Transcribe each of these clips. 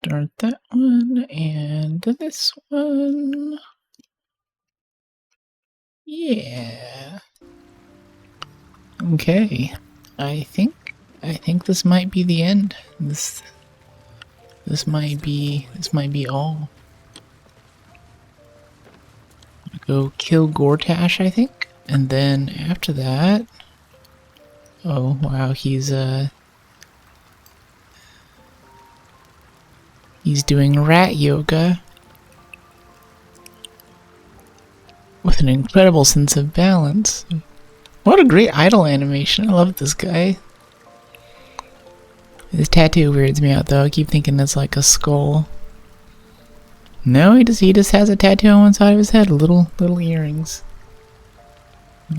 Start that one and this one. Yeah. Okay. I think this might be the end. This might be all. Go kill Gortash, I think. And then after that, oh wow, he's doing rat yoga with an incredible sense of balance. What a great idle animation. I love this guy. His tattoo weirds me out though. I keep thinking it's like a skull. No, he just has a tattoo on one side of his head, little earrings.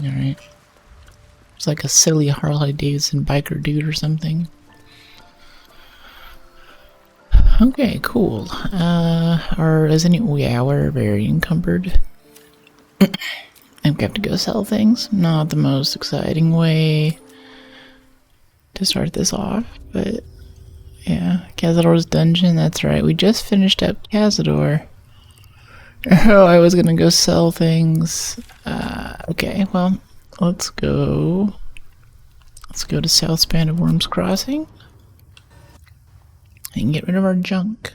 Alright. It's like a silly Harley Davidson biker dude or something. Okay, cool. Yeah, we're very encumbered. I think we have to go sell things. Not the most exciting way to start this off, but yeah, Cazador's dungeon, that's right. We just finished up Cazador. Oh, I was gonna go sell things. Okay, well, let's go to South Span of Worms Crossing and get rid of our junk.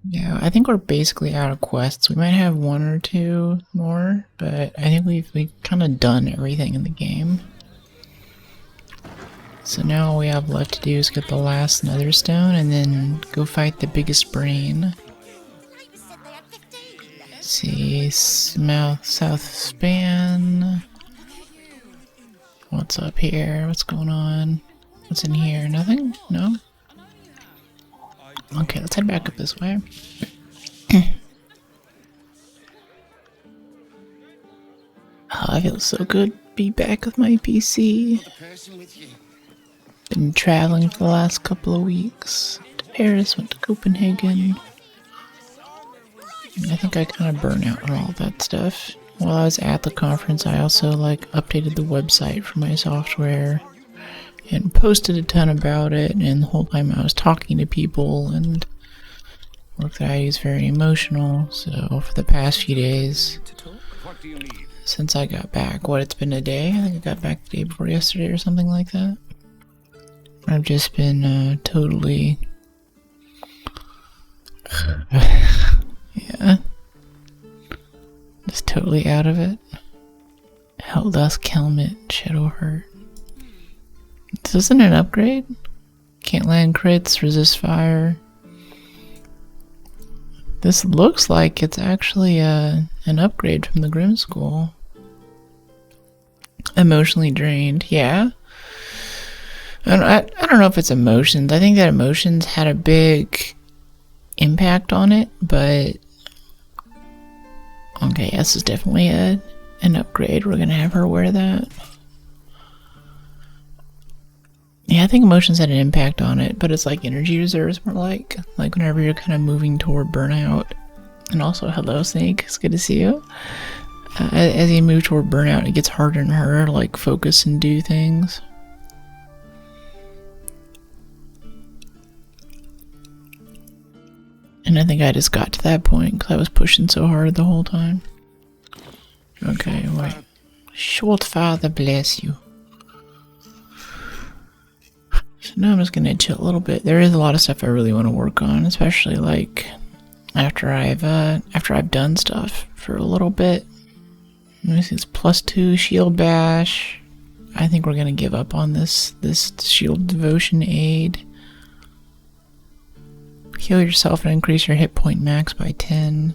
Yeah, I think we're basically out of quests. We might have one or two more, but I think we've kind of done everything in the game. So now all we have left to do is get the last nether stone and then go fight the biggest brain. Let's see, South Span. What's up here? What's going on? What's in here? Nothing? No? Okay, let's head back up this way. Oh, I feel so good to be back with my PC. Been traveling for the last couple of weeks. To Paris, went to Copenhagen. I think I kind of burnt out on all that stuff. While I was at the conference, I also updated the website for my software and posted a ton about it, and the whole time I was talking to people, and work that I use very emotional. So for the past few days, since I got back, it's been a day? I think I got back the day before yesterday or something like that. I've just been totally yeah, just totally out of it. Helldusk, Helmet, Shadowheart. This isn't an upgrade? Can't land crits, resist fire. This looks like it's actually an upgrade from the Grim School. Emotionally drained, yeah. I don't know if it's emotions. I think that emotions had a big impact on it, but okay, this is definitely an upgrade. We're gonna have her wear that. Yeah, I think emotions had an impact on it, but it's like energy reserves more like whenever you're kind of moving toward burnout. And also, hello Snake, it's good to see you. As you move toward burnout, it gets harder and harder to focus and do things. And I think I just got to that point because I was pushing so hard the whole time. Okay, wait. Short Father bless you. So now I'm just gonna chill a little bit. There is a lot of stuff I really want to work on, especially after I've done stuff for a little bit. Let me see, it's +2 shield bash. I think we're gonna give up on this shield devotion aid. Heal yourself and increase your hit point max by 10.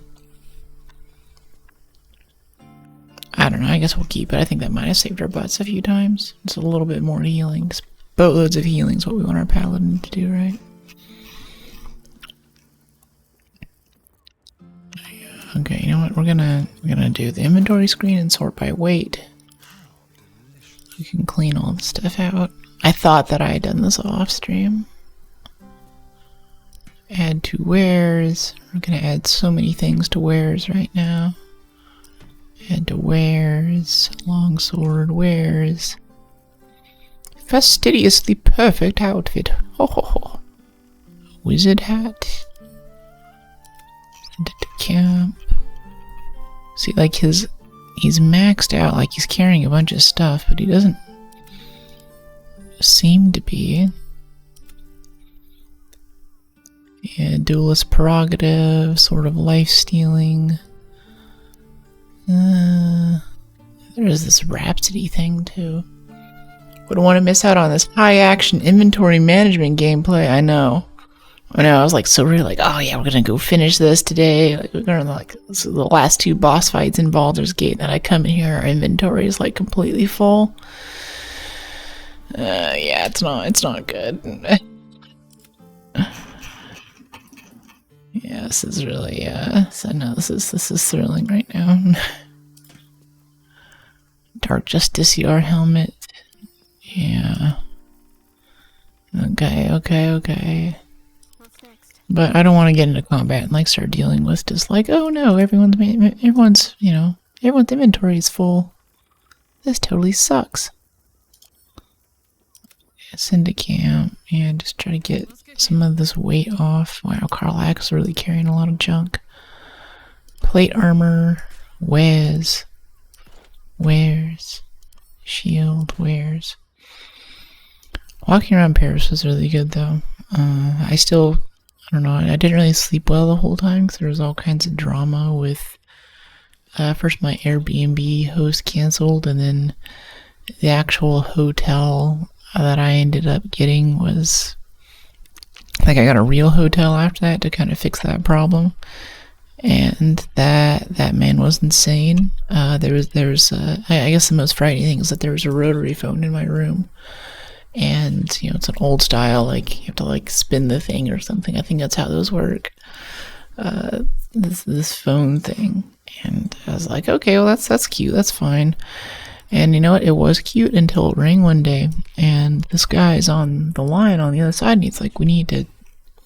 I don't know, I guess we'll keep it. I think that might have saved our butts a few times. It's a little bit more healing. Boatloads of healing is what we want our paladin to do, right? Okay, you know what? We're gonna do the inventory screen and sort by weight. We can clean all the stuff out. I thought that I had done this off stream. Add to wares. We're gonna add so many things to wares right now. Add to wares, longsword wares. fastidiously perfect outfit. Ho ho ho. Wizard hat. Send it to camp. See, like he's maxed out, like he's carrying a bunch of stuff, but he doesn't seem to be. Yeah, duelist prerogative, sort of life stealing. There is this Rhapsody thing too. Wouldn't want to miss out on this high action inventory management gameplay. I know. I was like so really like, oh yeah, we're gonna go finish this today. Like we're gonna like this is the last 2 boss fights in Baldur's Gate. Then I come in here, our inventory is like completely full. Yeah, it's not good. Yeah, this is really so no, this is thrilling right now. Dark Justiciar helmet. Yeah. Okay. But I don't want to get into combat and like start dealing with just like, oh no, everyone's inventory is full. This totally sucks. Yeah, send to camp. Yeah, just try to get some of this weight off. Wow, Karlach's really carrying a lot of junk. Plate armor. Wares. Shield. Wares. Walking around Paris was really good though. I don't know, I didn't really sleep well the whole time because there was all kinds of drama with first my Airbnb host canceled, and then the actual hotel that I ended up getting was like I got a real hotel after that to kind of fix that problem, and that man was insane. I guess the most frightening thing is that there was a rotary phone in my room. And, it's an old style, like, you have to, like, spin the thing or something. I think that's how those work. This phone thing. And I was like, okay, well, that's cute. That's fine. And you know what? It was cute until it rang one day. And this guy's on the line on the other side. And he's like, we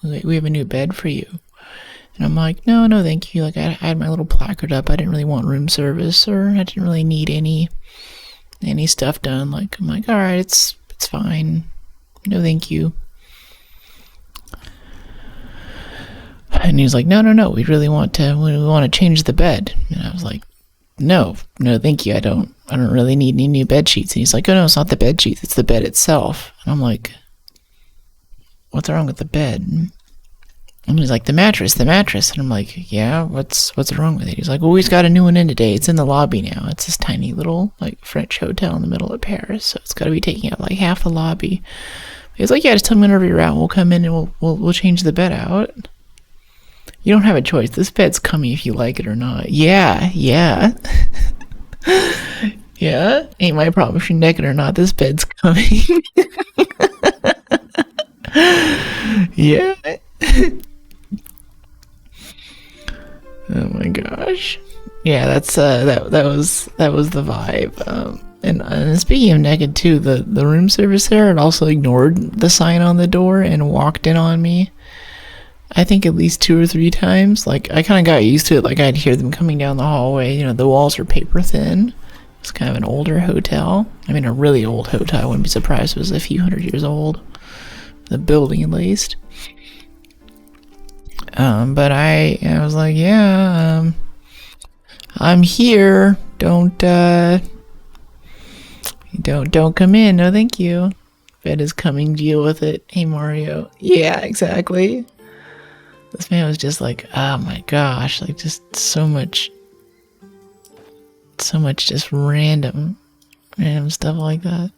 have a new bed for you. And I'm like, no, thank you. Like, I had my little placard up. I didn't really want room service, or I didn't really need any stuff done. Like, I'm like, all right, it's fine. No, thank you. And he was like, no, we want to change the bed. And I was like, no, thank you. I don't really need any new bed sheets. And he's like, oh no, it's not the bed sheets, it's the bed itself. And I'm like, what's wrong with the bed? And he's like, the mattress. And I'm like, yeah, what's wrong with it? He's like, well, we've got a new one in today. It's in the lobby now. It's this tiny little like French hotel in the middle of Paris, so it's got to be taking up like half the lobby. He's like, yeah, just tell me whenever you're out. We'll come in and we'll change the bed out. You don't have a choice. This bed's coming if you like it or not. Yeah. Yeah. Ain't my problem if you're naked or not. This bed's coming. Yeah. Oh my gosh. Yeah, that's that was the vibe. And speaking of naked too, the room service there had also ignored the sign on the door and walked in on me. I think at least 2 or 3 times. Like, I kind of got used to it. Like, I'd hear them coming down the hallway. The walls were paper thin. It's kind of an older hotel. I mean, a really old hotel. I wouldn't be surprised if it was a few hundred years old. The building, at least. But I was like, yeah, I'm here. Don't come in. No, thank you. Bed is coming. Deal with it. Hey, Mario. Yeah, exactly. This man was just like, oh my gosh, like just so much just random stuff like that.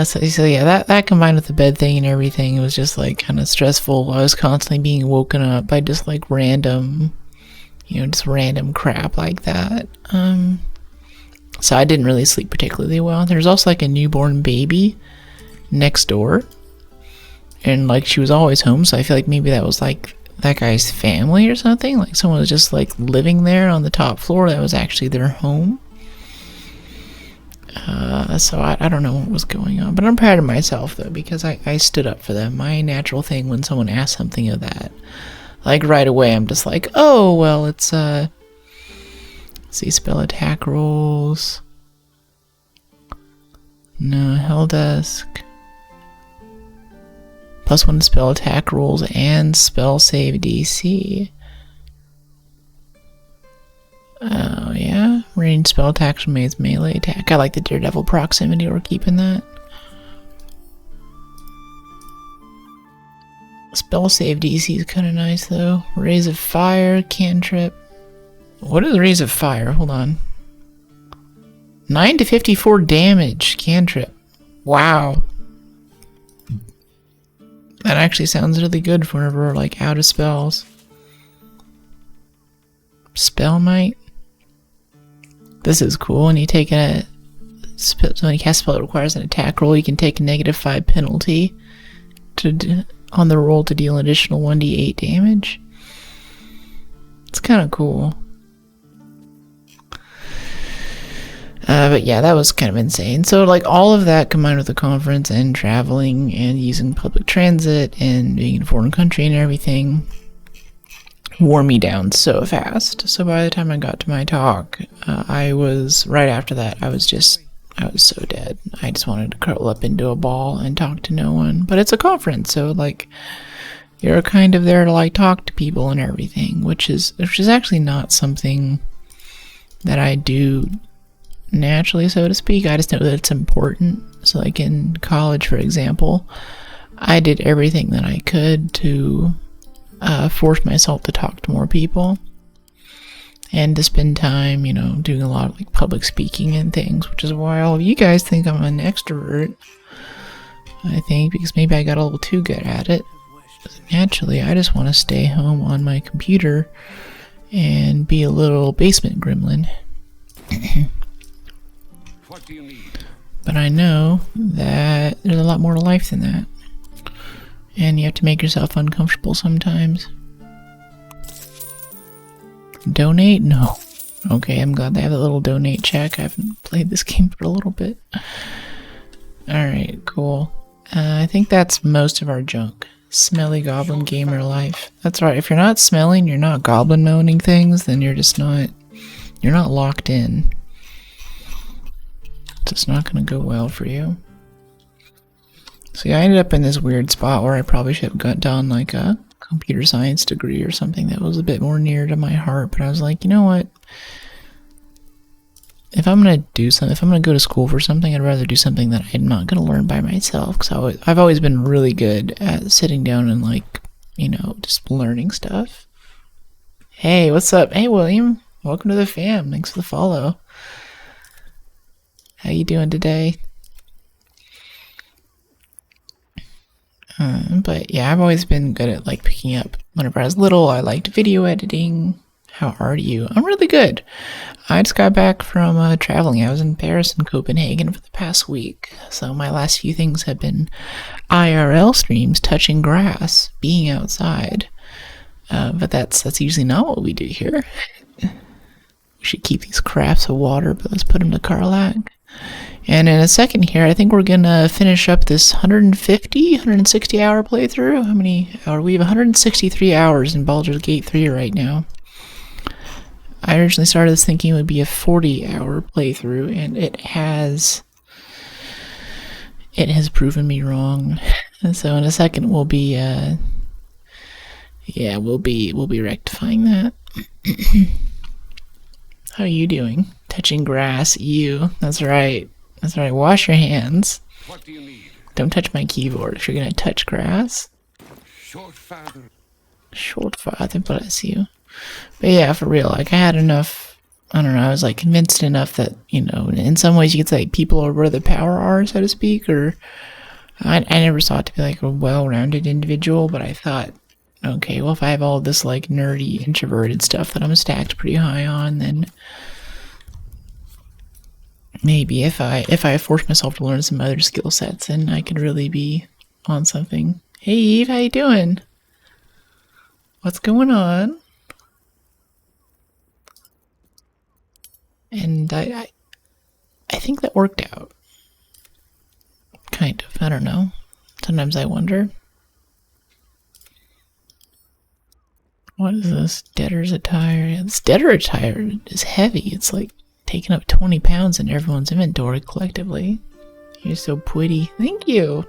So yeah, that combined with the bed thing and everything, it was just like kind of stressful. I was constantly being woken up by just like random, just random crap like that. So I didn't really sleep particularly well. There's also like a newborn baby next door, and like she was always home, so I feel like maybe that was like that guy's family or something. Like someone was just like living there on the top floor that was actually their home. So I don't know what was going on, but I'm proud of myself though, because I stood up for them. My natural thing when someone asks something of that, like right away I'm just like, oh well, it's let's see, spell attack rolls. No, Hell Desk. +1 to spell attack rolls and spell save DC. Oh, yeah. Range spell attacks remains melee attack. I like the Daredevil proximity. We're keeping that. Spell save DC is kind of nice, though. Rays of Fire, cantrip. What is Rays of Fire? Hold on. 9 to 54 damage, cantrip. Wow. That actually sounds really good for whenever we're like out of spells. Spellmite. This is cool. When you take a spell, so when you cast a spell that requires an attack roll, you can take a -5 penalty on the roll to deal an additional 1d8 damage. It's kind of cool. But yeah, that was kind of insane. So like all of that combined with the conference and traveling and using public transit and being in a foreign country and everything wore me down so fast. So by the time I got to my talk, right after that, I was so dead. I just wanted to curl up into a ball and talk to no one. But it's a conference, so like you're kind of there to like talk to people and everything, which is actually not something that I do naturally, so to speak. I just know that it's important. So like in college, for example, I did everything that I could to force myself to talk to more people and to spend time, you know, doing a lot of like public speaking and things, which is why all of you guys think I'm an extrovert. I think because maybe I got a little too good at it. Naturally, I just want to stay home on my computer and be a little basement gremlin. What do you need? But I know that there's a lot more to life than that. And you have to make yourself uncomfortable sometimes. Donate? No. Okay, I'm glad they have a little donate check. I haven't played this game for a little bit. Alright, cool. I think that's most of our junk. Smelly goblin gamer life. That's right, if you're not smelling, you're not goblin moaning things, then you're not locked in. It's not going to go well for you. So yeah, I ended up in this weird spot where I probably should have done like a computer science degree or something that was a bit more near to my heart, but I was like, you know what? If I'm going to do something, if I'm going to go to school for something, I'd rather do something that I'm not going to learn by myself, because I've always been really good at sitting down and like, you know, just learning stuff. Hey, what's up? Hey, William. Welcome to the fam. Thanks for the follow. How you doing today? But yeah, I've always been good at like picking up. Whenever I was little, I liked video editing. How are you? I'm really good. I just got back from traveling. I was in Paris and Copenhagen for the past week. So my last few things have been IRL streams, touching grass, being outside. But that's usually not what we do here. We should keep these crafts of water, but let's put them to Karlak. And in a second here, I think we're gonna finish up this 160 hour playthrough. How many hours? We have 163 hours in Baldur's Gate 3 right now. I originally started this thinking it would be a 40-hour playthrough, and it has proven me wrong. And so in a second we'll be we'll be rectifying that. How are you doing? Touching grass, you. That's right. That's right. Wash your hands. What do you need? Don't touch my keyboard if you're gonna touch grass. Short father. Short father, bless you. But yeah, for real, like I had enough, I don't know, I was like convinced enough that, you know, in some ways you could say people are where the power are, so to speak, or I never sought to be like a well-rounded individual, but I thought, okay, well if I have all this like nerdy, introverted stuff that I'm stacked pretty high on, then maybe if I force myself to learn some other skill sets, then I could really be on something. Hey Eve, how you doing? What's going on? And I think that worked out. Kind of, I don't know. Sometimes I wonder. What is this? Debtor's attire. Yeah, this debtor attire is heavy. It's like taking up 20 pounds in everyone's inventory collectively. You're so pretty. Thank you.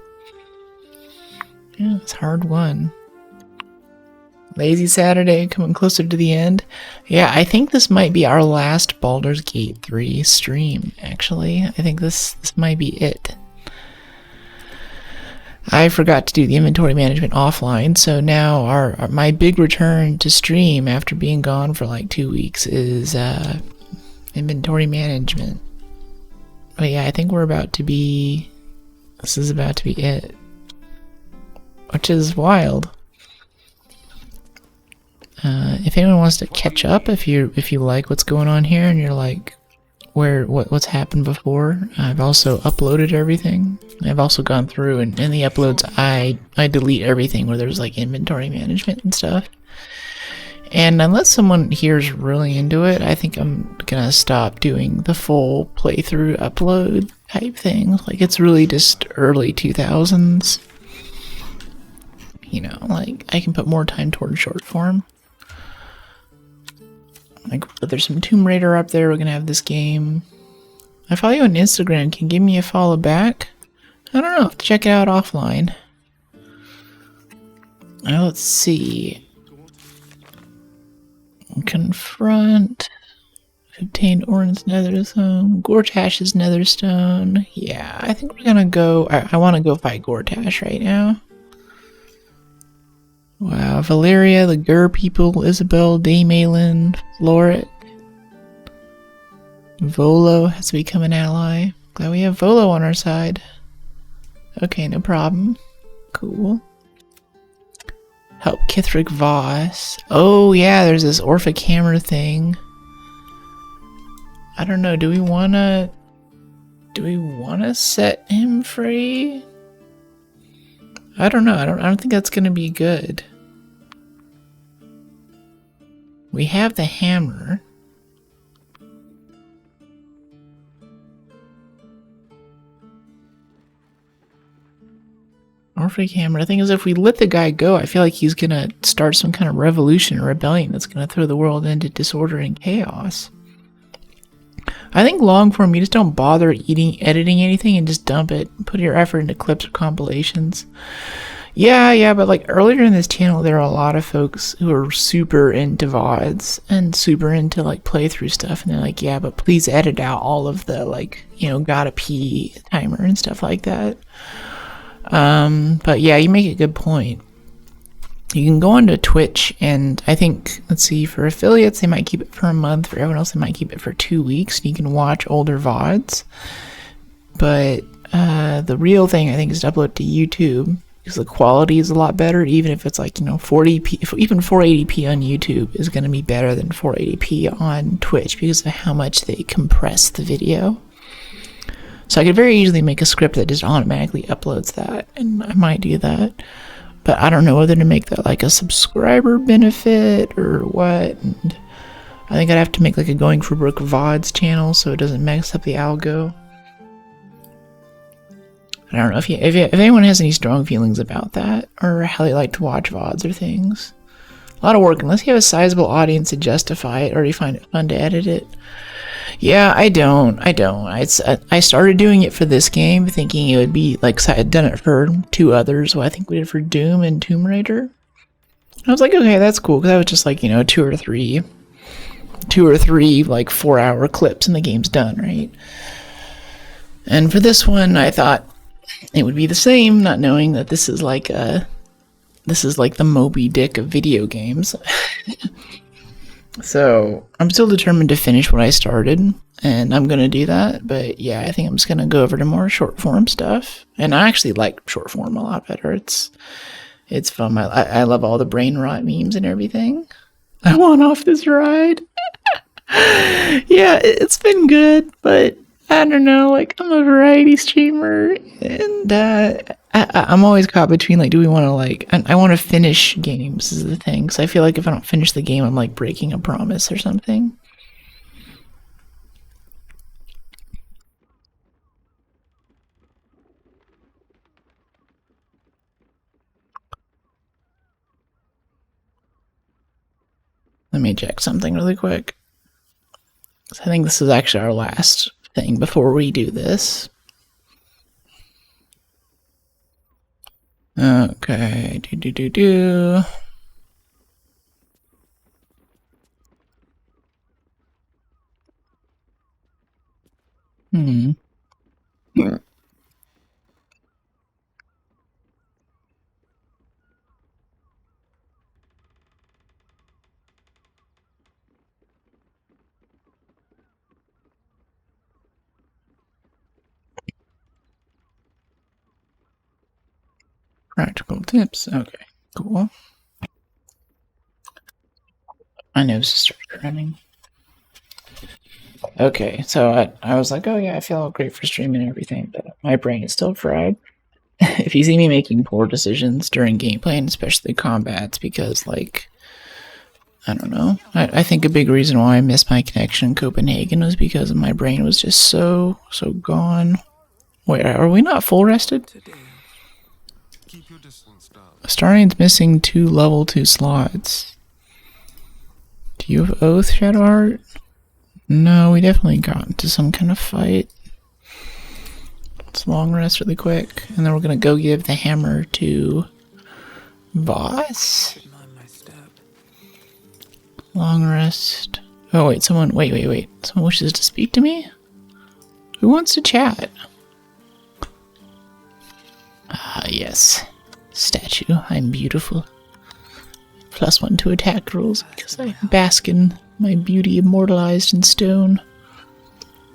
Yeah, it's hard won. Lazy Saturday, coming closer to the end. Yeah, I think this might be our last Baldur's Gate 3 stream, actually. I think this might be it. I forgot to do the inventory management offline, so now my big return to stream after being gone for like 2 weeks is inventory management. But yeah, I think this is about to be it. Which is wild. If anyone wants to catch up, if you like what's going on here and you're like, what's happened before, I've also uploaded everything. I've also gone through and in the uploads I delete everything where there's like inventory management and stuff. And unless someone here's really into it, I think I'm gonna stop doing the full playthrough upload type things. Like it's really just early 2000s. You know, like I can put more time towards short form. Like, there's some Tomb Raider up there. We're gonna have this game. I follow you on Instagram. Can you give me a follow back? I don't know. Check it out offline. Now let's see. Confront. Obtained Orin's Netherstone. Gortash's Netherstone. Yeah, I think we're gonna go. I want to go fight Gortash right now. Wow, Valeria, the Gur people, Isabel, Daemalin, Floret. Volo has become an ally. Glad we have Volo on our side. Okay, no problem. Cool. Help Kithric Voss. Oh yeah, there's this Orphic Hammer thing. I don't know, do we wanna set him free? I don't know, I don't think that's gonna be good. We have the hammer. Orphic Hammer. The thing is, if we let the guy go, I feel like he's gonna start some kind of revolution or rebellion that's gonna throw the world into disorder and chaos. I think long form, you just don't bother editing anything and just dump it. Put your effort into clips or compilations. Yeah, but like earlier in this channel, there are a lot of folks who are super into VODs and super into like playthrough stuff, and they're like, yeah, but please edit out all of the like, you know, gotta pee timer and stuff like that. But yeah, you make a good point. You can go onto Twitch, and I think, let's see, for affiliates, they might keep it for a month. For everyone else, they might keep it for 2 weeks, and you can watch older VODs. But the real thing, I think, is to upload to YouTube, because the quality is a lot better, even if it's like, you know, 40p, even 480p on YouTube is going to be better than 480p on Twitch because of how much they compress the video. So I could very easily make a script that just automatically uploads that, and I might do that. But I don't know whether to make that like a subscriber benefit or what. And I think I'd have to make like a Going for Broke VODs channel so it doesn't mess up the algo. I don't know if anyone has any strong feelings about that, or how they like to watch VODs or things. A lot of work, unless you have a sizable audience to justify it, or you find it fun to edit it. Yeah, I don't. I started doing it for this game, thinking it would be like, I had done it for 2 others. Well, I think we did for Doom and Tomb Raider. I was like, okay, that's cool, because I was just like, you know, two or three like 4-hour clips and the game's done, right? And for this one, I thought it would be the same, not knowing that this is like the Moby Dick of video games. So I'm still determined to finish what I started, and I'm gonna do that. But yeah, I think I'm just gonna go over to more short form stuff, and I actually like short form a lot better. It's fun. I love all the brain rot memes and everything. I want off this ride. Yeah, it's been good, but I don't know, like, I'm a variety streamer, and I'm always caught between, like, do we want to, like, I want to finish games is the thing, because I feel like if I don't finish the game, I'm, like, breaking a promise or something. Let me check something really quick. I think this is actually our last thing before we do this. Okay, do. Hmm. Practical tips. Okay, cool. My nose started running. Okay, so I was like, oh yeah, I feel all great for streaming and everything, but my brain is still fried. If you see me making poor decisions during gameplay, and especially combats, because, like, I don't know. I think a big reason why I missed my connection in Copenhagen was because my brain was just so gone. Wait, are we not full rested? Keep your distance, darling. Astarian's missing 2 level 2 slots. Do you have Oath, Shadowheart? No, we definitely got into some kind of fight. Let's long rest really quick, and then we're gonna go give the hammer to Boss. Long rest. Oh wait, someone. Wait. Someone wishes to speak to me. Who wants to chat? Ah, yes. Statue. I'm beautiful. +1 to attack rolls because I bask in my beauty immortalized in stone.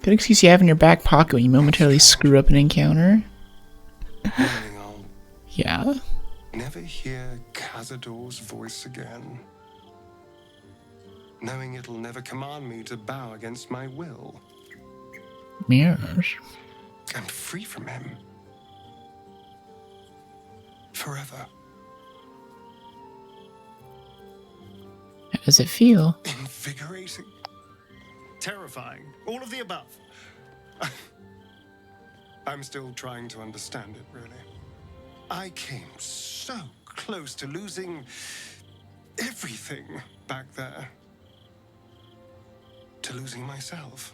Good excuse you have in your back pocket when you momentarily screw up an encounter. Darling, I'll Yeah. never hear Cazador's voice again. Knowing it'll never command me to bow against my will. Mirrors. I'm free from him. Forever. How does it feel? Invigorating. Terrifying. All of the above. I'm still trying to understand it, really. I came so close to losing everything back there. To losing myself.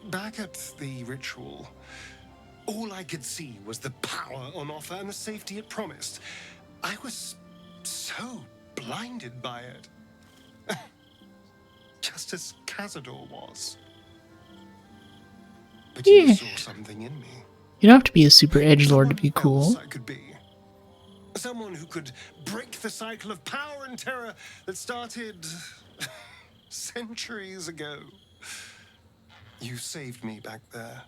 Back at the ritual, all I could see was the power on offer and the safety it promised. I was so blinded by it. Just as Cazador was. But you saw something in me. You don't have to be a super edgelord to be cool. Someone else I could be. Someone who could break the cycle of power and terror that started centuries ago. You saved me back there.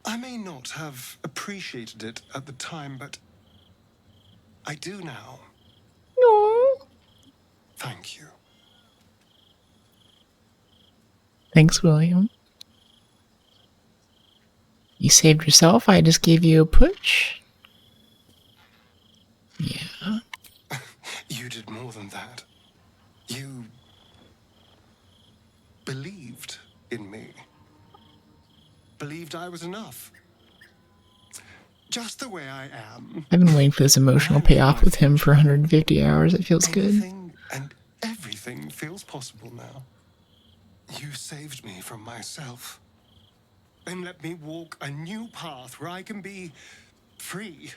I may not have appreciated it at the time, but I do now. Aww. Thank you. Thanks, William. You saved yourself, I just gave you a push. Yeah. You did more than that. You believed in me. Believed I was enough. Just the way I am. I've been waiting for this emotional payoff with him for 150 hours. It feels good. Anything and everything feels possible now. You saved me from myself. And let me walk a new path where I can be free.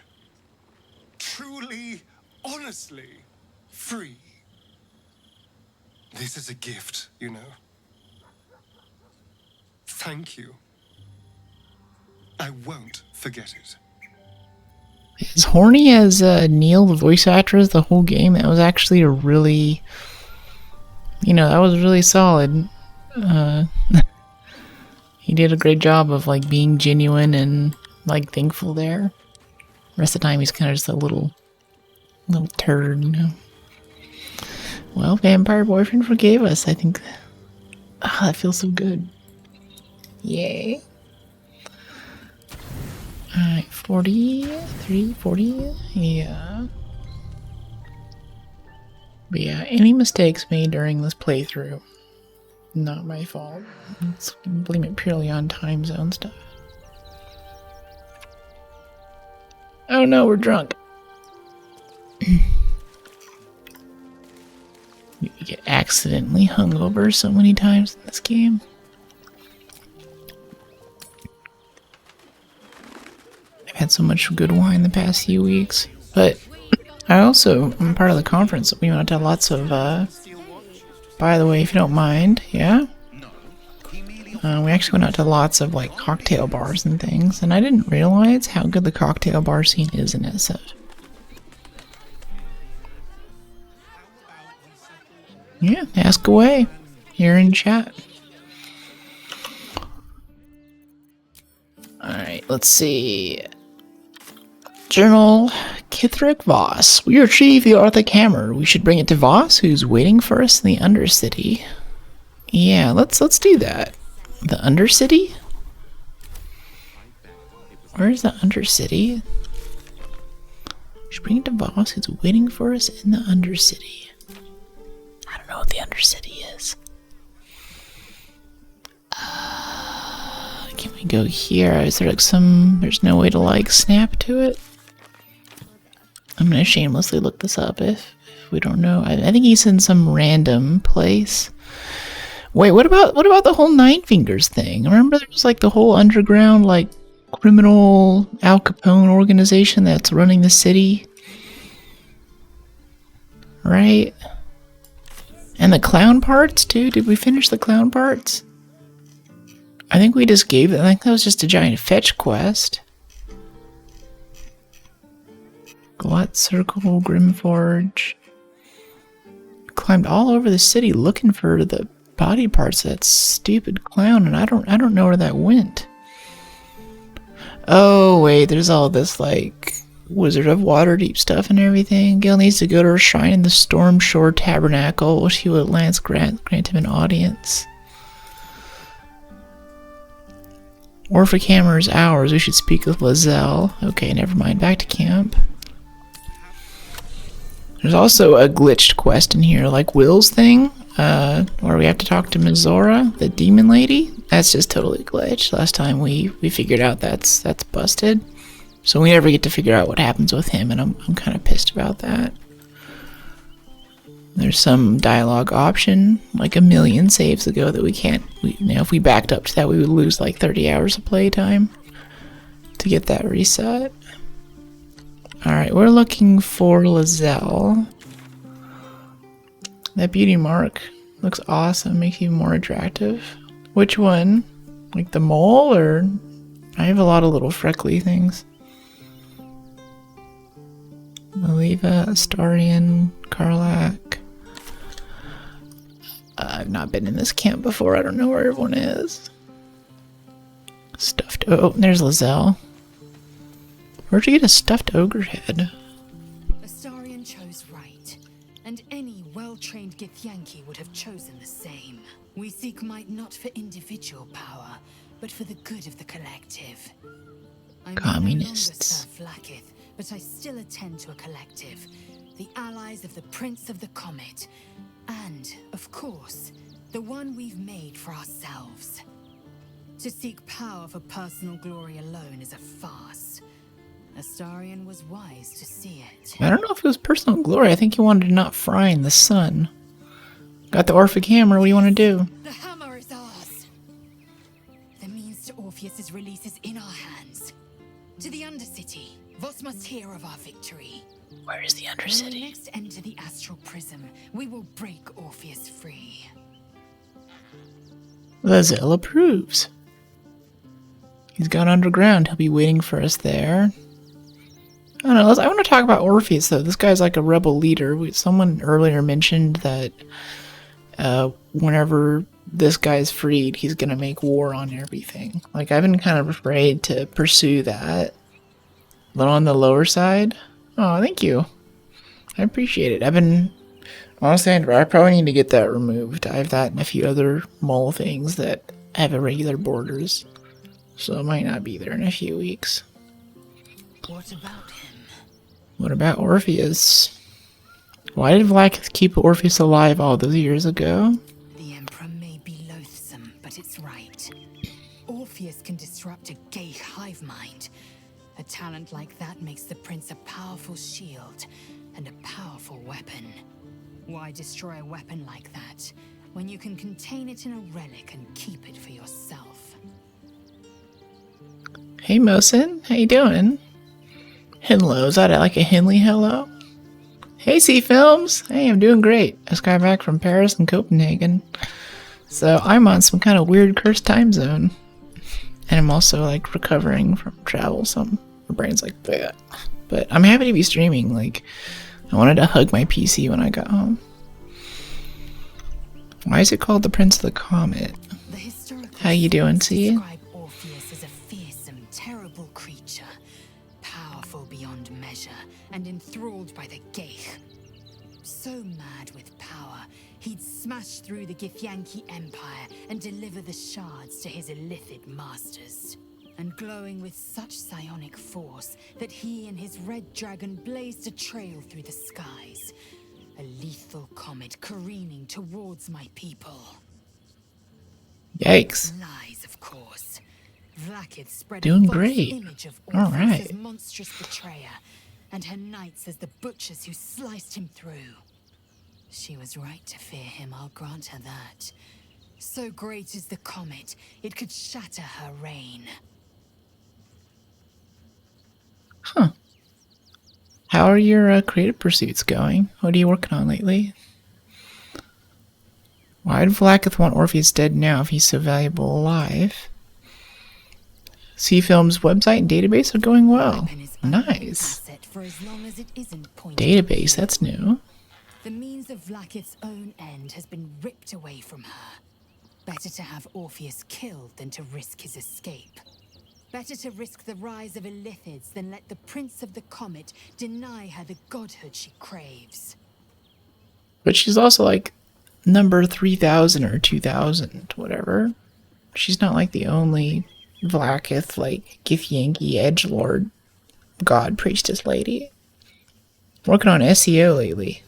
Truly, honestly free. This is a gift, you know. Thank you. I won't forget it. As horny as Neil, the voice actress, the whole game, that was actually a really, that was really solid. He did a great job of, like, being genuine and, like, thankful there. The rest of the time, he's kind of just a little turd, Well, Vampire Boyfriend forgave us. I think that feels so good. Yay. Alright, 43, 40, yeah. But yeah, any mistakes made during this playthrough, not my fault. Let's blame it purely on time zone stuff. Oh no, we're drunk. You get accidentally hungover so many times in this game. had so much good wine the past few weeks. But I'm part of the conference. We went to lots of, by the way, if you don't mind, yeah? We actually went out to lots of, like, cocktail bars and things, and I didn't realize how good the cocktail bar scene is in SF. Yeah, ask away. Here in chat. Alright, let's see. Journal Kithric Voss. We retrieved the Arthur Hammer. We should bring it to Voss, who's waiting for us in the Undercity. Yeah, let's do that. The Undercity? Where's the Undercity? We should bring it to Voss, who's waiting for us in the Undercity. I don't know what the Undercity is. Can we go here? Is there like there's no way to like snap to it? I'm gonna shamelessly look this up if we don't know. I think he's in some random place. Wait, what about the whole Nine Fingers thing? Remember there was like the whole underground like criminal Al Capone organization that's running the city? Right? And the clown parts too? Did we finish the clown parts? I think we just gave it. I think that was just a giant fetch quest. Glut Circle, Grimforge. Climbed all over the city looking for the body parts of that stupid clown, and I don't know where that went. Oh wait, there's all this like Wizard of Waterdeep stuff and everything. Gil needs to go to her shrine in the Stormshore Tabernacle. She will at last grant him an audience. Orphic Hammer is ours. We should speak with Lazelle. Okay, never mind. Back to camp. There's also a glitched quest in here, like Will's thing, where we have to talk to Mizora, the demon lady. That's just totally glitched. Last time we figured out that's busted. So we never get to figure out what happens with him, and I'm kind of pissed about that. There's some dialogue option, like a million saves ago, that we can't. If we backed up to that, we would lose like 30 hours of playtime to get that reset. Alright, we're looking for Lazelle. That beauty mark looks awesome, makes you more attractive. Which one? Like the mole, or? I have a lot of little freckly things. Maliva, Astarion, Karlak. I've not been in this camp before. I don't know where everyone is. Stuffed. Oh, there's Lazelle. Where'd you get a stuffed ogre head? Astarion chose right, and any well-trained Githyanki would have chosen the same. We seek might not for individual power, but for the good of the collective. I Communists. no longer serve Vlaakith, but I still attend to a collective, the allies of the Prince of the Comet, and, of course, the one we've made for ourselves. To seek power for personal glory alone is a farce. Astarion was wise to see it. I don't know if it was personal glory. I think he wanted to not fry in the sun. Got the Orphic Hammer. What do you want to do? The hammer is ours. The means to Orpheus's release is in our hands. To the Undercity, Voss must hear of our victory. Where is the When we Undercity? next enter the astral prism, we will break Orpheus free. Lazelle approves. He's gone underground. He'll be waiting for us there. I don't know. I want to talk about Orpheus, though. This guy's like a rebel leader. Someone earlier mentioned that whenever this guy's freed, he's going to make war on everything. Like, I've been kind of afraid to pursue that. A little on the lower side. Oh, thank you. I appreciate it. Honestly, I probably need to get that removed. I have that and a few other mole things that have irregular borders. So it might not be there in a few weeks. What about him? What about Orpheus? Why did Vlaakith keep Orpheus alive all those years ago? The Emperor may be loathsome, but it's right. Orpheus can disrupt a gay hive mind. A talent like that makes the prince a powerful shield and a powerful weapon. Why destroy a weapon like that when you can contain it in a relic and keep it for yourself? Hey Mosin, how you doing? Hello, is that like a Henley hello? Hey, C Films! Hey, I'm doing great. I just got back from Paris and Copenhagen. So I'm on some kind of weird cursed time zone. And I'm also like recovering from travel, so my brain's like, bleh. But I'm happy to be streaming. Like, I wanted to hug my PC when I got home. Why is it called the Prince of the Comet? How you doing, C? Describe Orpheus as a fearsome, terrible creature, powerful beyond measure, and enthralled by the Geich. So mad with power, he'd smash through the Githyanki Empire and deliver the shards to his illithid masters. And glowing with such psionic force that he and his red dragon blazed a trail through the skies. A lethal comet careening towards my people. Yikes. Lies, of course. Vlaakith spread Doing a false great. image of All Orpheus right. as monstrous betrayer, and her knights as the butchers who sliced him through. She was right to fear him, I'll grant her that. So great is the comet, it could shatter her reign. Huh. How are your creative pursuits going? What are you working on lately? Why would Vlaakith want Orpheus dead now if he's so valuable alive? C-Film's website and database are going well. Weapon is only an Nice. asset for as long as it isn't pointed at Database, you. that's new. The means of Vlaakith's own end has been ripped away from her. Better to have Orpheus killed than to risk his escape. Better to risk the rise of Illithids than let the Prince of the Comet deny her the godhood she craves. But she's also like number 3000 or 2000, whatever. She's not like the only Vlaakith, like Githyanki edgelord god priestess lady. Working on SEO lately.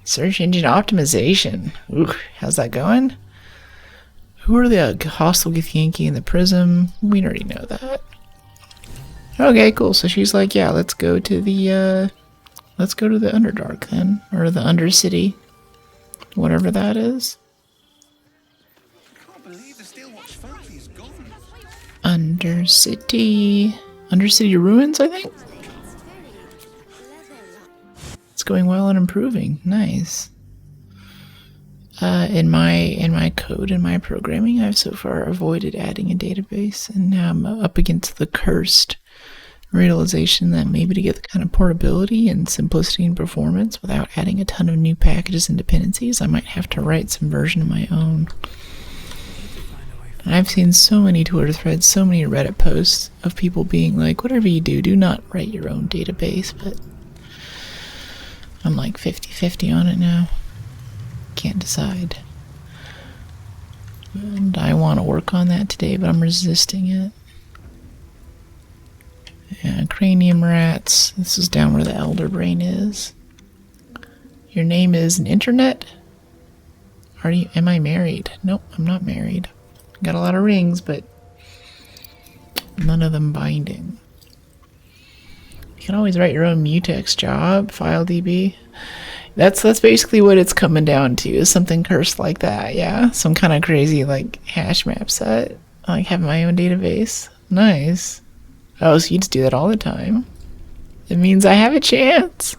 Search engine optimization. Ooh, how's that going? Who are the hostile Githyanki in the prism? We already know that. Okay, cool. So she's like, yeah, let's go to the Underdark then, or the Undercity, whatever that is. Can't believe the Steelwatch family is gone. Undercity ruins, I think. It's going well and improving. Nice. In my code and my programming, I've so far avoided adding a database, and now I'm up against the cursed realization that maybe to get the kind of portability and simplicity and performance without adding a ton of new packages and dependencies, I might have to write some version of my own. And I've seen so many Twitter threads, so many Reddit posts of people being like, whatever you do, do not write your own database, but I'm like 50-50 on it now. Can't decide. And I want to work on that today, but I'm resisting it. Yeah, cranium rats. This is down where the elder brain is. Your name is an internet? Am I married? Nope, I'm not married. Got a lot of rings, but none of them binding. You can always write your own mutex job, FileDB. That's basically what it's coming down to, is something cursed like that, yeah? Some kind of crazy, like, hash map set. Like, having my own database. Nice. Oh, so you just do that all the time. It means I have a chance.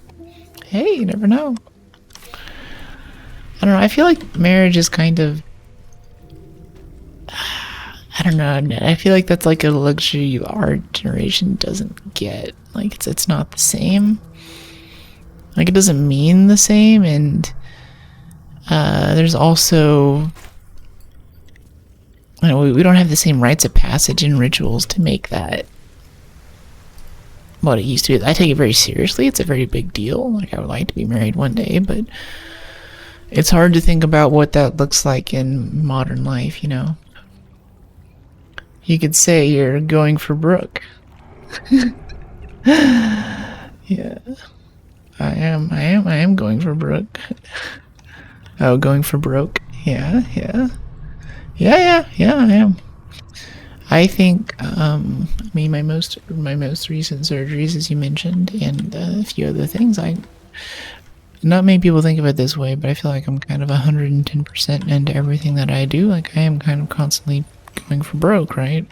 Hey, you never know. I don't know, I feel like marriage is kind of... I don't know, I feel like that's like a luxury our generation doesn't get. Like, it's not the same. Like, it doesn't mean the same, and there's also... You know, we don't have the same rites of passage and rituals to make that what it used to be. I take it very seriously. It's a very big deal. Like, I would like to be married one day, but it's hard to think about what that looks like in modern life, you know? You could say you're going for Brooke. Yeah. I am going for Brooke. Oh, going for broke. Yeah, I am. I think, I mean, my most recent surgeries, as you mentioned, and a few other things, not many people think of it this way, but I feel like I'm kind of 110% into everything that I do. Like, I am kind of constantly going for broke, right?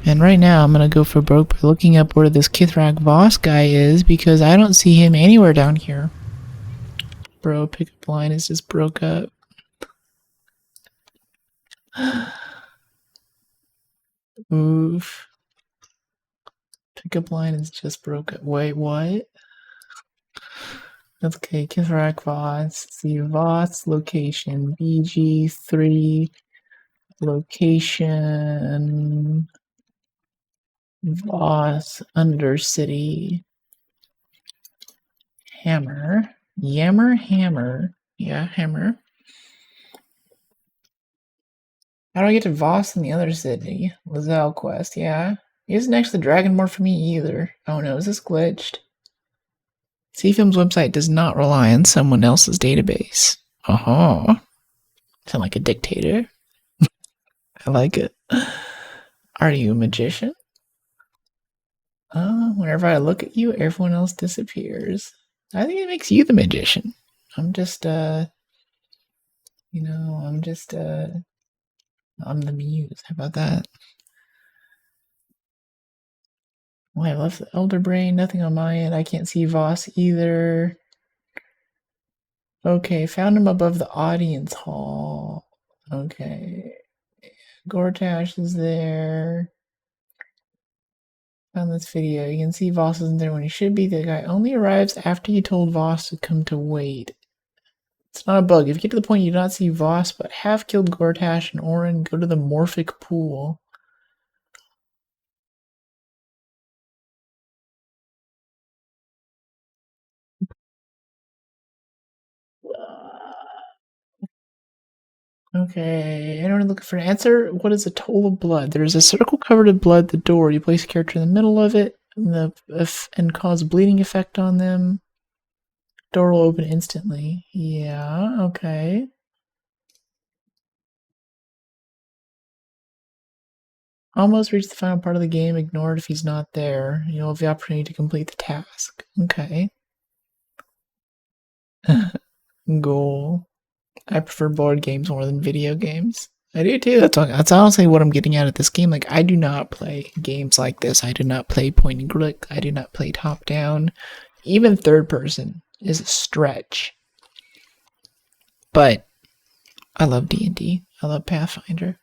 And right now I'm gonna go for broke by looking up where this Kithrak Voss guy is because I don't see him anywhere down here. Bro, pickup line is just broke up. Oof. Pickup line is just broke up. Wait, what? Okay, Kithrak Voss. See Voss location. BG3 location. Voss Undercity. Hammer. Hammer. Yeah, Hammer. How do I get to Voss in the other city? Lizelle quest, yeah. He isn't actually dragging more for me either. Oh no, is this glitched? CFilm's website does not rely on someone else's database. Uh-huh. Sound like a dictator. I like it. Are you a magician? Whenever I look at you, everyone else disappears. I think it makes you the magician. I'm just, I'm the muse. How about that? Well, I left the Elder Brain. Nothing on my end. I can't see Voss either. Okay, found him above the audience hall. Okay. Gortash is there. Found this video. You can see Voss isn't there when he should be. The guy only arrives after you told Voss to come to wait. It's not a bug. If you get to the point you do not see Voss but have killed Gortash and Orin, go to the Morphic Pool. Okay, anyone looking for an answer? What is a toll of blood? There is a circle covered in blood at the door. You place a character in the middle of it and cause bleeding effect on them. Door will open instantly. Yeah, okay. Almost reached the final part of the game. Ignore it if he's not there. You'll have the opportunity to complete the task. Okay. Goal. I prefer board games more than video games. I do too. That's honestly what I'm getting at this game. Like, I do not play games like this. I do not play point and click. I do not play top down. Even third person is a stretch. But I love D&D. I love Pathfinder.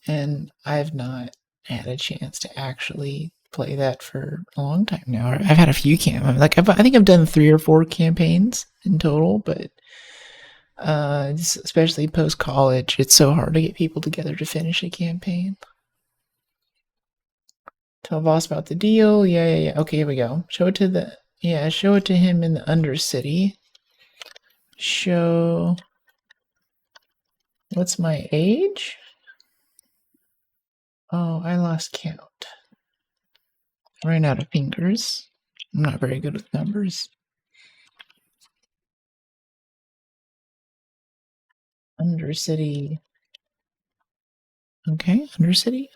And I've not had a chance to actually play that for a long time now. I've had a few I think I've done 3 or 4 campaigns in total, but especially post college, it's so hard to get people together to finish a campaign. Tell Voss about the deal. Yeah. Okay, here we go. Show it to him in the Undercity. Show. What's my age? Oh, I lost count. Ran out of fingers. I'm not very good with numbers. Undercity. Okay, Undercity.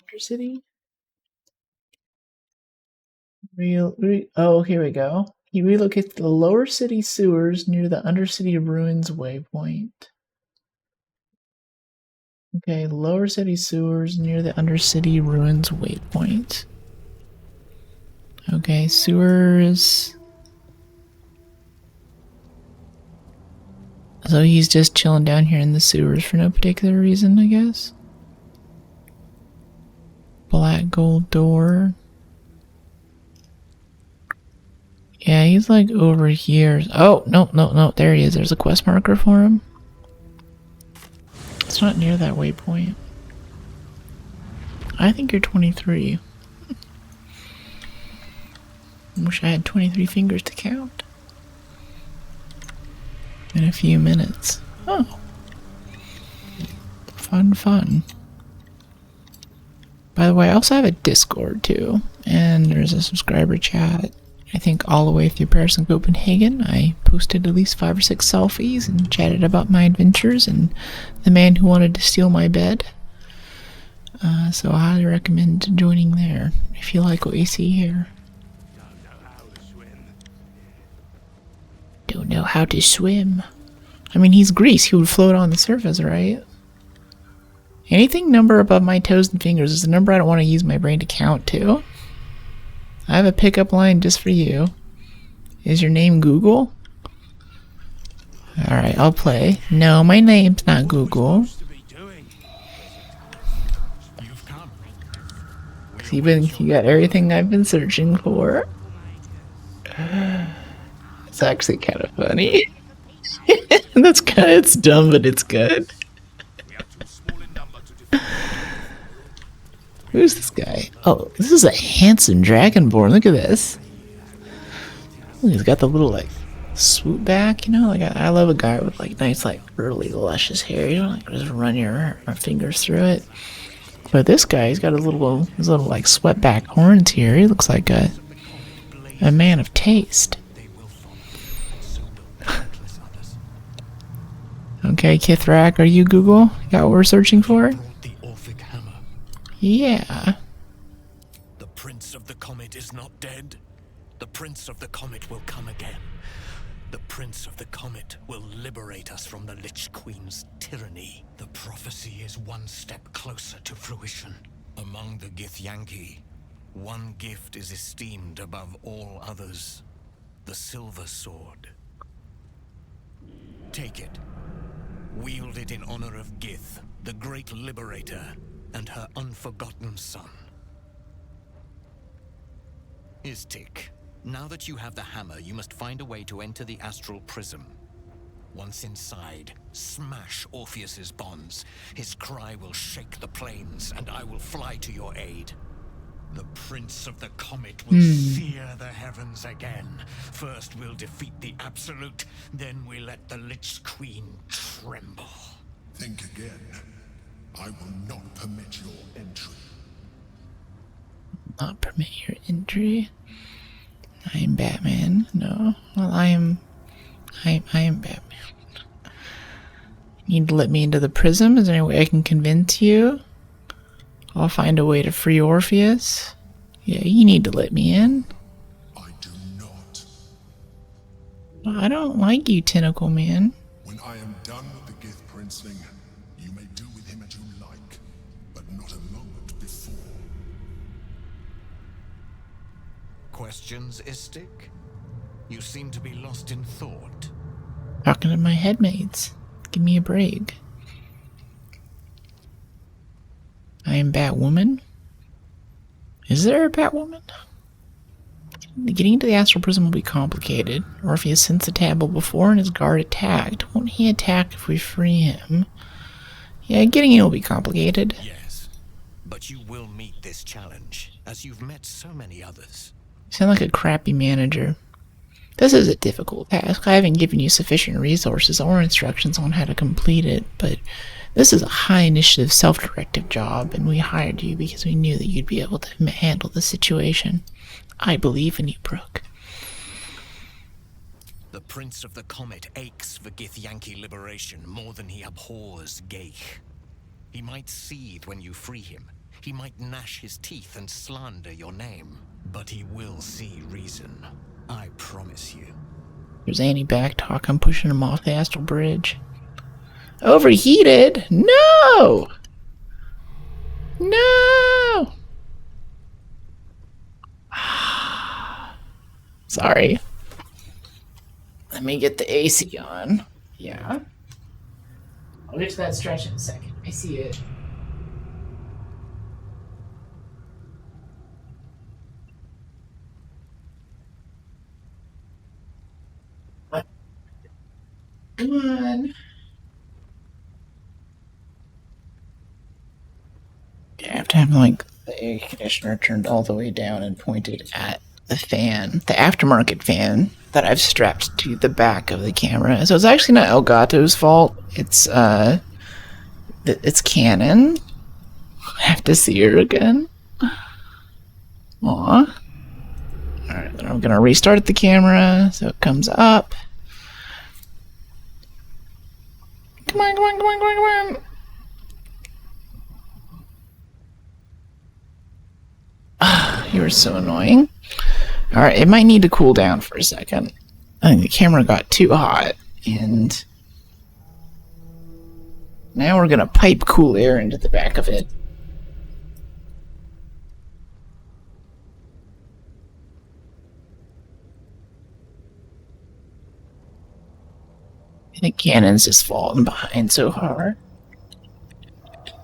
Oh, here we go. He relocates to the lower city sewers near the Undercity ruins waypoint. Okay, lower city sewers near the Undercity ruins waypoint. Okay, sewers. So he's just chilling down here in the sewers for no particular reason, I guess. Black gold door. Yeah, he's like over here. Oh, no. There he is. There's a quest marker for him. It's not near that waypoint. I think you're 23. I wish I had 23 fingers to count. In a few minutes. Oh. Fun. By the way, I also have a Discord too. And there's a subscriber chat. I think all the way through Paris and Copenhagen, I posted at least 5 or 6 selfies and chatted about my adventures and the man who wanted to steal my bed. So I highly recommend joining there if you like what you see here. Don't know how to swim. I mean, he's Greece. He would float on the surface, right? Anything number above my toes and fingers is a number I don't want to use my brain to count to. I have a pickup line just for you. Is your name Google? Alright, I'll play. No, my name's not Google. You got everything I've been searching for. It's actually kind of funny. It's dumb, but it's good. Who's this guy? Oh, this is a handsome dragonborn. Look at this. Look, he's got the little like swoop back, you know. Like I love a guy with like nice, like curly, luscious hair. You know, like just run your fingers through it. But this guy, he's got his little like swept back horns here. He looks like a man of taste. Okay, Kithrak, are you Google? Got what we're searching for? Yeah. The Prince of the Comet is not dead. The Prince of the Comet will come again. The Prince of the Comet will liberate us from the Lich Queen's tyranny. The prophecy is one step closer to fruition. Among the Githyanki, one gift is esteemed above all others. The Silver Sword. Take it. Wield it in honor of Gith, the great liberator, and her unforgotten son. Istik, now that you have the hammer, you must find a way to enter the astral prism. Once inside, smash Orpheus's bonds. His cry will shake the plains, and I will fly to your aid. The Prince of the Comet will sear the heavens again. First we'll defeat the Absolute, then we let the Lich Queen tremble. Think again. I will not permit your entry. Not permit your entry. I am Batman. No. Well, I am Batman. You need to let me into the prism? Is there any way I can convince you? I'll find a way to free Orpheus. Yeah, you need to let me in. I do not. I don't like you, Tentacle Man. When I am done with the Gith Princeling, you may do with him as you like, but not a moment before. Questions, Istik? You seem to be lost in thought. Talking to my headmates. Give me a break. I am Batwoman. Is there a Batwoman? Getting into the astral prism will be complicated. Orpheus sensed the tableau before and his guard attacked. Won't he attack if we free him? Yeah, getting in will be complicated. Yes, but you will meet this challenge, as you've met so many others. You sound like a crappy manager. This is a difficult task. I haven't given you sufficient resources or instructions on how to complete it, but this is a high-initiative, self-directive job, and we hired you because we knew that you'd be able to handle the situation. I believe in you, Brooke. The Prince of the Comet aches for Githyanki liberation more than he abhors Geich. He might seethe when you free him. He might gnash his teeth and slander your name. But he will see reason. I promise you. There's any backtalk. I'm pushing him off the astral bridge. Overheated? No! No! Sorry. Let me get the AC on. Yeah. I'll get to that stretch in a second. I see it. Come on. You have to have like the air conditioner turned all the way down and pointed at the fan, the aftermarket fan that I've strapped to the back of the camera. So it's actually not Elgato's fault. It's Canon. I have to see her again. Aw. Alright, then I'm gonna restart the camera so it comes up. Come on, come on, come on, come on, come on. You were so annoying. Alright, it might need to cool down for a second. I think the camera got too hot, and Now we're gonna pipe cool air into the back of it. The cannon's just falling behind so hard.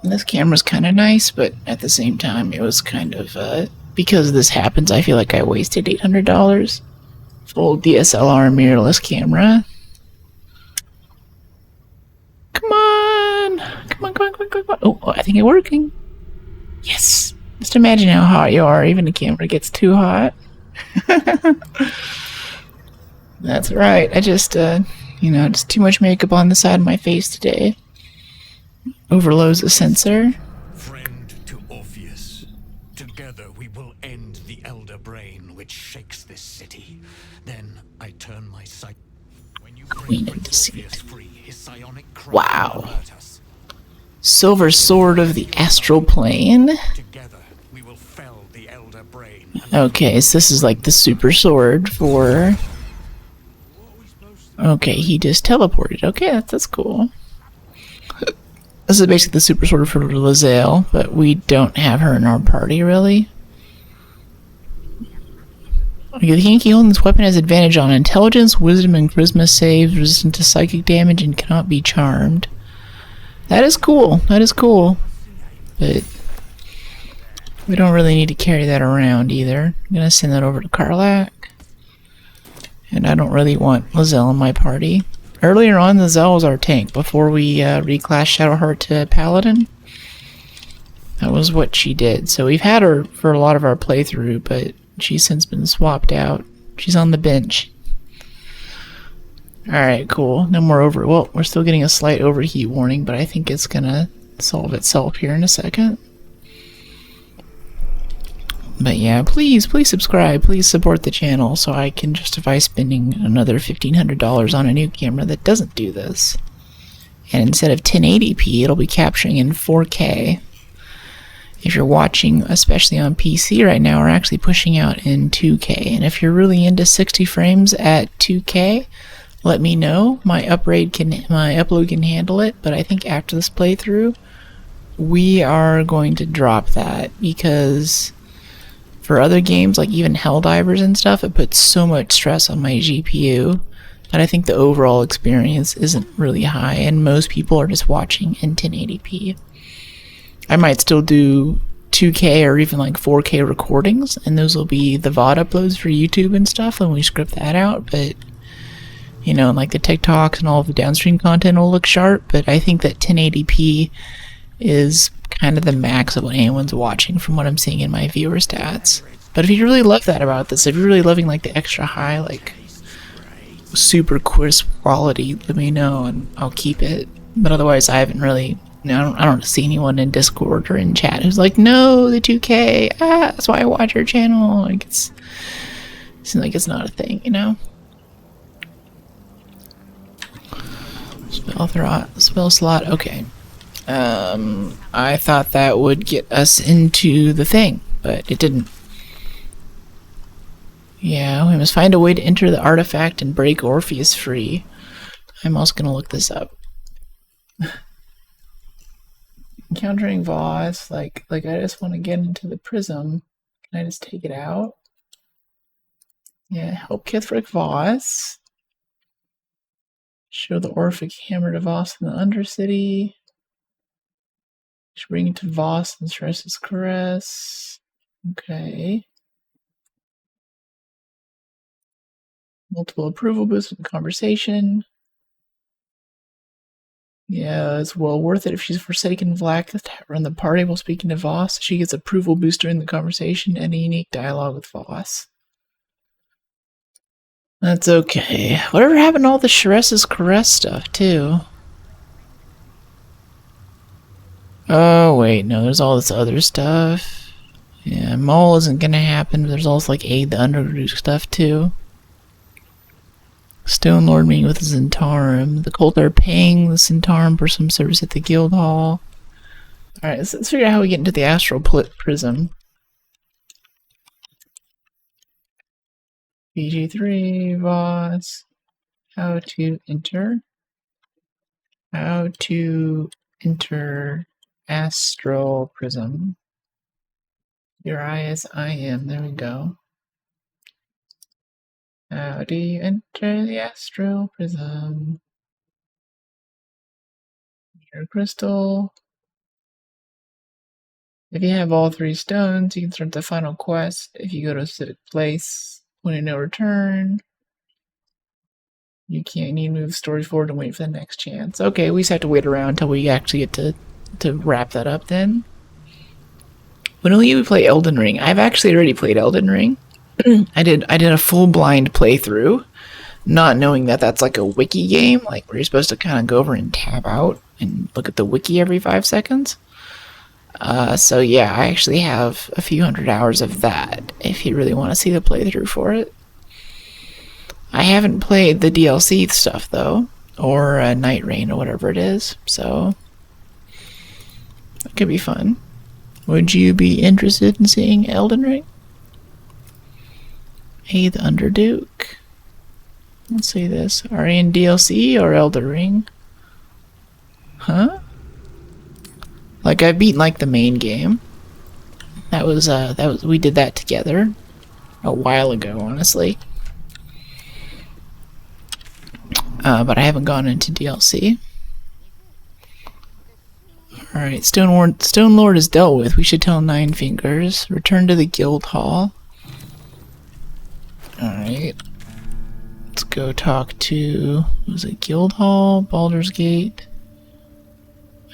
And this camera's kind of nice, but at the same time, it was kind of, because this happens, I feel like I wasted $800. Full DSLR mirrorless camera. Come on! Come on, come on, come on, come on. Oh, I think it's working. Yes! Just imagine how hot you are, even the camera gets too hot. That's right, I just, just too much makeup on the side of my face today. Overloads the sensor. Friend to Orpheus, together we will end the Elder Brain which shakes this city. Then I turn my sight. When you Queen break of Prince Deceit. Orpheus free, his psionic cry Wow. will alert us. Silver Sword of the Astral Plane. Together we will fell the Elder Brain. Okay, so this is like the super sword for... Okay, he just teleported. Okay, that's cool. This is basically the super sword for Lae'zel, but we don't have her in our party, really. Okay, the Yankee holding this weapon has advantage on intelligence, wisdom, and charisma saves, resistant to psychic damage, and cannot be charmed. That is cool. That is cool. But we don't really need to carry that around either. I'm gonna send that over to Karlach. And I don't really want Lae'zel in my party. Earlier on, Lae'zel was our tank before we reclassed Shadowheart to Paladin. That was what she did. So we've had her for a lot of our playthrough, but she's since been swapped out. She's on the bench. Alright, cool. No more over... Well, we're still getting a slight overheat warning, but I think it's gonna solve itself here in a second. But yeah, please subscribe. Please support the channel so I can justify spending another $1,500 on a new camera that doesn't do this. And instead of 1080p, it'll be capturing in 4K. If you're watching, especially on PC right now, we're actually pushing out in 2K. And if you're really into 60 frames at 2K, let me know. My upload can handle it, but I think after this playthrough, we are going to drop that because for other games, like even Helldivers and stuff, it puts so much stress on my GPU that I think the overall experience isn't really high, and most people are just watching in 1080p. I might still do 2K or even like 4K recordings, and those will be the VOD uploads for YouTube and stuff, and we script that out, but you know, like the TikToks and all of the downstream content will look sharp, but I think that 1080p is kind of the max of what anyone's watching from what I'm seeing in my viewer stats. But if you really love that about this, if you're really loving like the extra high, like super crisp quality, let me know and I'll keep it. But otherwise, I haven't really, I don't see anyone in Discord or in chat who's like, no, the 2K, that's why I watch your channel. Like it seems like it's not a thing, you know? Spell slot, okay. I thought that would get us into the thing, but it didn't. Yeah, we must find a way to enter the artifact and break Orpheus free. I'm also gonna look this up. Encountering Voss, like I just want to get into the prism. Can I just take it out? Yeah, help Kithric Voss. Show the Orphic hammer to Voss in the Undercity. Bring it to Voss and stress his caress. Okay. Multiple approval boosts in the conversation. Yeah, it's well worth it if she's forsaken Vlad to run the party while speaking to Voss. She gets approval boost during the conversation and a unique dialogue with Voss. That's okay. Whatever happened to all the Sharess's caress stuff, too? Oh, wait, no, there's all this other stuff. Yeah, Mole isn't gonna happen, but there's also, like, Aid the Underground stuff, too. Stone Lord meeting with the Zentarum. The cult are paying the Zentarum for some service at the guild hall. Alright, let's figure out how we get into the Astral Prism. BG3, Voss. How to enter. How to Enter astral prism. Your eyes, I am. There we go. How do you enter the astral prism? Your crystal. If you have all 3 stones, you can start the final quest. If you go to a specific place, point of no return. You can't need to move stories forward and wait for the next chance. Okay, we just have to wait around until we actually get to wrap that up then. When will you play Elden Ring? I've actually already played Elden Ring. I did a full blind playthrough, not knowing that that's like a wiki game, like where you're supposed to kind of go over and tab out and look at the wiki every 5 seconds. So yeah, I actually have a few hundred hours of that, if you really want to see the playthrough for it. I haven't played the DLC stuff, though, or Night Rain, or whatever it is, so it could be fun. Would you be interested in seeing Elden Ring? Hey, the Underduke. Let's see this. Are you in DLC or Elden Ring? Huh? Like, I've beaten, like, the main game. That was, we did that together a while ago, honestly. But I haven't gone into DLC. Alright, Stone Lord is dealt with. We should tell Nine Fingers. Return to the Guild Hall. Alright. Let's go talk to... Was it Guild Hall? Baldur's Gate?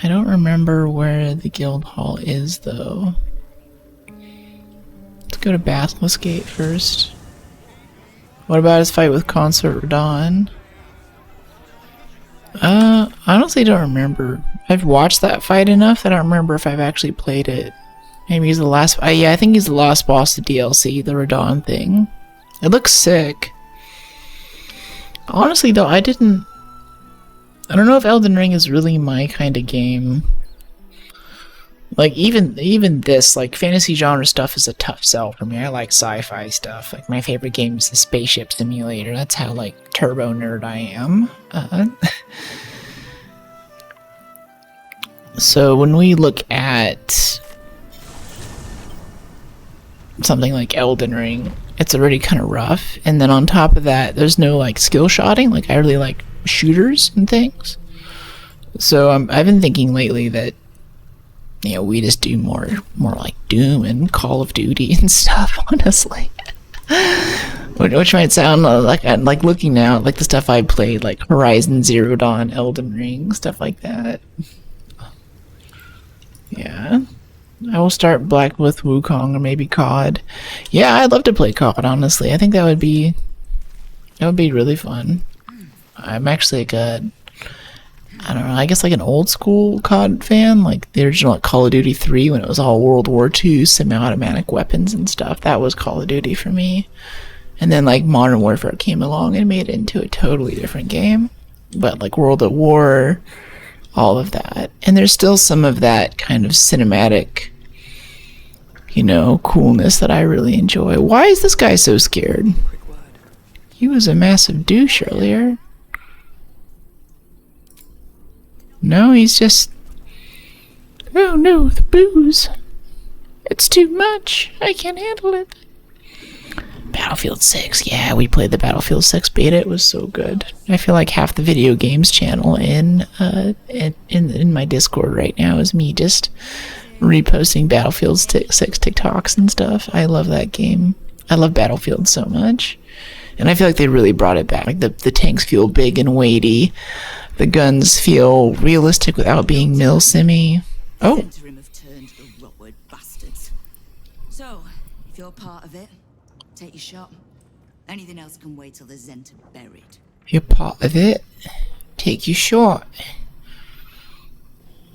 I don't remember where the Guild Hall is, though. Let's go to Basilisk Gate first. What about his fight with Consort Radahn? I honestly don't remember. I've watched that fight enough that I don't remember if I've actually played it. Maybe he's the last... yeah, I think he's the last boss of DLC, the Radahn thing. It looks sick. Honestly, though, I don't know if Elden Ring is really my kind of game. Like, even this, like, fantasy genre stuff is a tough sell for me. I like sci-fi stuff. Like, my favorite game is the Spaceship Simulator. That's how, like, turbo nerd I am. So, when we look at something like Elden Ring, it's already kind of rough. And then on top of that, there's no, like, skill shotting. Like, I really like shooters and things. So, I've been thinking lately that, you know, we just do more like Doom and Call of Duty and stuff, honestly. Which might sound like looking now, like the stuff I played, like Horizon Zero Dawn, Elden Ring, stuff like that. Yeah. I will start Black with Wukong or maybe COD. Yeah, I'd love to play COD, honestly. I think that would be really fun. I'm actually like I don't know, I guess like an old school COD fan, like the original Call of Duty 3 when it was all World War II, semi-automatic weapons and stuff. That was Call of Duty for me. And then like Modern Warfare came along and made it into a totally different game. But like World at War, all of that. And there's still some of that kind of cinematic, you know, coolness that I really enjoy. Why is this guy so scared? He was a massive douche earlier. No, he's just... Oh no, the booze. It's too much. I can't handle it. Battlefield 6. Yeah, we played the Battlefield 6 beta. It was so good. I feel like half the video games channel in my Discord right now is me just reposting Battlefield 6 TikToks and stuff. I love that game. I love Battlefield so much. And I feel like they really brought it back. Like the tanks feel big and weighty. The guns feel realistic without being mil-simmy. Oh. So, if you're part of it, take your shot. Anything else can wait till the Zent are buried. If you're part of it, take your shot.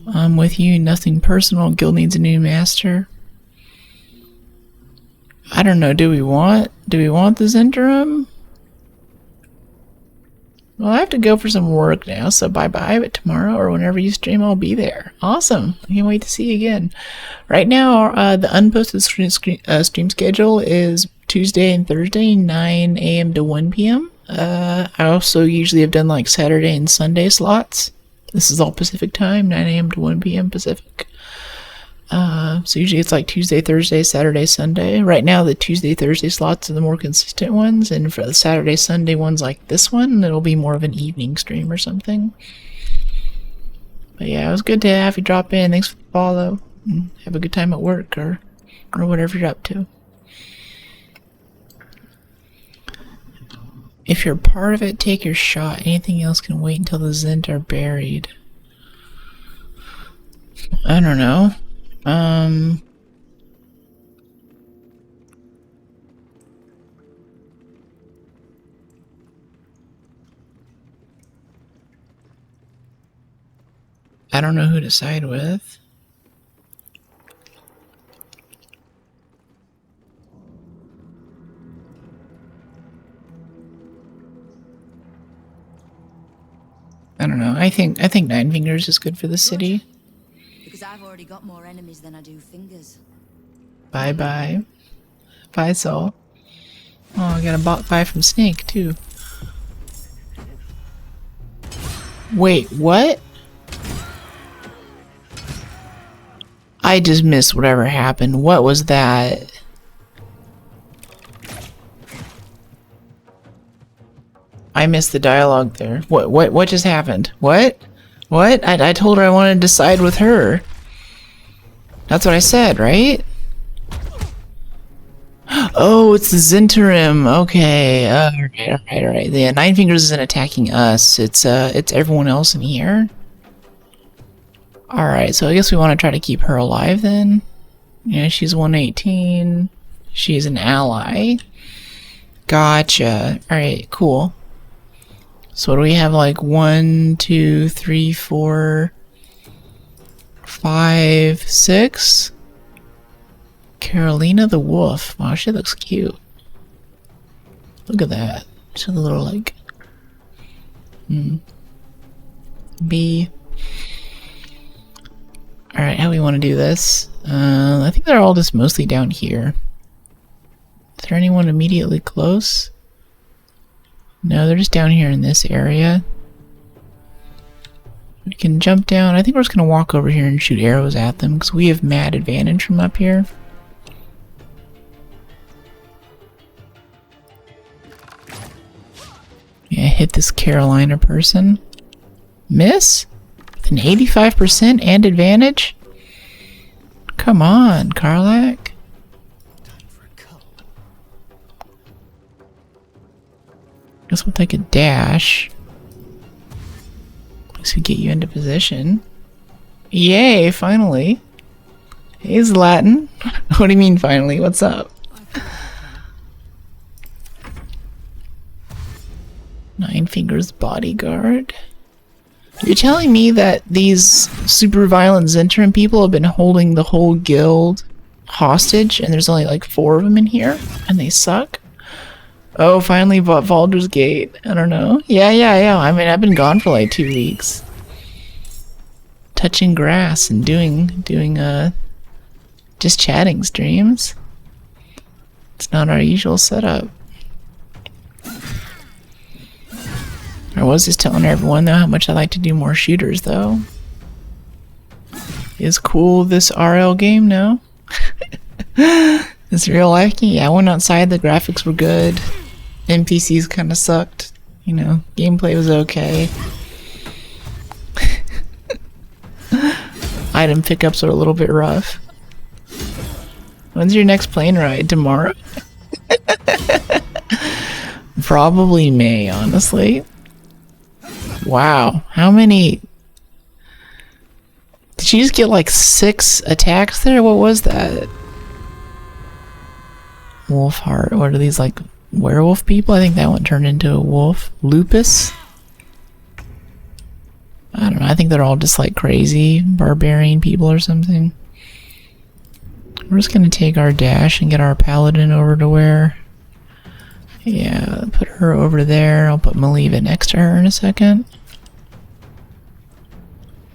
I'm with you, nothing personal. Guild needs a new master. I don't know, do we want the Zentrum? Well, I have to go for some work now, so bye-bye, but tomorrow or whenever you stream, I'll be there. Awesome. I can't wait to see you again. Right now, the unposted stream schedule is Tuesday and Thursday, 9 a.m. to 1 p.m. I also usually have done, like, Saturday and Sunday slots This is all Pacific time, 9 a.m. to 1 p.m. Pacific. So usually it's like Tuesday, Thursday, Saturday, Sunday. Right now the Tuesday, Thursday slots are the more consistent ones, and for the Saturday, Sunday ones like this one, it'll be more of an evening stream or something. But yeah, it was good to have you drop in. Thanks for the follow. And have a good time at work or whatever you're up to. If you're part of it, take your shot. Anything else can wait until the Zint are buried. I don't know. I don't know who to side with. I don't know. I think Nine Fingers is good for the city. Because I've already got more enemies than I do fingers. Bye bye. Bye, Soul. Oh, I got a bot buy from Snake too. Wait, what? I just missed whatever happened. What was that? I missed the dialogue there. What just happened? What? What? I told her I wanted to side with her. That's what I said, right? Oh, it's the Zinterim. Okay. Alright. Yeah, Nine Fingers isn't attacking us. It's everyone else in here. Alright, so I guess we want to try to keep her alive then. Yeah, she's 118. She's an ally. Gotcha. Alright, cool. So what do we have, like 1, 2, 3, 4, 5, 6? Carolina the Wolf. Wow, she looks cute. Look at that. She's a little like bee. Alright, how do we want to do this? I think they're all just mostly down here. Is there anyone immediately close? No, they're just down here in this area. We can jump down. I think we're just going to walk over here and shoot arrows at them because we have mad advantage from up here. Yeah, hit this Carolina person. Miss? With an 85% and advantage? Come on, Karlak. Guess we'll take a dash. This would get you into position. Yay, finally. Hey, Latin. What do you mean finally? What's up? Nine Fingers bodyguard. You're telling me that these super violent Zentrum people have been holding the whole guild hostage and there's only like 4 of them in here and they suck? Oh, finally bought Baldur's Gate. I don't know. Yeah. I mean, I've been gone for like 2 weeks. Touching grass and doing just chatting streams. It's not our usual setup. I was just telling everyone though how much I like to do more shooters though. Is cool this RL game now? This real life game? Yeah, I went outside, the graphics were good. NPCs kinda sucked. You know, gameplay was okay. Item pickups are a little bit rough. When's your next plane ride? Tomorrow? Probably May, honestly. Wow, how many? Did she just get like 6 attacks there? What was that? Wolf heart. What are these, like werewolf people? I think that one turned into a wolf. Lupus? I don't know. I think they're all just like crazy barbarian people or something. We're just gonna take our dash and get our paladin over to where? Yeah, put her over there. I'll put Maliva next to her in a second.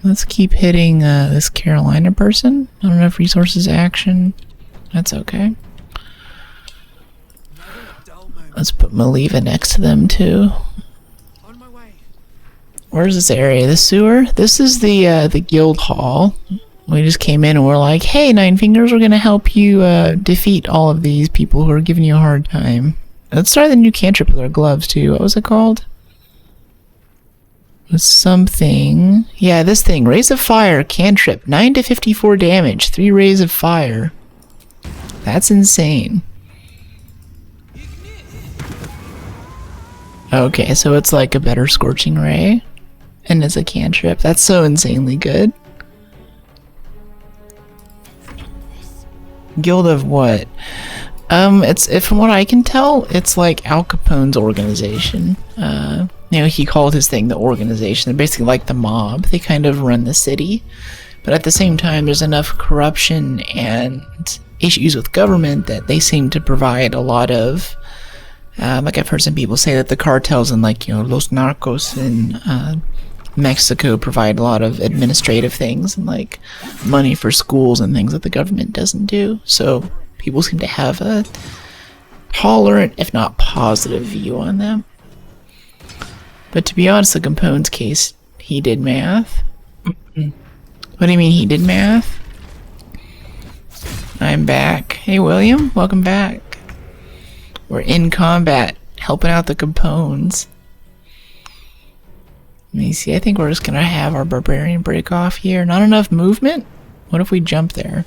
Let's keep hitting this Carolina person. I don't know if resources action. That's okay. Let's put Maliva next to them too. Where's this area? The sewer? This is the guild hall. We just came in and we're like, hey, Nine Fingers, we're gonna help you defeat all of these people who are giving you a hard time. Let's try the new cantrip with our gloves too. What was it called? Something. Yeah, this thing. Rays of Fire cantrip. 9 to 54 damage. 3 rays of fire. That's insane. Okay, so it's like a better Scorching Ray. And it's a cantrip. That's so insanely good. Guild of what? From what I can tell, it's like Al Capone's organization. You know, he called his thing the organization. They're basically like the mob. They kind of run the city. But at the same time, there's enough corruption and issues with government that they seem to provide a lot of, like I've heard some people say that the cartels and like, you know, Los Narcos in Mexico provide a lot of administrative things and like money for schools and things that the government doesn't do. So people seem to have a tolerant, if not positive, view on them. But to be honest, the Capone's case, he did math. What do you mean he did math? I'm back. Hey William, welcome back. We're in combat, helping out the Capones. Let me see, I think we're just gonna have our barbarian break off here. Not enough movement? What if we jump there?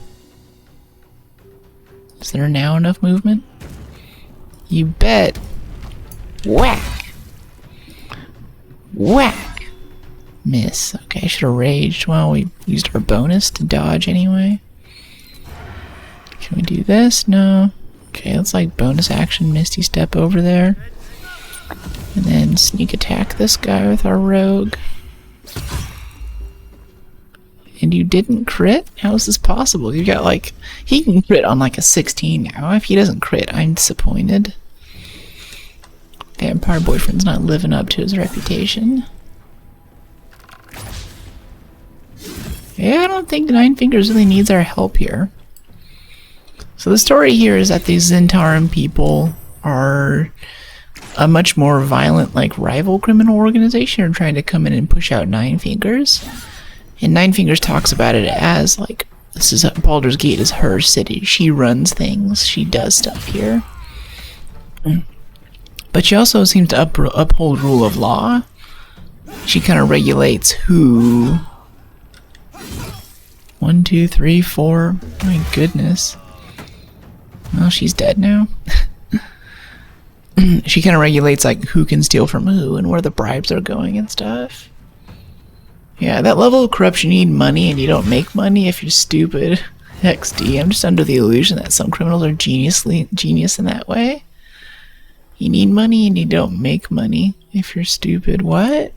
Is there now enough movement? You bet. Whack! Whack! Miss. Okay, I should have raged. Well, we used our bonus to dodge anyway. Can we do this? No. Okay, let's like bonus action Misty Step over there. And then sneak attack this guy with our rogue. And you didn't crit? How is this possible? You got like... He can crit on like a 16 now. If he doesn't crit, I'm disappointed. Vampire Boyfriend's not living up to his reputation. Yeah, I don't think Nine Fingers really needs our help here. So the story here is that these Zentarum people are a much more violent, like, rival criminal organization are trying to come in and push out Nine Fingers. And Nine Fingers talks about it as, like, this is Baldur's Gate is her city. She runs things. She does stuff here. But she also seems to uphold rule of law. She kind of regulates who... 1, 2, 3, 4. My goodness. Well, she's dead now. She kind of regulates like who can steal from who and where the bribes are going and stuff. Yeah, that level of corruption, you need money and you don't make money if you're stupid. XD, I'm just under the illusion that some criminals are genius in that way. You need money and you don't make money if you're stupid. What?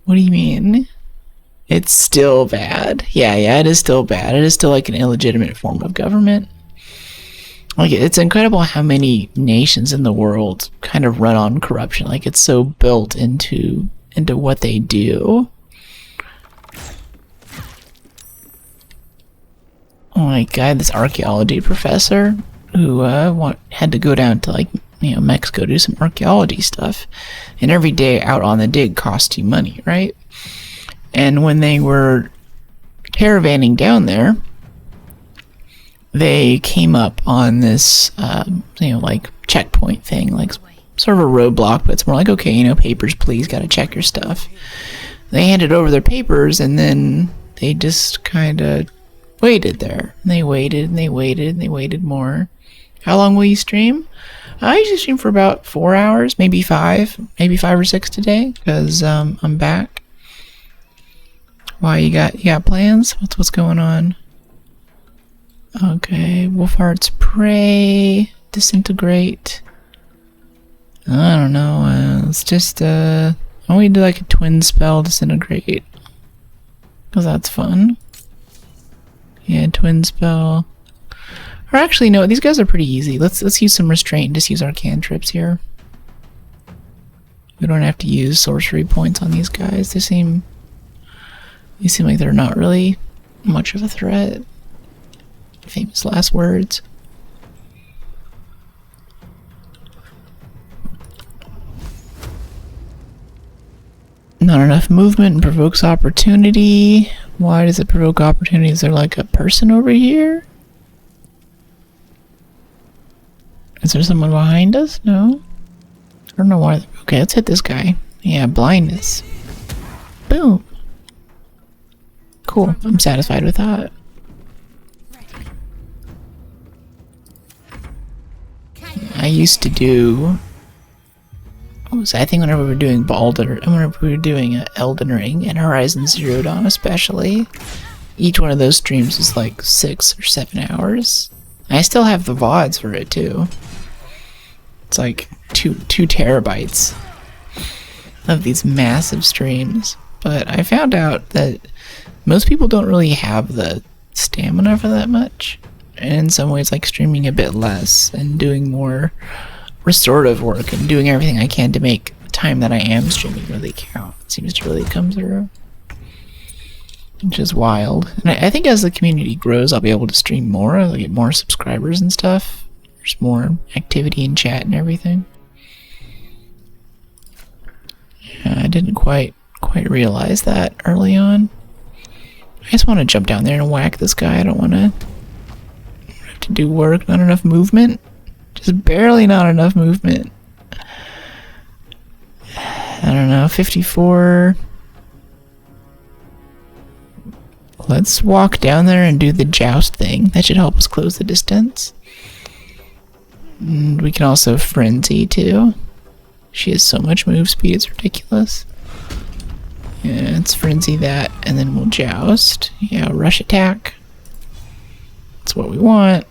What do you mean? It's still bad. Yeah, it is still bad. It is still like an illegitimate form of government. Like, it's incredible how many nations in the world kind of run on corruption. Like, it's so built into what they do. Oh my god, this archaeology professor who had to go down to, like, you know, Mexico to do some archaeology stuff. And every day out on the dig costs you money, right? And when they were caravanning down there, they came up on this, you know, like, checkpoint thing, like, sort of a roadblock, but it's more like, okay, you know, papers, please, gotta check your stuff. They handed over their papers, and then they just kind of waited there. And they waited, and they waited, and they waited more. How long will you stream? I usually stream for about 4 hours, maybe 5 or 6 today, because I'm back. Why, you got plans? What's going on? Okay, Wolfheart's Prey, Disintegrate. I don't know, let's just, why don't we do like a twin spell, Disintegrate? Because that's fun. Yeah, twin spell. Or actually, no, these guys are pretty easy. Let's use some restraint and just use our cantrips here. We don't have to use sorcery points on these guys. They seem like they're not really much of a threat. Famous last words. Not enough movement and provokes opportunity. Why does it provoke opportunity? Is there like a person over here? Is there someone behind us? No. I don't know why. Okay, let's hit this guy. Yeah, blindness. Boom. Cool. I'm satisfied with that. I used to do... What was that? I think whenever we were doing Baldur, and whenever we were doing Elden Ring and Horizon Zero Dawn especially, each one of those streams was like 6 or 7 hours. I still have the VODs for it too. It's like 2 terabytes of these massive streams. But I found out that most people don't really have the stamina for that much. And in some ways, like streaming a bit less and doing more restorative work and doing everything I can to make the time that I am streaming really count. It seems to really come through. Which is wild. And I think as the community grows, I'll be able to stream more. I'll get more subscribers and stuff. There's more activity in chat and everything. Yeah, I didn't quite realize that early on. I just want to jump down there and whack this guy. I don't want to have to do work. Not enough movement. Just barely not enough movement. I don't know, 54. Let's walk down there and do the joust thing. That should help us close the distance. And we can also frenzy too. She has so much move speed, it's ridiculous. Yeah, let's frenzy that, and then we'll joust. Yeah, rush attack. That's what we want.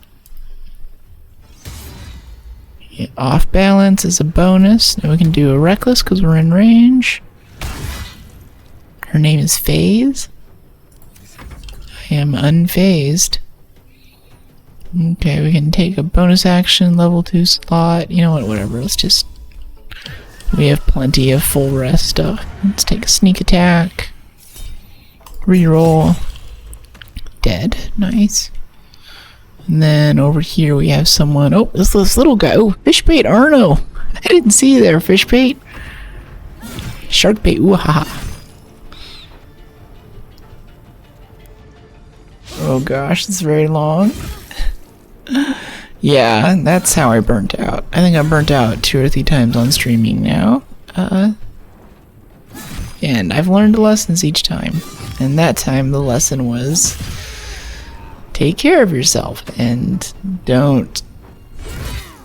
Yeah, off balance is a bonus. Now we can do a reckless because we're in range. Her name is Phase. I am unfazed. Okay, we can take a bonus action, level 2 slot. You know what, whatever, let's just... We have plenty of full rest stuff. Let's take a sneak attack. Reroll. Dead. Nice. And then over here we have someone. Oh, this little guy. Oh, fish bait Arno. I didn't see you there, fish bait. Shark bait. Ooh, haha. Oh gosh, it's very long. Yeah, that's how I burnt out. I think I burnt out 2 or 3 times on streaming now. And I've learned lessons each time. And that time the lesson was take care of yourself and don't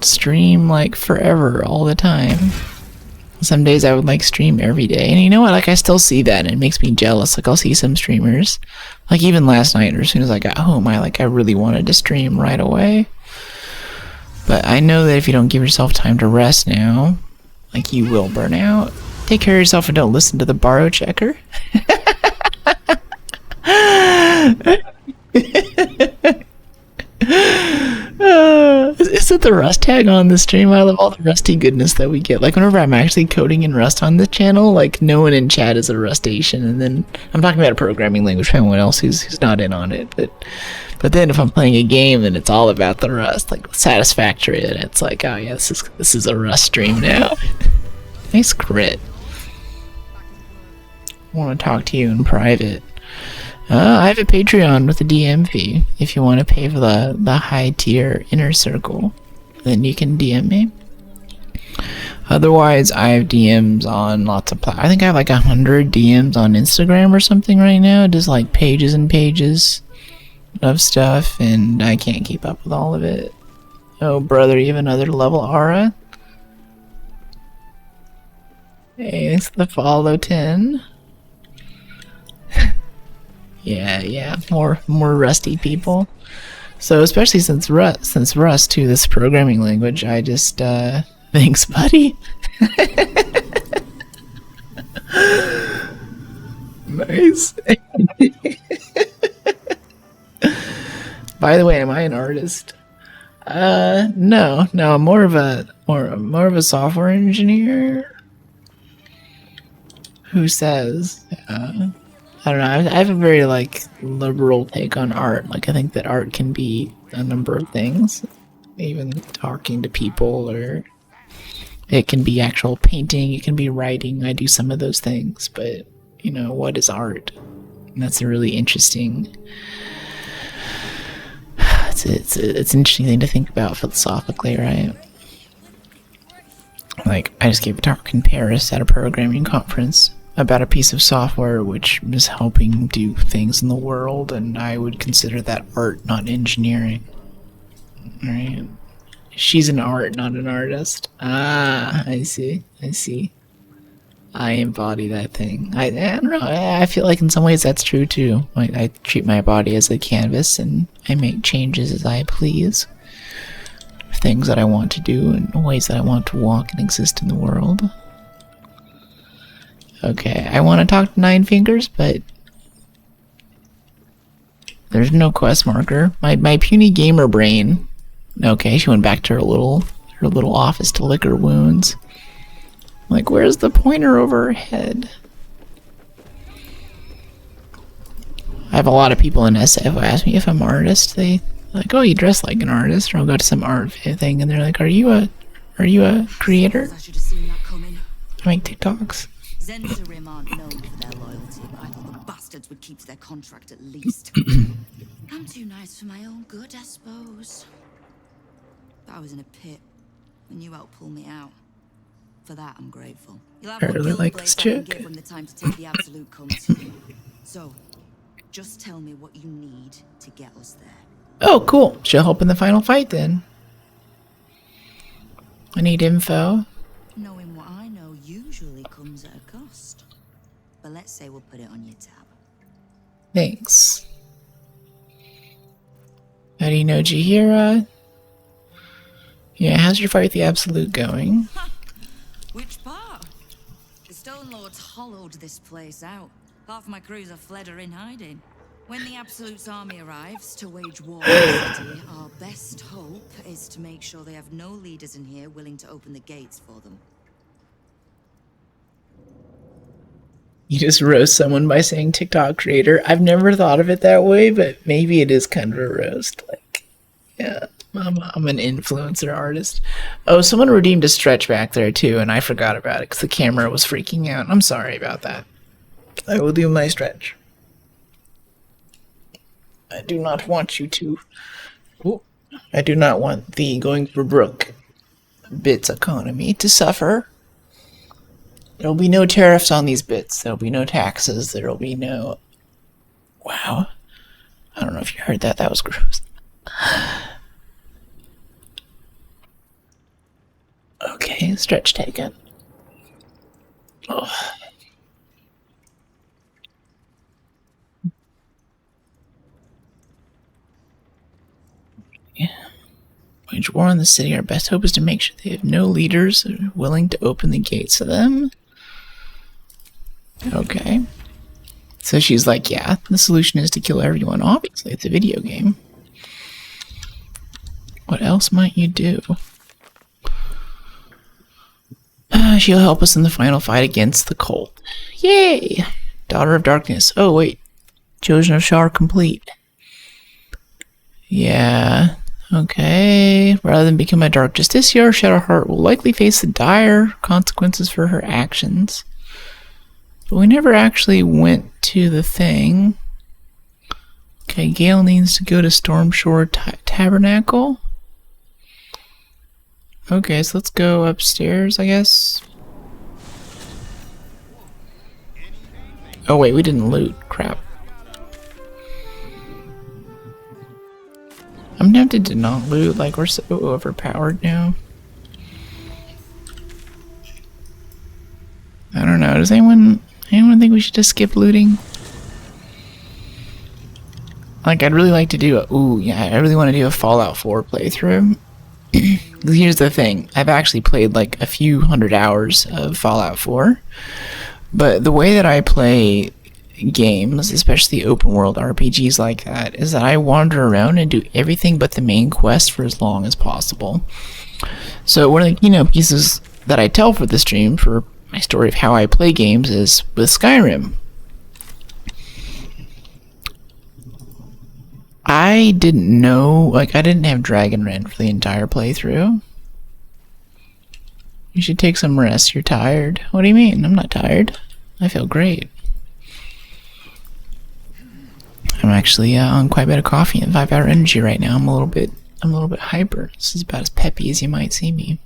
stream like forever all the time. Some days I would like stream every day. And you know what? Like I still see that and it makes me jealous. Like I'll see some streamers. Like even last night or as soon as I got home, I really wanted to stream right away. But I know that if you don't give yourself time to rest now, like you will burn out. Take care of yourself and don't listen to the borrow checker. Is it the Rust tag on the stream? I love all the Rusty goodness that we get. Like whenever I'm actually coding in Rust on the channel, like no one in chat is a Rustation, and then I'm talking about a programming language for anyone else who's not in on it. But then if I'm playing a game and it's all about the Rust, like Satisfactory, and it's like, oh yeah, this is a Rust stream now. Nice crit. I want to talk to you in private. I have a Patreon with a DM fee. If you want to pay for the high tier inner circle, then you can DM me. Otherwise, I have DMs on lots of I think I have like 100 DMs on Instagram or something right now. Just like pages and pages of stuff, and I can't keep up with all of it. Oh brother, you have another level aura? Hey, thanks for the follow, 10. Yeah, more rusty people. So especially since Rust too, this programming language, I just thanks, buddy. Nice. By the way, am I an artist? No, I'm more of a software engineer. Who says? I don't know. I have a very like liberal take on art. Like I think that art can be a number of things, even talking to people or It can be actual painting, it can be writing. I do some of those things, but you know, what is art? And that's a really interesting. It's an interesting thing to think about philosophically, right? Like, I just gave a talk in Paris at a programming conference about a piece of software which is helping do things in the world, and I would consider that art, not engineering. Right? She's an art, not an artist. Ah, I see. I see. I embody that thing. I don't know. I feel like in some ways that's true too. Like, I treat my body as a canvas, and I make changes as I please. Things that I want to do and ways that I want to walk and exist in the world. Okay, I want to talk to Nine Fingers, but there's no quest marker. My puny gamer brain. Okay, she went back to her little office to lick her wounds. Like, where's the pointer over her head? I have a lot of people in SF who ask me if I'm an artist. They like, oh, you dress like an artist, or I'll go to some art thing, and they're like, are you a creator? I should have seen that coming. I make TikToks. Zentarim aren't known for their loyalty, but I thought the bastards would keep to their contract at least. I'm too nice for my own good, I suppose. But I was in a pit, and you helped pull me out. For that, I'm grateful. You'll have I really like this chick. give when the time to take the absolute comes. So, just tell me what you need to get us there. Oh, cool. She'll help in the final fight then. I need info. Knowing what I know usually comes at a cost. But let's say we'll put it on your tab. Thanks. How do you know Jahira? Yeah, how's your fight with the Absolute going? Which part? The Stone Lords hollowed this place out. Half my crews are fled or in hiding. When the Absolute's army arrives to wage war in the city, our best hope is to make sure they have no leaders in here willing to open the gates for them. You just roast someone by saying TikTok creator. I've never thought of it that way, but maybe it is kind of a roast. Like, yeah, I'm an influencer artist. Oh, someone redeemed a stretch back there too, and I forgot about it because the camera was freaking out. I'm sorry about that. I will do my stretch. I do not want you to. Ooh, I do not want the going for broke bits economy to suffer. There'll be no tariffs on these bits. There'll be no taxes. There'll be no. Wow. I don't know if you heard that. That was gross. Okay, stretch taken. Oh. Wage war on the city. Our best hope is to make sure they have no leaders that are willing to open the gates to them. Okay. So she's like, yeah, the solution is to kill everyone. Obviously, it's a video game. What else might you do? She'll help us in the final fight against the cult. Yay! Daughter of Darkness. Oh, wait. Chosen of Shar complete. Yeah. Okay. Rather than become a Dark Justicia, Shadowheart will likely face the dire consequences for her actions. But we never actually went to the thing. Okay, Gale needs to go to Stormshore Tabernacle. Okay, so let's go upstairs, I guess. Oh wait, we didn't loot. Crap. I'm tempted to not loot, like we're so overpowered now. I don't know, does anyone think we should just skip looting? Like, I'd really like to do I really want to do a Fallout 4 playthrough. Here's the thing, I've actually played like a few hundred hours of Fallout 4, but the way that I play games, especially open world RPGs like that, is that I wander around and do everything but the main quest for as long as possible. So one of the pieces that I tell for the stream for my story of how I play games is with Skyrim. I didn't know, like, I didn't have Dragon Rend for the entire playthrough. You should take some rest. You're tired. What do you mean? I'm not tired. I feel great. I'm actually on quite a bit of coffee and 5-hour energy right now. I'm a little bit hyper. This is about as peppy as you might see me.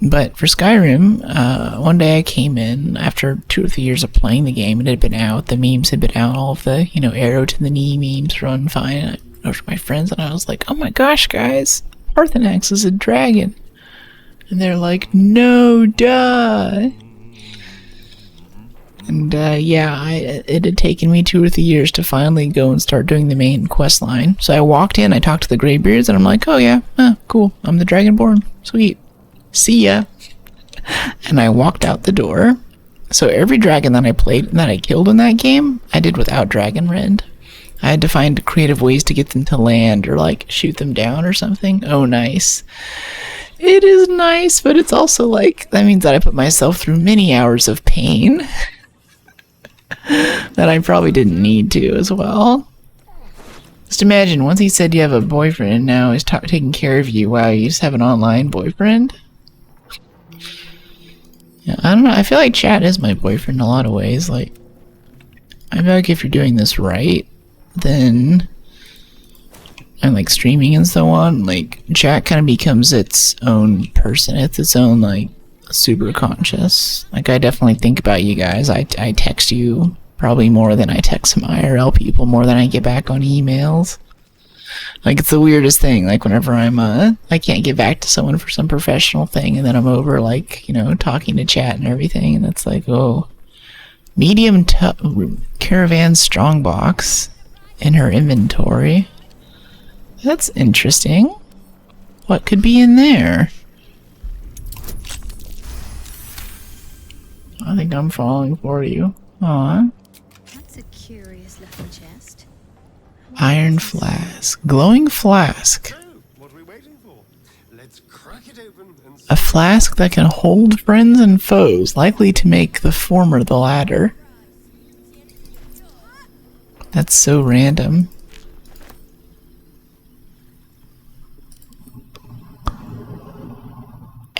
But for Skyrim, one day I came in after 2 or 3 years of playing the game. It had been out. The memes had been out. All of the, arrow to the knee memes run fine. I noticed my friends and I was like, oh my gosh, guys, Parthenax is a dragon. And they're like, no, duh. And it had taken me 2 or 3 years to finally go and start doing the main quest line. So I walked in, I talked to the Greybeards, and I'm like, oh yeah, cool, I'm the Dragonborn, sweet. See ya. And I walked out the door. So every dragon that I killed in that game, I did without Dragon Rend. I had to find creative ways to get them to land or like shoot them down or something. Oh, nice. It is nice, but it's also like, that means that I put myself through many hours of pain that I probably didn't need to as well. Just imagine, once he said you have a boyfriend, now he's taking care of you. Wow, you just have an online boyfriend? Yeah, I don't know. I feel like chat is my boyfriend in a lot of ways. Like, I feel like if you're doing this right, then, and like streaming and so on, like chat kind of becomes its own person. It's its own like super conscious. Like I definitely think about you guys. I text you probably more than I text some IRL people, more than I get back on emails. Like, it's the weirdest thing. Like, whenever I can't get back to someone for some professional thing, and then I'm over, like, talking to chat and everything, and it's like, oh, medium caravan strongbox in her inventory. That's interesting. What could be in there? I think I'm falling for you. Aw. That's a curious looking chest. Iron flask. Glowing flask. So, what are we waiting for? Let's crack it open and see. A flask that can hold friends and foes, likely to make the former the latter. That's so random.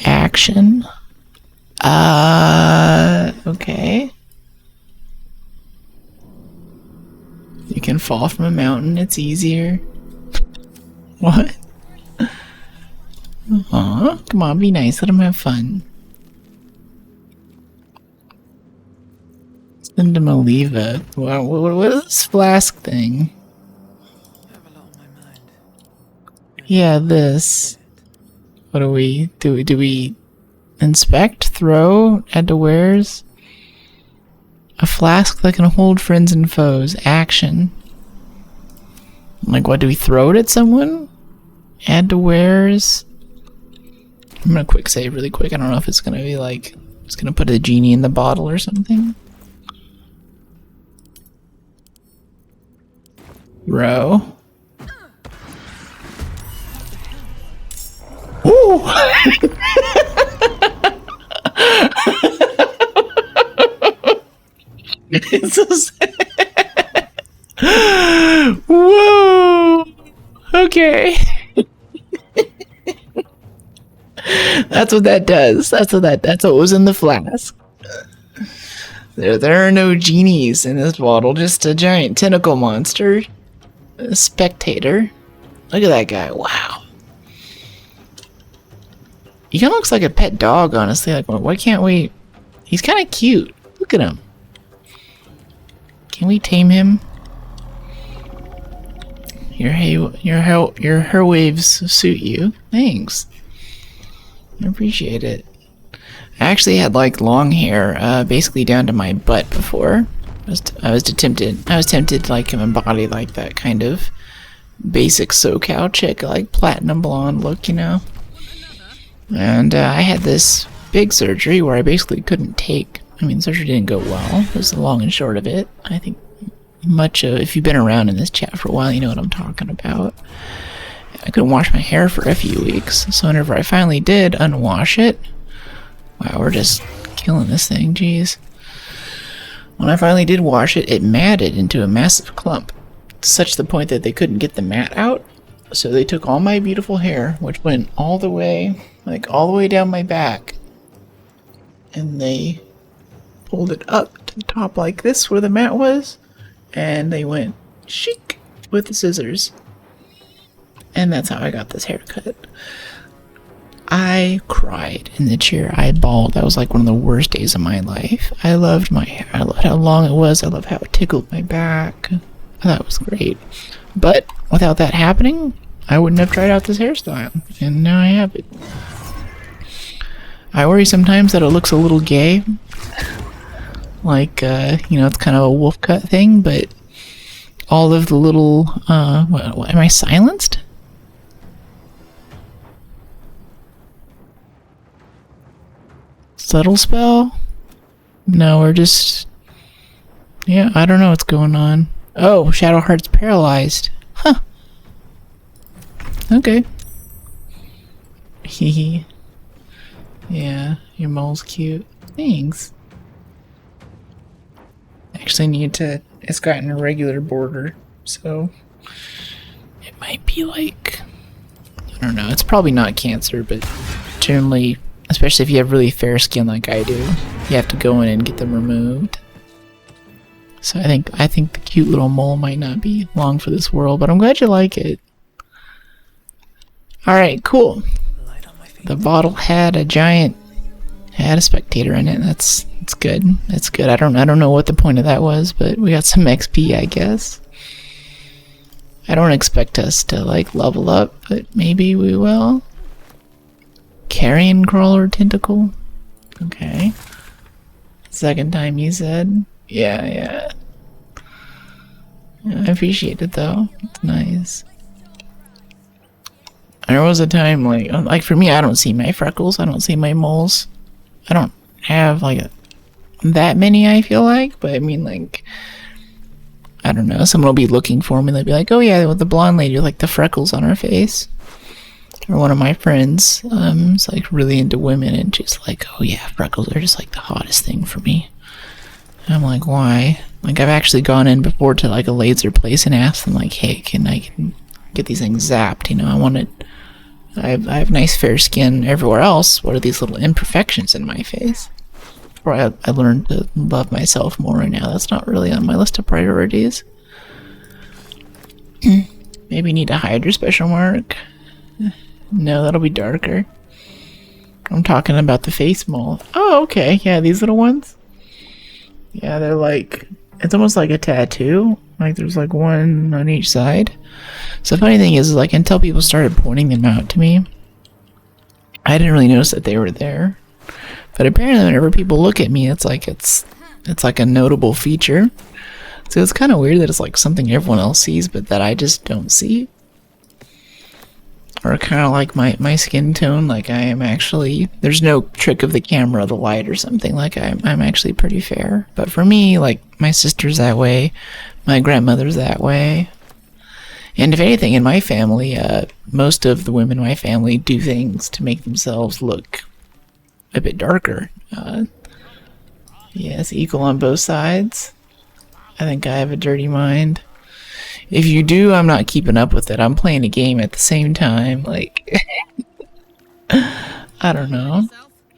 Action. Okay. You can fall from a mountain, it's easier. What? Aw, come on, be nice, let him have fun. Send him a leave it. What is this flask thing? Yeah, this. What do we inspect, throw, add to wares? A flask that can hold friends and foes. Action. Like, what, do we throw it at someone? Add to wares? I'm gonna quick save really quick. I don't know if it's gonna be like, it's gonna put a genie in the bottle or something. Row. Ooh! It's so sad. Whoa! Okay. That's what that does. That's what was in the flask. There are no genies in this bottle, just a giant tentacle monster. A spectator. Look at that guy. Wow. He kind of looks like a pet dog, honestly. Like, why can't we? He's kind of cute. Look at him. Can we tame him? Your hair waves suit you. Thanks. I appreciate it. I actually had like long hair, basically down to my butt before. I was tempted to like embody like that kind of basic SoCal chick, like platinum blonde look, And I had this big surgery where I basically couldn't take. I mean, surgery didn't go well. It was the long and short of it. I think if you've been around in this chat for a while, you know what I'm talking about. I couldn't wash my hair for a few weeks, so whenever I finally did unwash it, wow, we're just killing this thing, jeez. When I finally did wash it, it matted into a massive clump, to such the point that they couldn't get the mat out. So they took all my beautiful hair, which went all the way, like all the way down my back, and they pulled it up to the top like this where the mat was, and they went chic with the scissors. And that's how I got this haircut. I cried in the chair. I bawled. That was like one of the worst days of my life. I loved my hair. I loved how long it was. I loved how it tickled my back. I thought it was great. But without that happening, I wouldn't have tried out this hairstyle. And now I have it. I worry sometimes that it looks a little gay. Like, it's kind of a wolf cut thing, but all of the little, what, am I silenced? Subtle spell? No, we're just... Yeah, I don't know what's going on. Oh, Shadowheart's paralyzed. Huh. Okay. Hehe. Yeah, your mole's cute. Thanks. Actually need to... It's gotten a regular border, so... It might be like... I don't know, it's probably not cancer, but generally... Especially if you have really fair skin like I do, you have to go in and get them removed. So I think the cute little mole might not be long for this world, but I'm glad you like it. Alright, cool. The bottle had a spectator in it. That's good. It's good. I don't know what the point of that was, but we got some XP, I guess. I don't expect us to like level up, but maybe we will. Carrion crawler tentacle? Okay. Second time you said? Yeah. I appreciate it though. It's nice. There was a time like for me, I don't see my freckles. I don't see my moles. I don't have like that many, I feel like, but I mean like I don't know, someone will be looking for me and they'll be like, oh yeah, with the blonde lady with like the freckles on her face. Or one of my friends is like really into women and she's like, oh yeah, freckles are just like the hottest thing for me. And I'm like, why? Like I've actually gone in before to like a laser place and asked them like, hey, can I get these things zapped? You know, I have nice fair skin everywhere else. What are these little imperfections in my face? Before I learned to love myself more, and now that's not really on my list of priorities. Maybe need to hide your special mark. No, that'll be darker. I'm talking about the face mole. Oh, okay. Yeah, these little ones. Yeah, they're like... It's almost like a tattoo. Like, there's like one on each side. So the funny thing is, like, until people started pointing them out to me, I didn't really notice that they were there. But apparently whenever people look at me, it's like a notable feature. So it's kind of weird that it's like something everyone else sees, but that I just don't see. Or kind of like my skin tone, like I am actually, there's no trick of the camera, the light or something, like I'm actually pretty fair. But for me, like my sister's that way, my grandmother's that way. And if anything, in my family, most of the women in my family do things to make themselves look a bit darker. Yes, equal on both sides. I think I have a dirty mind. If you do, I'm not keeping up with it. I'm playing a game at the same time. Like, I don't know.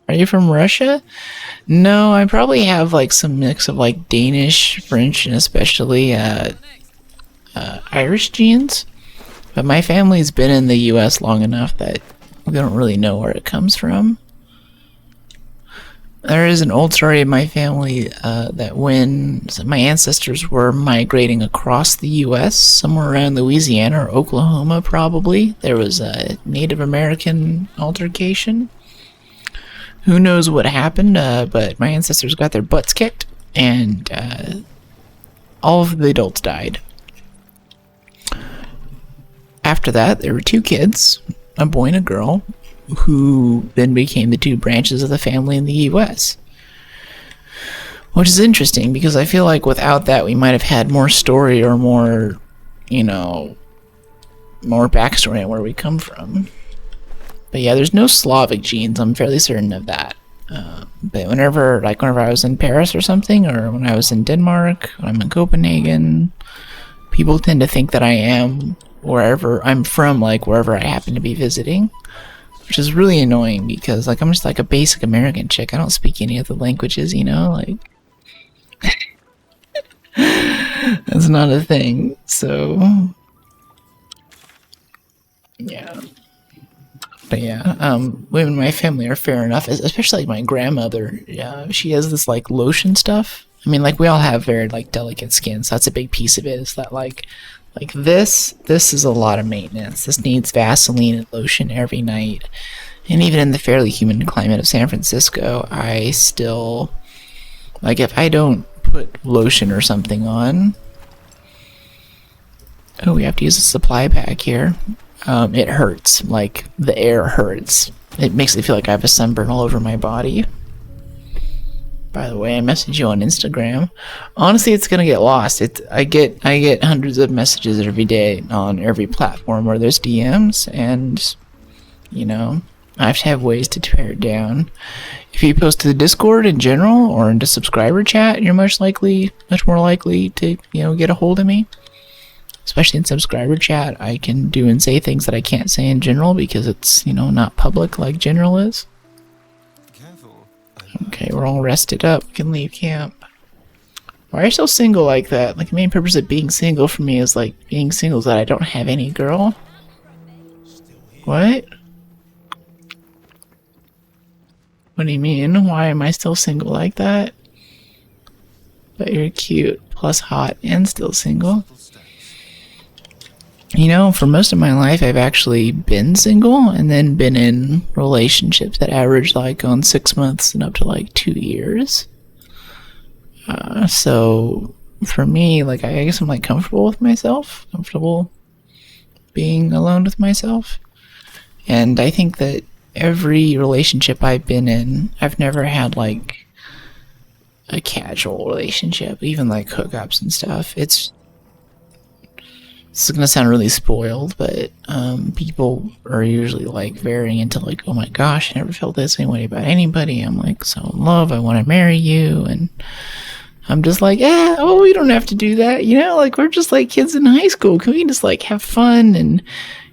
Are you from Russia? No, I probably have like some mix of like Danish, French, and especially Irish genes. But my family's been in the US long enough that we don't really know where it comes from. There is an old story in my family that when my ancestors were migrating across the U.S., somewhere around Louisiana or Oklahoma probably, there was a Native American altercation. Who knows what happened, but my ancestors got their butts kicked, and all of the adults died. After that, there were two kids, a boy and a girl, who then became the two branches of the family in the US. Which is interesting, because I feel like without that we might have had more story or more, more backstory on where we come from. But yeah, there's no Slavic genes, I'm fairly certain of that. But whenever I was in Paris or something, or when I was in Denmark, when I'm in Copenhagen, people tend to think that I am wherever I'm from, like wherever I happen to be visiting, which is really annoying because like I'm just like a basic American chick. I don't speak any other languages, you know, like that's not a thing. So yeah. But yeah, women in my family are fair enough, especially like my grandmother. Yeah, she has this like lotion stuff. I mean, like we all have very like delicate skin, so that's a big piece of it. Is that like this is a lot of maintenance. This needs Vaseline and lotion every night. And even in the fairly humid climate of San Francisco, I still like if I don't put lotion or something on. Oh, we have to use a supply pack here. It hurts. Like, the air hurts. It makes me feel like I have a sunburn all over my body. By the way, I messaged you on Instagram. Honestly, it's gonna get lost. I get hundreds of messages every day on every platform where there's DMs, and, you know, I have to have ways to tear it down. If you post to the Discord in general, or into subscriber chat, you're much more likely to, you know, get a hold of me. Especially in subscriber chat, I can do and say things that I can't say in general because it's, you know, not public like general is. Careful. Okay, we're all rested up. We can leave camp. Why are you so single like that? Like, the main purpose of being single for me is, like, being single is that I don't have any girl. What? What do you mean? Why am I still single like that? But you're cute, plus hot, and still single. You know, for most of my life, I've actually been single and then been in relationships that average like on 6 months and up to like 2 years. So for me, like, I guess I'm like comfortable with myself, comfortable being alone with myself. And I think that every relationship I've been in, I've never had like a casual relationship, even like hookups and stuff. This is gonna sound really spoiled, but people are usually like very into like, oh my gosh, I never felt this way about anybody. I'm like so in love, I want to marry you, and I'm just like, yeah, oh, we don't have to do that, you know, like we're just like kids in high school. Can we just like have fun and,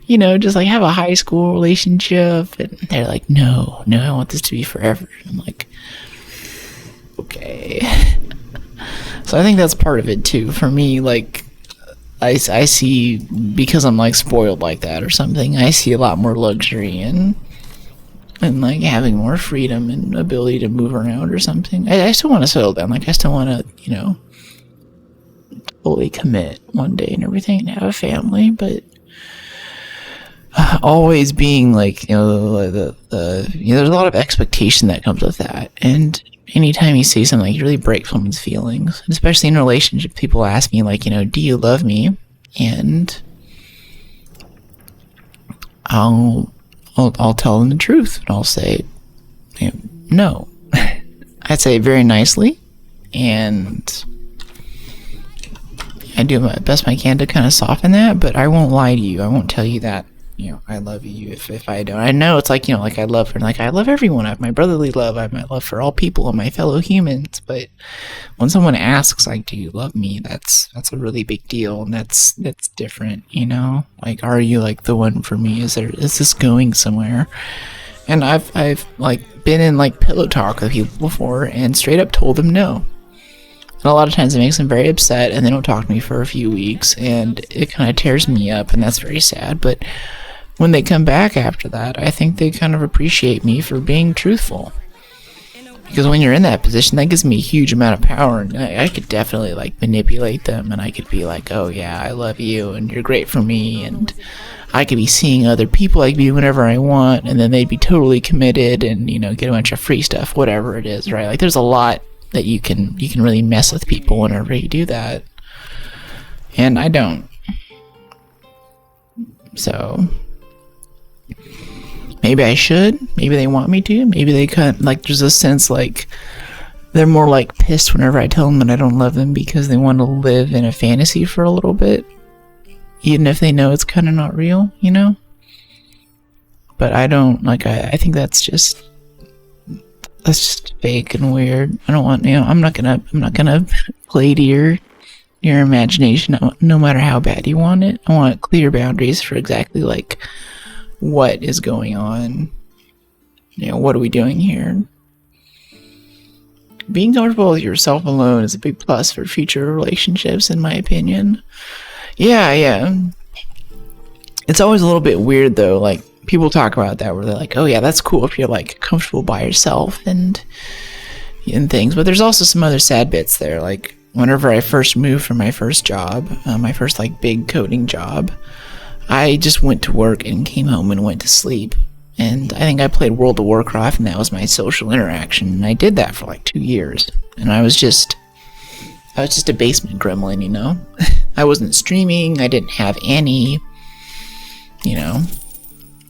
you know, just like have a high school relationship? And they're like, no, I want this to be forever. I'm like, okay. So I think that's part of it too. For me, like, I see, because I'm like spoiled like that or something, I see a lot more luxury in and like having more freedom and ability to move around or something. I still want to settle down. Like, I still want to, you know, fully commit one day and everything and have a family, but always being like, you know, you know, there's a lot of expectation that comes with that. And anytime you say something, like, you really break someone's feelings, especially in a relationship. People ask me like, you know, do you love me? And I'll tell them the truth, and I'll say, you know, no. I'd say it very nicely, and I do my best I can to kind of soften that, but I won't lie to you. I won't tell you that, you know, I love you if I don't. I know it's like, you know, like I love her, like I love everyone. I have my brotherly love, I have my love for all people and my fellow humans. But when someone asks like, do you love me, that's a really big deal, and that's different, you know? Like, are you like the one for me? Is this going somewhere? And I've like been in like pillow talk with people before and straight up told them no. And a lot of times it makes them very upset, and they don't talk to me for a few weeks, and it kind of tears me up, and that's very sad. But when they come back after that, I think they kind of appreciate me for being truthful. Because when you're in that position, that gives me a huge amount of power, and I could definitely like manipulate them, and I could be like, oh yeah, I love you, and you're great for me, and I could be seeing other people like me whenever I want, and then they'd be totally committed, and, you know, get a bunch of free stuff, whatever it is, right? Like, there's a lot that you can really mess with people whenever you do that, and I don't. So maybe I should, maybe they want me to, maybe they can't. Like, there's a sense like they're more like pissed whenever I tell them that I don't love them, because they want to live in a fantasy for a little bit, even if they know it's kind of not real, you know. But I don't, like, I think that's just fake and weird. I don't want, you know, I'm not gonna play to your your imagination, no matter how bad you want it. I want clear boundaries for exactly like what is going on. What are we doing here? Being comfortable with yourself alone is a big plus for future relationships, in my opinion. Yeah. It's always a little bit weird though, like people talk about that where they're like, oh yeah, that's cool if you're like comfortable by yourself and things, but there's also some other sad bits there. Like whenever I first moved from my first job, my first like big coding job, I just went to work and came home and went to sleep. And I think I played World of Warcraft, and that was my social interaction. And I did that for like 2 years. And I was just a basement gremlin, you know? I wasn't streaming. I didn't have any,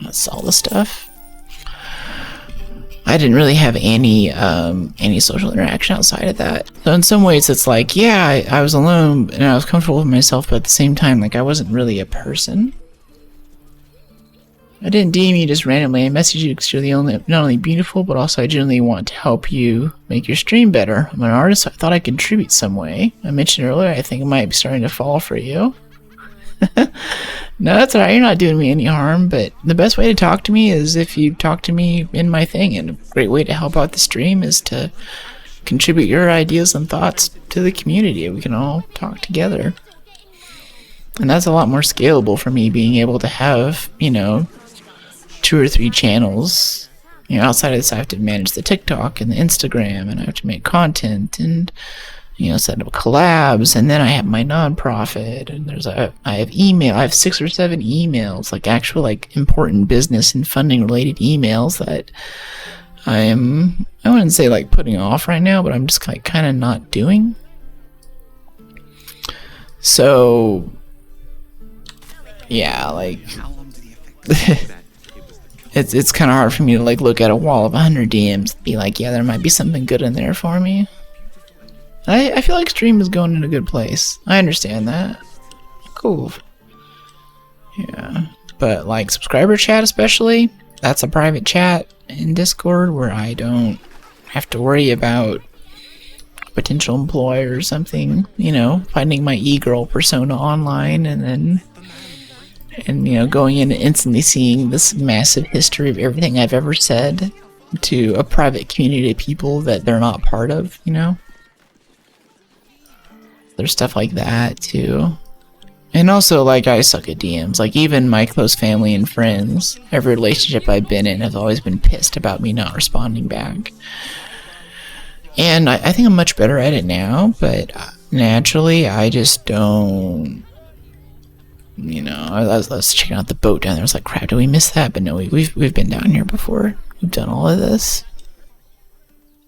that's all the stuff. I didn't really have any social interaction outside of that. So in some ways, it's like, yeah, I was alone and I was comfortable with myself, but at the same time, like I wasn't really a person. I didn't DM you just randomly. I messaged you because you're not only beautiful, but also I genuinely want to help you make your stream better. I'm an artist, so I thought I could contribute some way. I mentioned earlier, I think it might be starting to fall for you. No, that's alright. You're not doing me any harm, but the best way to talk to me is if you talk to me in my thing, and a great way to help out the stream is to contribute your ideas and thoughts to the community. We can all talk together. And that's a lot more scalable for me, being able to have, 2 or 3 channels. Outside of this, I have to manage the TikTok and the Instagram, and I have to make content and, set up collabs, and then I have my nonprofit, and I have email. I have 6 or 7 emails, like actual, like important business and funding related emails that I wouldn't say like putting off right now, but I'm just like kind of not doing. So, yeah, like. It's kind of hard for me to like look at a wall of 100 DMs and be like, yeah, there might be something good in there for me. I feel like stream is going in a good place. I understand that. Cool. Yeah. But like subscriber chat especially, that's a private chat in Discord where I don't have to worry about a potential employer or something, finding my e-girl persona online and going in and instantly seeing this massive history of everything I've ever said to a private community of people that they're not part of, There's stuff like that, too. And also, like, I suck at DMs. Like, even my close family and friends, every relationship I've been in has always been pissed about me not responding back. And I think I'm much better at it now, but naturally, I just don't... I was checking out the boat down there. I was like, crap, did we miss that? But no, we've been down here before. We've done all of this.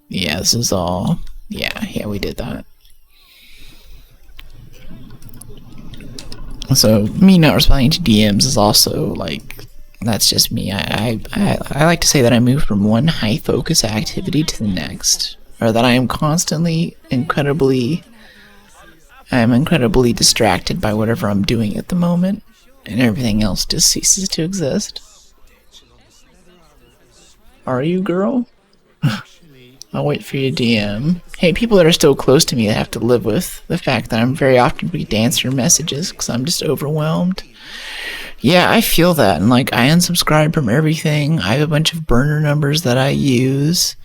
Yeah, this is all... Yeah, we did that. So, me not responding to DMs is also, like, that's just me. I like to say that I move from one high-focus activity to the next. Or that I am constantly incredibly distracted by whatever I'm doing at the moment, and everything else just ceases to exist. Are you, girl? I'll wait for you to DM. Hey, people that are still close to me that have to live with the fact that I'm very often forget to answer messages because I'm just overwhelmed. Yeah, I feel that, and like I unsubscribe from everything. I have a bunch of burner numbers that I use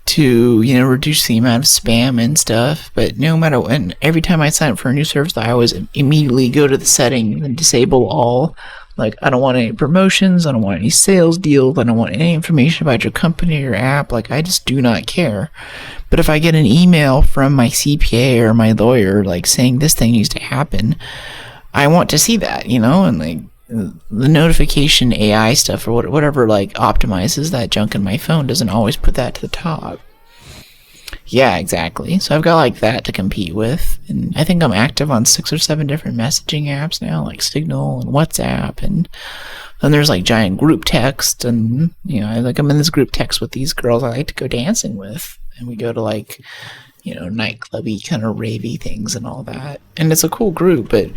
to, reduce the amount of spam and stuff, but no matter what, and every time I sign up for a new service, I always immediately go to the setting and disable all. Like, I don't want any promotions, I don't want any sales deals, I don't want any information about your company or app, like, I just do not care. But if I get an email from my CPA or my lawyer, like, saying this thing needs to happen, I want to see that, and like, the notification AI stuff or whatever like optimizes that junk in my phone doesn't always put that to the top. Yeah, exactly. So I've got like that to compete with, and I think I'm active on 6 or 7 different messaging apps now, like Signal and WhatsApp, and then there's like giant group text, and I'm in this group text with these girls I like to go dancing with, and we go to like nightclubby kind of ravey things and all that, and it's a cool group. But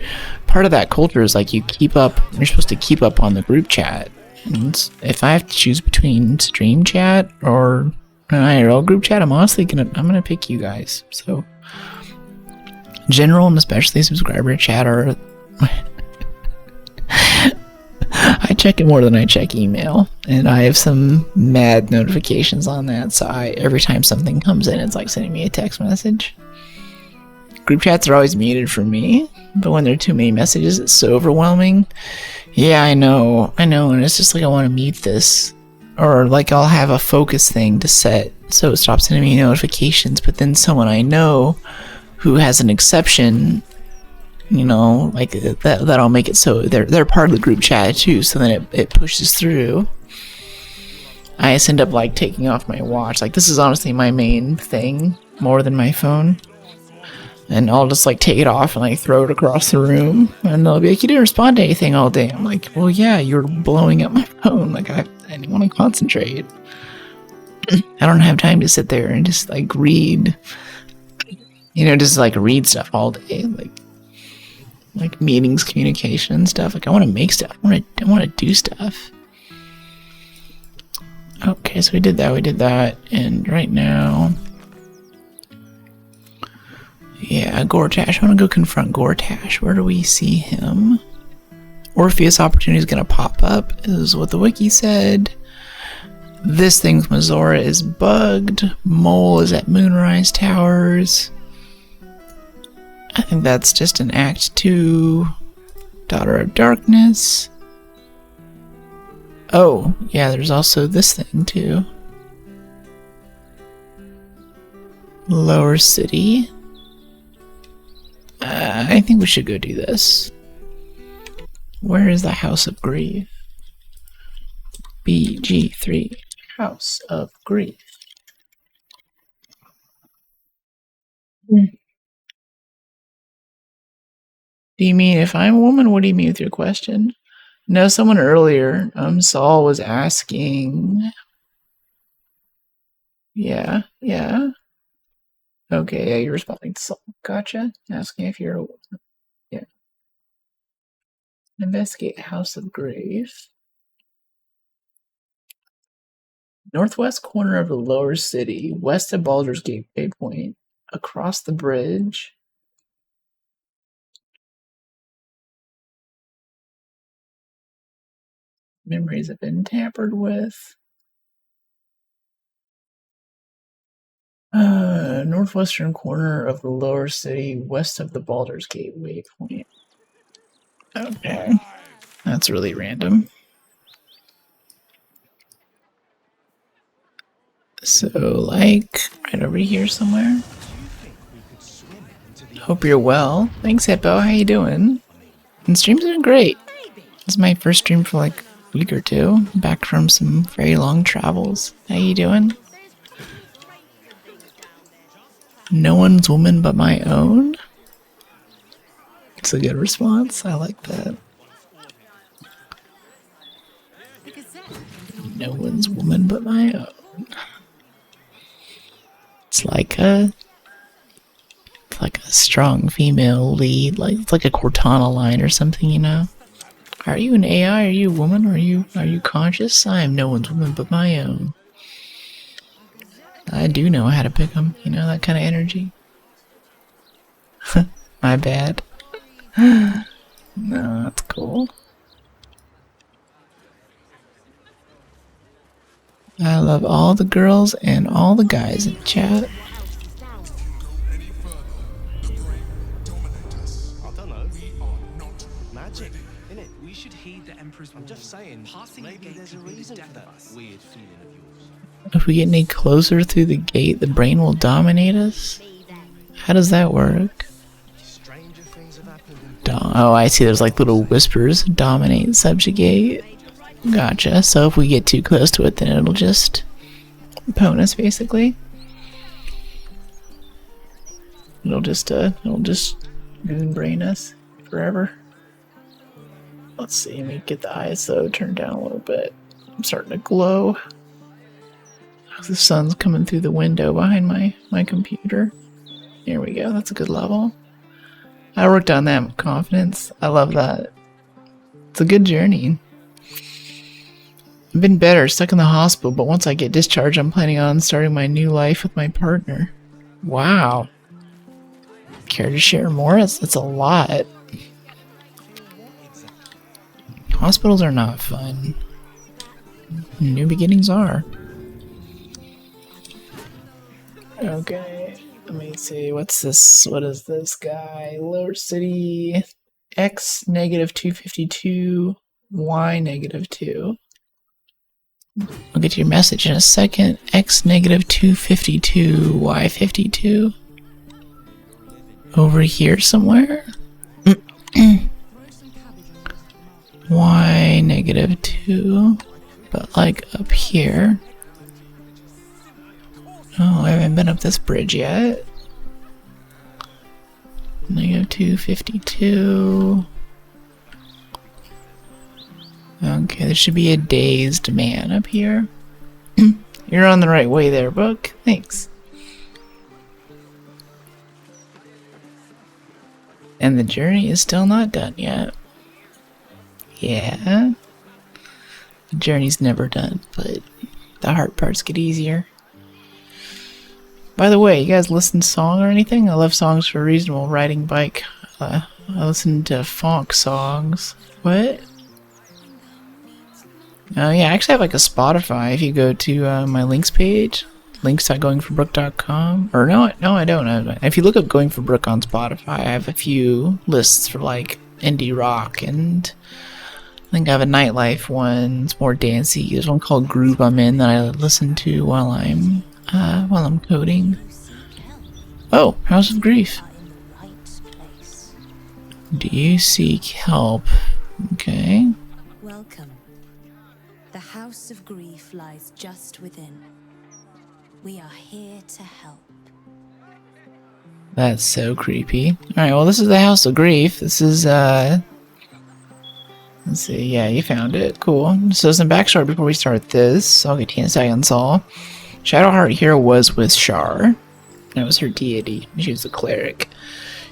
part of that culture is like you're supposed to keep up on the group chat, and if I have to choose between stream chat or an IRL group chat, I'm honestly gonna pick you guys. So General and especially subscriber chat are... I check it more than I check email, and I have some mad notifications on that, so every time something comes in, it's like sending me a text message. Group chats are always muted for me, but when there are too many messages, it's so overwhelming. Yeah, I know, and it's just like I want to mute this. Or like I'll have a focus thing to set so it stops sending me notifications, but then someone I know who has an exception, you know, like that'll make it so they're part of the group chat too, so then it pushes through. I just end up like taking off my watch. Like this is honestly my main thing more than my phone. And I'll just like take it off and like throw it across the room, and they'll be like, "You didn't respond to anything all day." I'm like, "Well, yeah, you're blowing up my phone. Like I didn't want to concentrate. I don't have time to sit there and just like read, you know, just like read stuff all day, like meetings, communication stuff. Like I want to make stuff. I want to do stuff." Okay, so we did that, and right now. Yeah, Gortash. I want to go confront Gortash. Where do we see him? Orpheus opportunity is going to pop up, is what the wiki said. This thing with Mazora is bugged. Mole is at Moonrise Towers. I think that's just an Act 2. Daughter of Darkness. Oh, yeah, there's also this thing, too. Lower City. I think we should go do this. Where is the House of Grief? BG3. House of Grief. Do you mean if I'm a woman? What do you mean with your question? No, someone earlier, Saul was asking. Yeah. Okay, yeah, you're responding to Saul. Gotcha. Asking if you're a woman. Yeah. Investigate House of Grief. Northwest corner of the lower city, west of Baldur's Gate Waypoint, across the bridge. Memories have been tampered with. Northwestern corner of the lower city, west of the Baldur's Gate Waypoint. Okay. That's really random. So, like, right over here somewhere. Hope you're well. Thanks, Hippo. How you doing? And stream's doing great. This is my first stream for like a week or two. Back from some very long travels. How you doing? No one's woman but my own? It's a good response. I like that. No one's woman but my own. It's like a strong female lead, like it's like a Cortana line or something, you know. Are you an AI? Are you a woman? Are you conscious? I am no one's woman but my own. I do know how to pick them, you know, that kind of energy. My bad. No, that's cool. I love all the girls and all the guys in chat. If we get any closer through the gate, the brain will dominate us? How does that work? Oh, I see. There's like little whispers. Dominate, subjugate. Gotcha. So if we get too close to it, then it'll just pwn us, basically. It'll just goon brain us forever. Let's see. Let me get the ISO turned down a little bit. I'm starting to glow. The sun's coming through the window behind my computer. Here we go. That's a good level. I worked on that with confidence. I love that. It's a good journey. I've been better, stuck in the hospital, but once I get discharged, I'm planning on starting my new life with my partner. Wow. Care to share more? That's a lot. Hospitals are not fun. New beginnings are. Okay, let me see. What's this? What is this guy? Lower City X negative 252, Y negative 2. I'll get your message in a second. X negative 252, Y 52. Over here somewhere? Y negative 2. But like up here. Oh, I haven't been up this bridge yet. Negative 252. Okay, there should be a dazed man up here. You're on the right way there, Book. Thanks. And the journey is still not done yet. Yeah. The journey's never done, but the hard parts get easier. By the way, you guys listen to song or anything? I love songs for a reasonable riding bike. I listen to funk songs. What? Yeah, I actually have like a Spotify. If you go to my links page, links.goingforbrook.com, or no, I don't. If you look up Going for Brook on Spotify, I have a few lists for like indie rock, and I think I have a nightlife one. It's more dancey. There's one called Groove I'm In that I listen to while I'm coding. Oh, House of Grief. Do you seek help? Okay. Welcome. The House of Grief lies just within. We are here to help. That's so creepy. Alright, well this is the House of Grief. This is, let's see, yeah, you found it. Cool. So some backstory before we start this. I'll get 10 seconds all. Shadowheart here was with Shar. That was her deity. She was a cleric.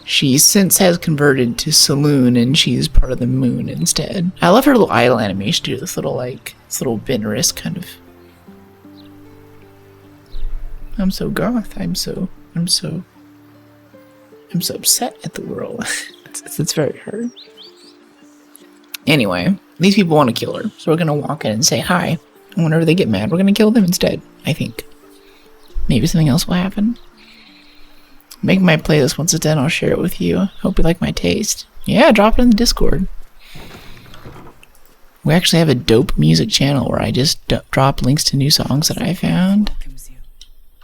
She since has converted to Saloon, and she's part of the moon instead. I love her little idle animation too. This little Benris kind of. I'm so goth. I'm so upset at the world. it's very hard. Anyway, these people want to kill her, so we're gonna walk in and say hi. And whenever they get mad, we're gonna kill them instead, I think. Maybe something else will happen. Make my playlist once it's done, I'll share it with you. Hope you like my taste. Yeah, drop it in the Discord. We actually have a dope music channel where I just drop links to new songs that I found.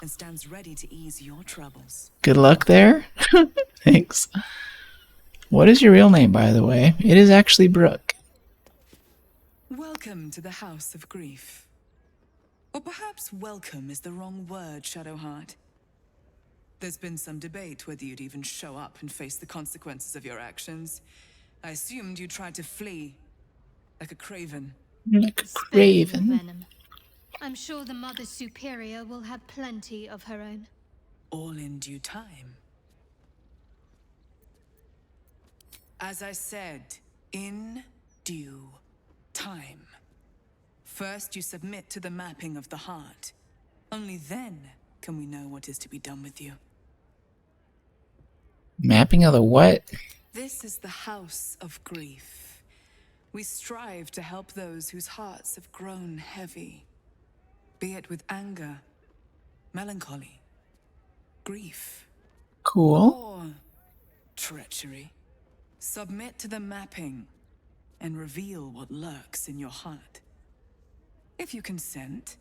And stands ready to ease your troubles. Good luck there. Thanks. What is your real name, by the way? It is actually Brooke. Welcome to the House of Grief. Or perhaps welcome is the wrong word, Shadowheart. There's been some debate whether you'd even show up and face the consequences of your actions. I assumed you tried to flee, like a craven. Like a craven. Venom. I'm sure the Mother Superior will have plenty of her own. All in due time. As I said, in due time. First, you submit to the mapping of the heart. Only then can we know what is to be done with you. Mapping of the what? This is the House of Grief. We strive to help those whose hearts have grown heavy. Be it with anger, melancholy, grief, Cool. or treachery. Submit to the mapping and reveal what lurks in your heart. If you consent,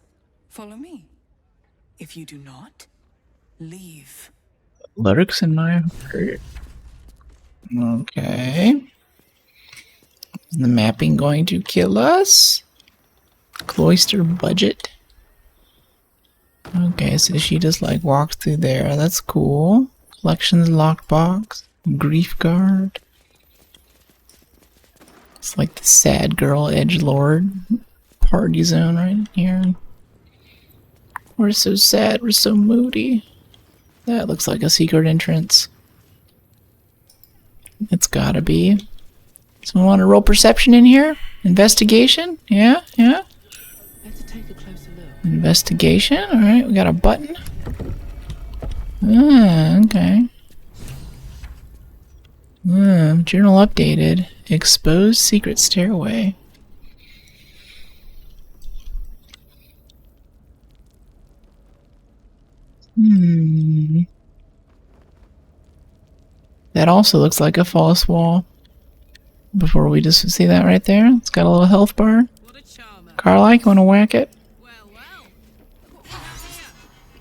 follow me. If you do not, leave. Lurks in my heart. Okay. Is the mapping going to kill us? Cloister budget. Okay, so she just like walks through there. That's cool. Collections lockbox. Grief guard. It's like the sad girl edgelord party zone right here. We're so sad, we're so moody. That looks like a secret entrance. It's gotta be. Someone want to roll perception in here? Investigation? Yeah? Let's take a closer look. Investigation? Alright, we got a button. Ah, okay. Journal updated. Exposed secret stairway. That also looks like a false wall. Before we just see that right there. It's got a little health bar. Carly, you wanna whack it?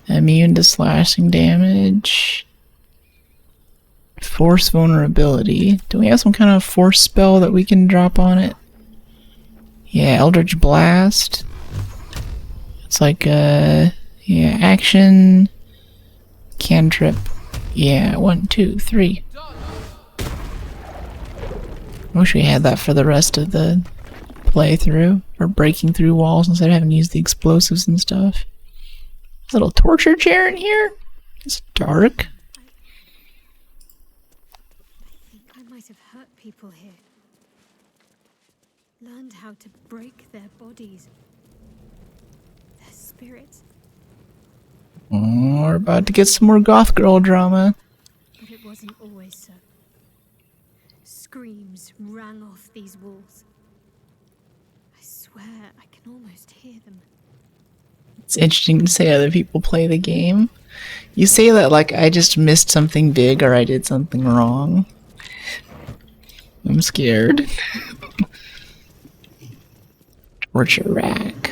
Immune to slashing damage. Force vulnerability. Do we have some kind of force spell that we can drop on it? Yeah, Eldritch Blast. It's like yeah, action. Cantrip. Yeah, 1, 2, 3. I wish we had that for the rest of the playthrough. Or breaking through walls instead of having to use the explosives and stuff. Little torture chair in here? It's dark. I think I might have hurt people here. Learned how to break their bodies. Their spirits. Oh, we're about to get some more goth girl drama. But it wasn't always so. Screams rang off these walls. I swear I can almost hear them. It's interesting to say other people play the game. You say that like I just missed something big or I did something wrong. I'm scared. Torture rack.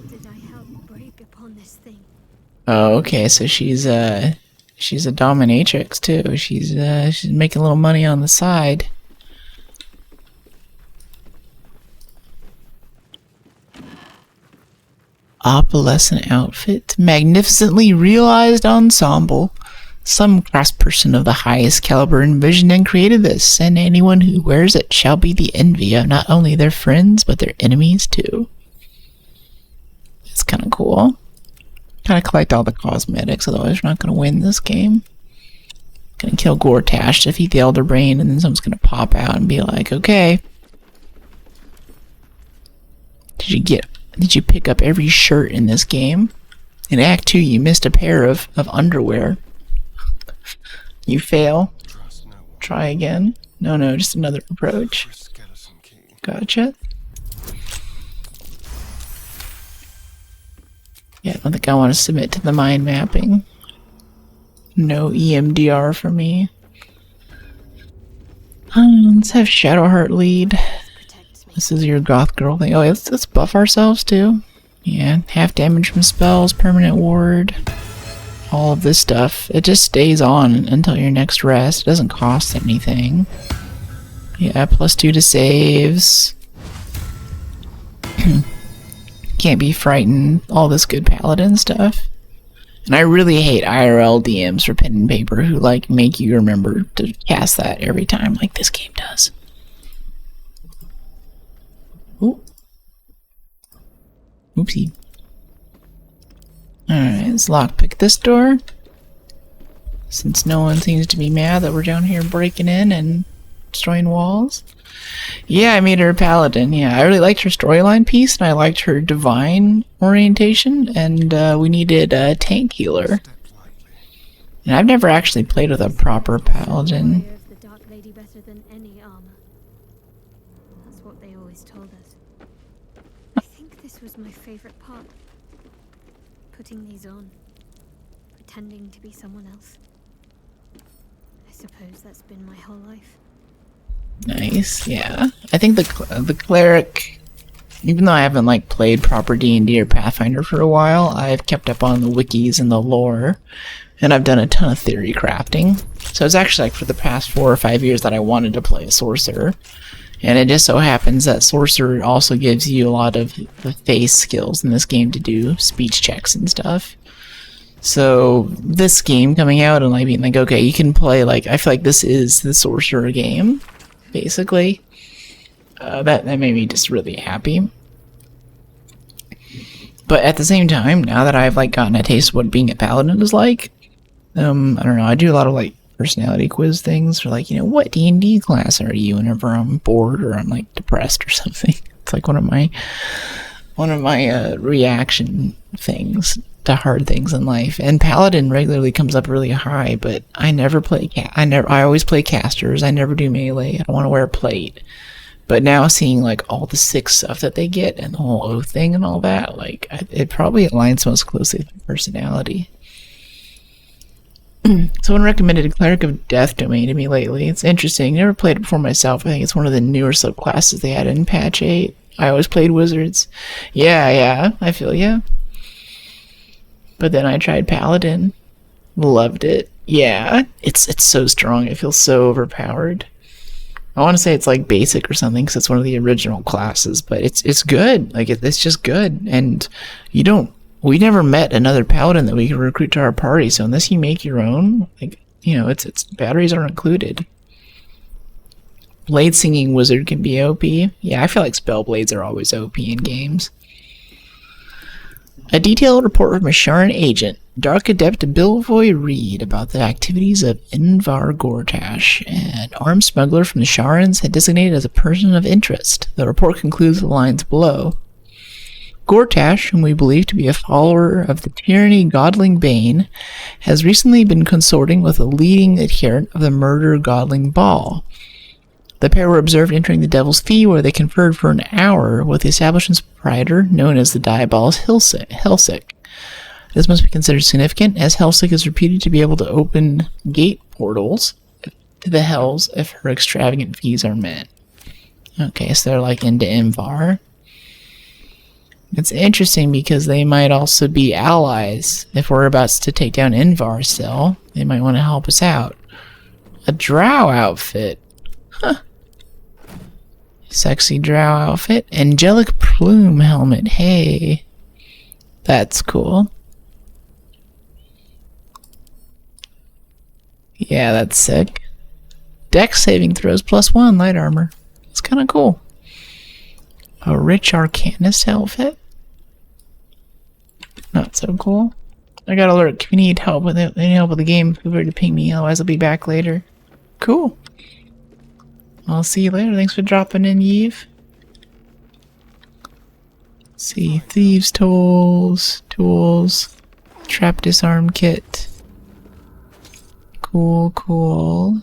Did I help break upon this thing? Oh, okay, so she's a dominatrix too. She's making a little money on the side. Opalescent outfit. Magnificently realized ensemble. Some craftsperson of the highest caliber envisioned and created this, and anyone who wears it shall be the envy of not only their friends, but their enemies too. It's kind of cool. Gotta collect all the cosmetics, otherwise we're not gonna win this game. Gonna kill Gortash, defeat the Elder Brain, and then someone's gonna pop out and be like, okay. Did you pick up every shirt in this game? In Act 2, you missed a pair of underwear. You fail. Try again. No, just another approach. Gotcha. Yeah, I don't think I want to submit to the mind mapping. No EMDR for me. Let's have Shadowheart lead. This is your goth girl thing. Oh, let's buff ourselves too. Yeah, half damage from spells, permanent ward. All of this stuff. It just stays on until your next rest. It doesn't cost anything. Yeah, +2 to saves. Can't be frightened. All this good paladin stuff. And I really hate IRL DMs for pen and paper who like make you remember to cast that every time like this game does. Ooh. Oopsie. Alright, let's lockpick this door. Since no one seems to be mad that we're down here breaking in and destroying walls. Yeah, I made her a paladin. Yeah, I really liked her storyline piece, and I liked her divine orientation, and we needed a tank healer. And I've never actually played with a proper paladin. The Dark Lady better than any armor. That's what they always told us. I think this was my favorite part. Putting these on. Pretending to be someone else. I suppose that's been my whole life. Nice, yeah. I think the cleric, even though I haven't like played proper D&D or Pathfinder for a while, I've kept up on the wikis and the lore, and I've done a ton of theory crafting. So it's actually like for the past 4 or 5 years that I wanted to play a sorcerer, and it just so happens that sorcerer also gives you a lot of the face skills in this game to do speech checks and stuff. So this game coming out and like being like, okay, you can play like, I feel like this is the sorcerer game. Basically, that made me just really happy. But at the same time, now that I've like gotten a taste of what being a paladin is like, I don't know. I do a lot of like personality quiz things for like, you know, what D&D class are you? Whenever I'm bored or I'm like depressed or something, it's like one of one of my reaction things to hard things in life. And Paladin regularly comes up really high, but I never play I always play casters. I never do melee. I don't want to wear a plate. But now seeing like all the sick stuff that they get and the whole oath thing and all that, like it probably aligns most closely with my personality. Someone recommended a Cleric of Death domain to me lately. It's interesting. Never played it before myself. I think it's one of the newer subclasses they had in patch 8. I always played wizards. Yeah, I feel ya. But then I tried Paladin. Loved it. Yeah, it's so strong. It feels so overpowered. I want to say it's like basic or something because it's one of the original classes, but it's good. Like it's just good, and we never met another paladin that we could recruit to our party. So unless you make your own, like it's batteries are included. Blade singing wizard can be OP. Yeah, I feel like spell blades are always OP in games. A detailed report from a Sharran agent, Dark Adept Bilvoy Reed, about the activities of Invar Gortash, an armed smuggler from the Sharrans had designated as a person of interest. The report concludes the lines below. Gortash, whom we believe to be a follower of the tyranny Godling Bane, has recently been consorting with a leading adherent of the murder Godling Ball. The pair were observed entering the Devil's Fee, where they conferred for an hour with the establishment's proprietor, known as the Diabol's Helsik. This must be considered significant, as Helsik is reputed to be able to open gate portals to the Hells if her extravagant fees are met. Okay, so they're like into Invar. It's interesting because they might also be allies. If we're about to take down Invar still, they might want to help us out. A drow outfit. Huh. Sexy drow outfit. Angelic plume helmet. Hey. That's cool. Yeah, that's sick. Dex saving throws +1 light armor. It's kind of cool. A rich arcanist outfit. Not so cool. I got alert. If you need help with it, any help with the game, feel free to ping me. Otherwise, I'll be back later. Cool. I'll see you later. Thanks for dropping in, Yves. See, thieves' tools, trap disarm kit. Cool.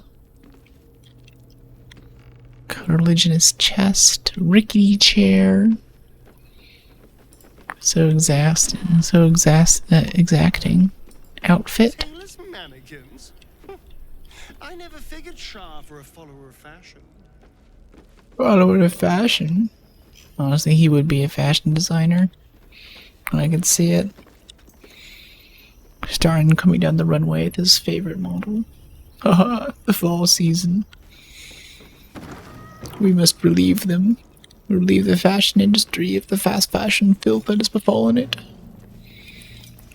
Cartilaginous chest, rickety chair. So exacting. Outfit. Tailor's mannequins. I never figured Shah for a follower of fashion. Follower of fashion? Honestly, he would be a fashion designer. I can see it. Starring coming down the runway with his favorite model. Haha, the fall season. We must relieve them. Relieve the fashion industry of the fast fashion filth that has befallen it.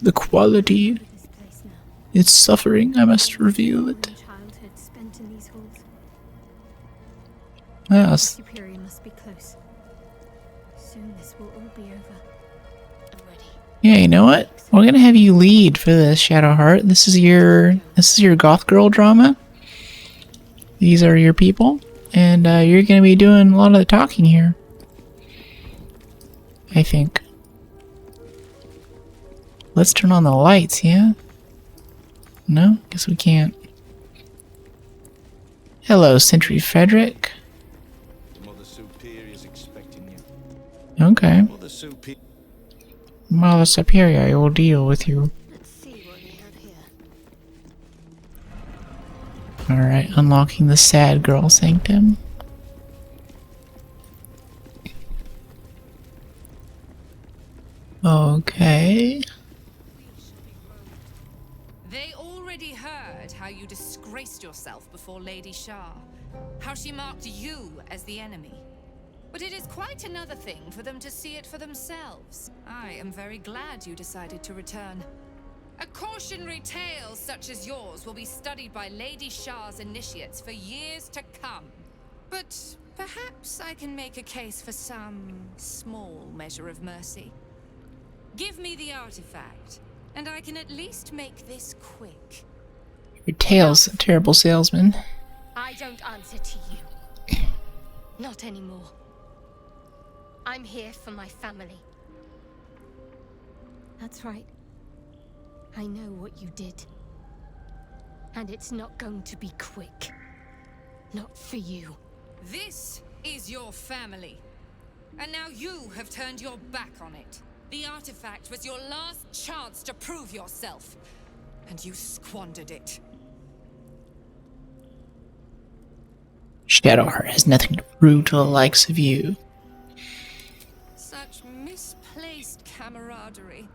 The quality is suffering. I must reveal it. Yes. Superior must be close. Soon this will all be over. I'm ready. Yeah, you know what? We're gonna have you lead for this, Shadowheart. This is your goth girl drama. These are your people, and you're gonna be doing a lot of the talking here. I think. Let's turn on the lights, yeah? No? Guess we can't. Hello, Sentry Frederick. Mother Superior's expecting you. Okay. Mother Superior, I will deal with you. Let's see what we have here. Alright, unlocking the sad girl sanctum. Okay. They already heard how you disgraced yourself before Lady Shah. How she marked you as the enemy. But it is quite another thing for them to see it for themselves. I am very glad you decided to return. A cautionary tale such as yours will be studied by Lady Shah's initiates for years to come. But perhaps I can make a case for some small measure of mercy. Give me the artifact, and I can at least make this quick. Your tail's a terrible salesman. I don't answer to you. Not anymore. I'm here for my family. That's right. I know what you did. And it's not going to be quick. Not for you. This is your family. And now you have turned your back on it. The artifact was your last chance to prove yourself. And you squandered it. Shadowheart has nothing to prove to the likes of you. Such misplaced camaraderie.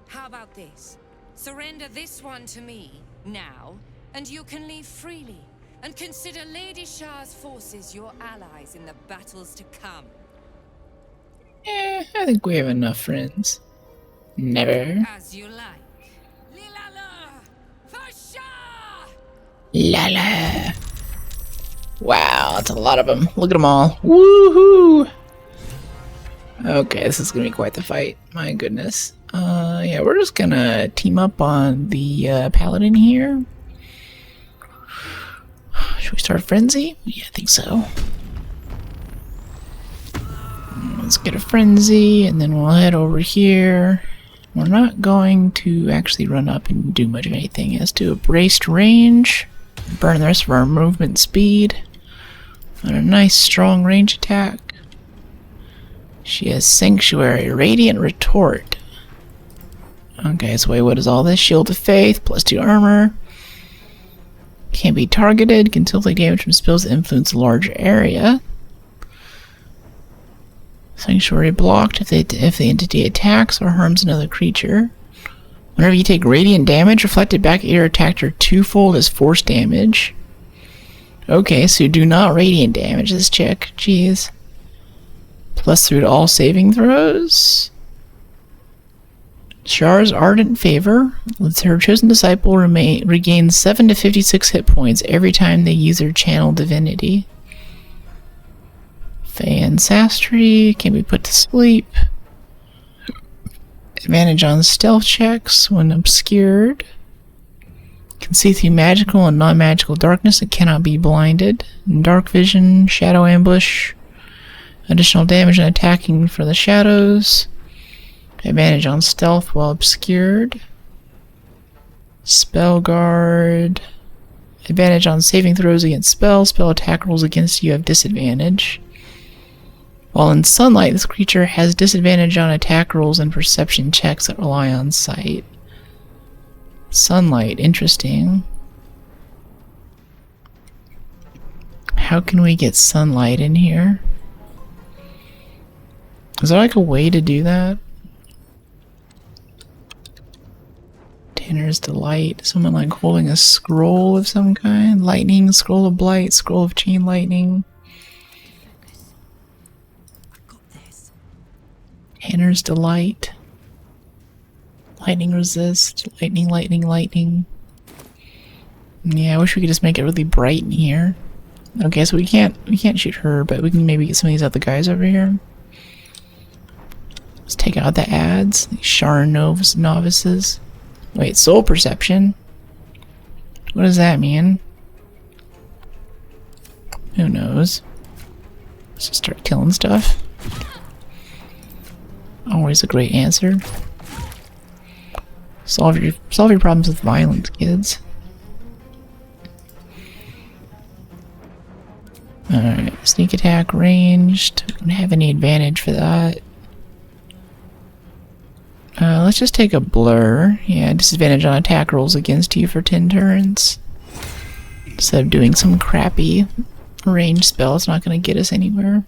How about this? Surrender this one to me, now, and you can leave freely. And consider Lady Shah's forces your allies in the battles to come. I think we have enough friends. Never. As you like. Lilala! For Shah! Lala. Wow, that's a lot of them. Look at them all. Woohoo! Okay, this is gonna be quite the fight. My goodness. Yeah, we're just gonna team up on the paladin here. Should we start Frenzy? Yeah, I think so. Let's get a Frenzy, and then we'll head over here. We're not going to actually run up and do much of anything. As to a braced range, burn the rest of our movement speed on a nice strong range attack. She has Sanctuary, Radiant Retort. Okay, so wait, what is all this? Shield of Faith, +2 armor. Can't be targeted, can still take damage from spells that influence a larger area. Sanctuary blocked if the entity attacks or harms another creature. Whenever you take radiant damage, reflected back at your attacker twofold as force damage. Okay, so do not radiant damage this chick. Jeez. +3 to all saving throws. Shar's Ardent Favor lets her chosen disciple regain 7 to 56 hit points every time they use their channel divinity. Fan Sastry can be put to sleep. Advantage on stealth checks when obscured. Can see through magical and non-magical darkness and cannot be blinded. Dark vision, shadow ambush. Additional damage and attacking for the shadows. Advantage on stealth while obscured. Spell guard. Advantage on saving throws against spells. Spell attack rolls against you have disadvantage. While in sunlight, this creature has disadvantage on attack rolls and perception checks that rely on sight. Sunlight, interesting. How can we get sunlight in here? Is there like a way to do that? Tanner's Delight. Someone like holding a scroll of some kind. Lightning, scroll of blight, scroll of chain lightning. Tanner's Delight. Lightning resist. Lightning, lightning, lightning. Yeah, I wish we could just make it really bright in here. Okay, so we can't shoot her, but we can maybe get some of these other guys over here. Let's take out the ads. These Sharran novices. Wait, soul perception? What does that mean? Who knows? Let's just start killing stuff. Always a great answer. Solve your problems with violence, kids. Alright, sneak attack ranged. Don't have any advantage for that. Let's just take a blur. Yeah, disadvantage on attack rolls against you for 10 turns. Instead of doing some crappy ranged spell, it's not going to get us anywhere.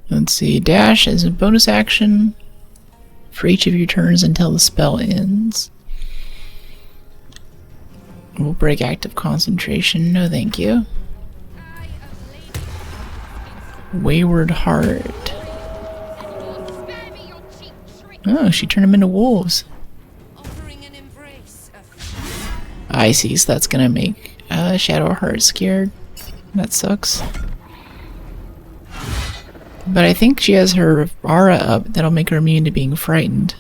Let's see, dash is a bonus action for each of your turns until the spell ends. We'll break active concentration. No thank you. Wayward Heart. Oh, she turned them into wolves. I see, so that's gonna make Shadowheart scared. That sucks. But I think she has her aura up that'll make her immune to being frightened.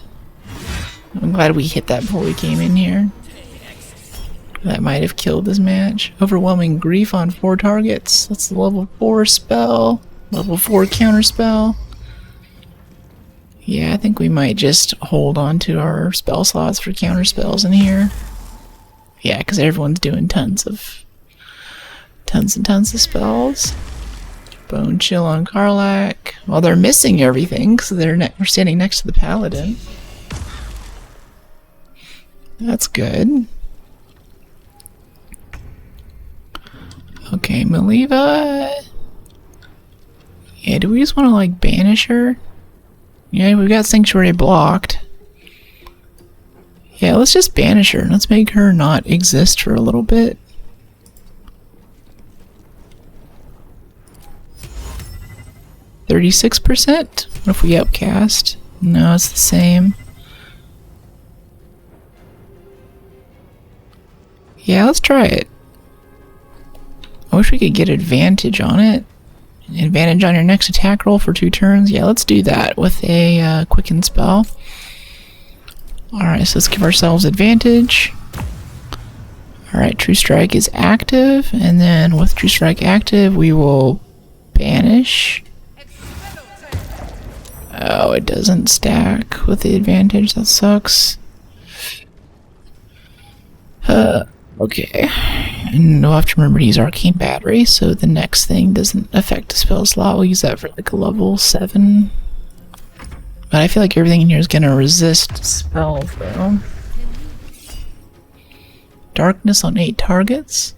I'm glad we hit that before we came in here. That might have killed this match. Overwhelming Grief on 4 targets. That's the level 4 spell. Level 4 counter spell. Yeah, I think we might just hold on to our spell slots for counter spells in here. Yeah, because everyone's doing tons and tons of spells. Bone Chill on Karlach. Well, they're missing everything, so we're standing next to the Paladin. That's good. Okay, Maliva. Yeah, do we just want to, like, banish her? Yeah, we've got Sanctuary blocked. Yeah, let's just banish her. Let's make her not exist for a little bit. %36%? What if we upcast? No, it's the same. Yeah, let's try it. I wish we could get advantage on it. Advantage on your next attack roll for 2 turns. Yeah, let's do that with a quicken spell. Alright, so let's give ourselves advantage. Alright, True Strike is active, and then with True Strike active, we will banish. Oh, it doesn't stack with the advantage. That sucks. Okay. And we'll have to remember to use Arcane Battery, so the next thing doesn't affect the spell slot. We'll use that for like a level 7. But I feel like everything in here is gonna resist spells, though. Darkness on 8 targets.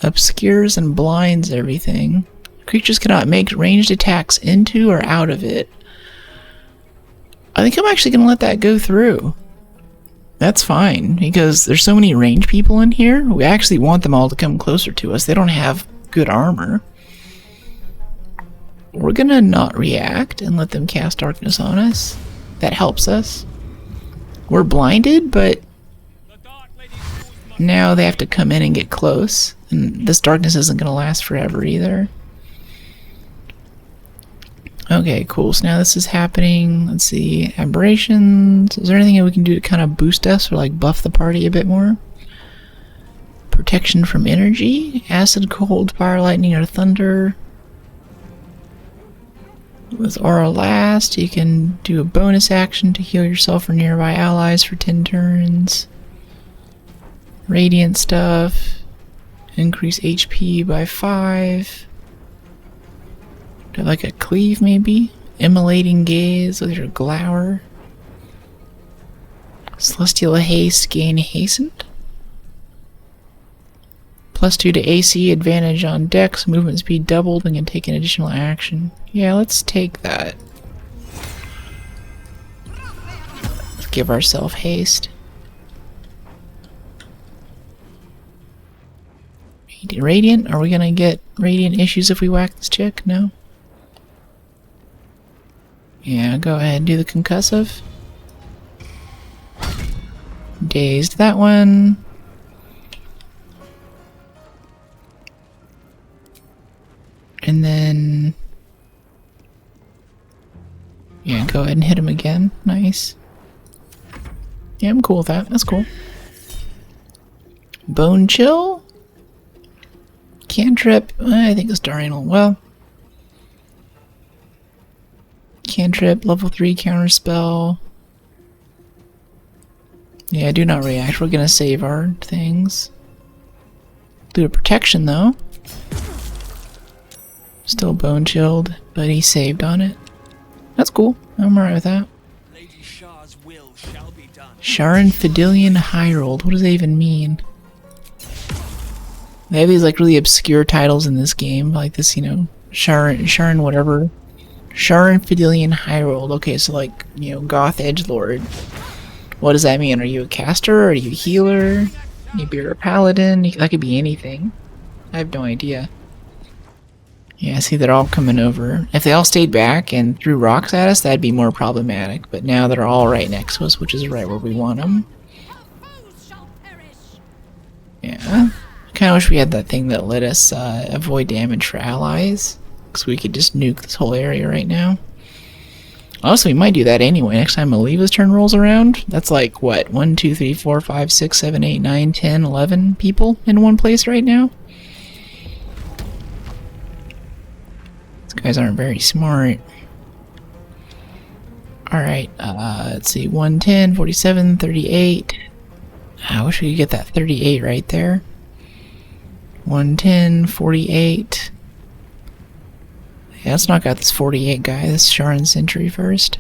Obscures and blinds everything. Creatures cannot make ranged attacks into or out of it. I think I'm actually gonna let that go through. That's fine, because there's so many ranged people in here. We actually want them all to come closer to us. They don't have good armor. We're gonna not react and let them cast darkness on us. That helps us. We're blinded, but now they have to come in and get close. And this darkness isn't gonna last forever either. Okay, cool. So now this is happening. Let's see. Aberrations. Is there anything that we can do to kind of boost us or like buff the party a bit more? Protection from energy. Acid, cold, fire, lightning, or thunder. With Aura Last, you can do a bonus action to heal yourself or nearby allies for 10 turns. Radiant stuff. Increase HP by 5. Do I like a cleave, maybe? Immolating Gaze with your Glower. Celestial Haste, gain hastened. +2 to AC, advantage on Dex, movement speed doubled, and can take an additional action. Yeah, let's take that. Let's give ourselves haste. Radiant? Are we gonna get radiant issues if we whack this chick? No? Yeah, go ahead and do the concussive. Dazed that one. And then... yeah, go ahead and hit him again. Nice. Yeah, I'm cool with that. That's cool. Bone Chill? Cantrip? I think it's Darnell. Well... Cantrip, level 3 counterspell. Yeah, do not react. We're gonna save our things. Do a protection though. Still bone chilled, but he saved on it. That's cool. I'm alright with that. Sharran Fidelian High-Rolled. What does that even mean? They have these like really obscure titles in this game, like this, you know, Sharran whatever. Sharran Fidelian High-Rolled. Okay, so like, you know, Goth Edgelord. What does that mean? Are you a caster? Are you a healer? Maybe you're a paladin? That could be anything. I have no idea. Yeah, see, they're all coming over. If they all stayed back and threw rocks at us, that'd be more problematic. But now they're all right next to us, which is right where we want them. Yeah. I kind of wish we had that thing that let us avoid damage for allies. Because we could just nuke this whole area right now. Also, we might do that anyway. Next time Maliva's turn rolls around, that's like, what, 1, 2, 3, 4, 5, 6, 7, 8, 9, 10, 11 people in one place right now? These guys aren't very smart. Alright, let's see. 110, 47, 38. I wish we could get that 38 right there. 110, 48. Yeah, let's knock out this 48 guy, this Sharran Sentry first.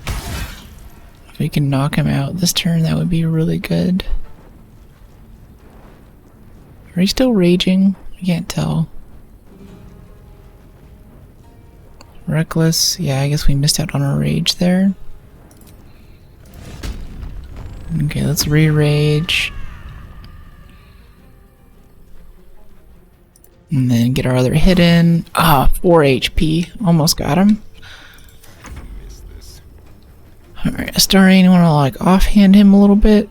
If we can knock him out this turn, that would be really good. Are you still raging? I can't tell. Reckless. Yeah, I guess we missed out on our rage there. Okay, let's re-rage. And then get our other hit in. Ah, 4 HP. Almost got him. Alright, starting, I want to like offhand him a little bit.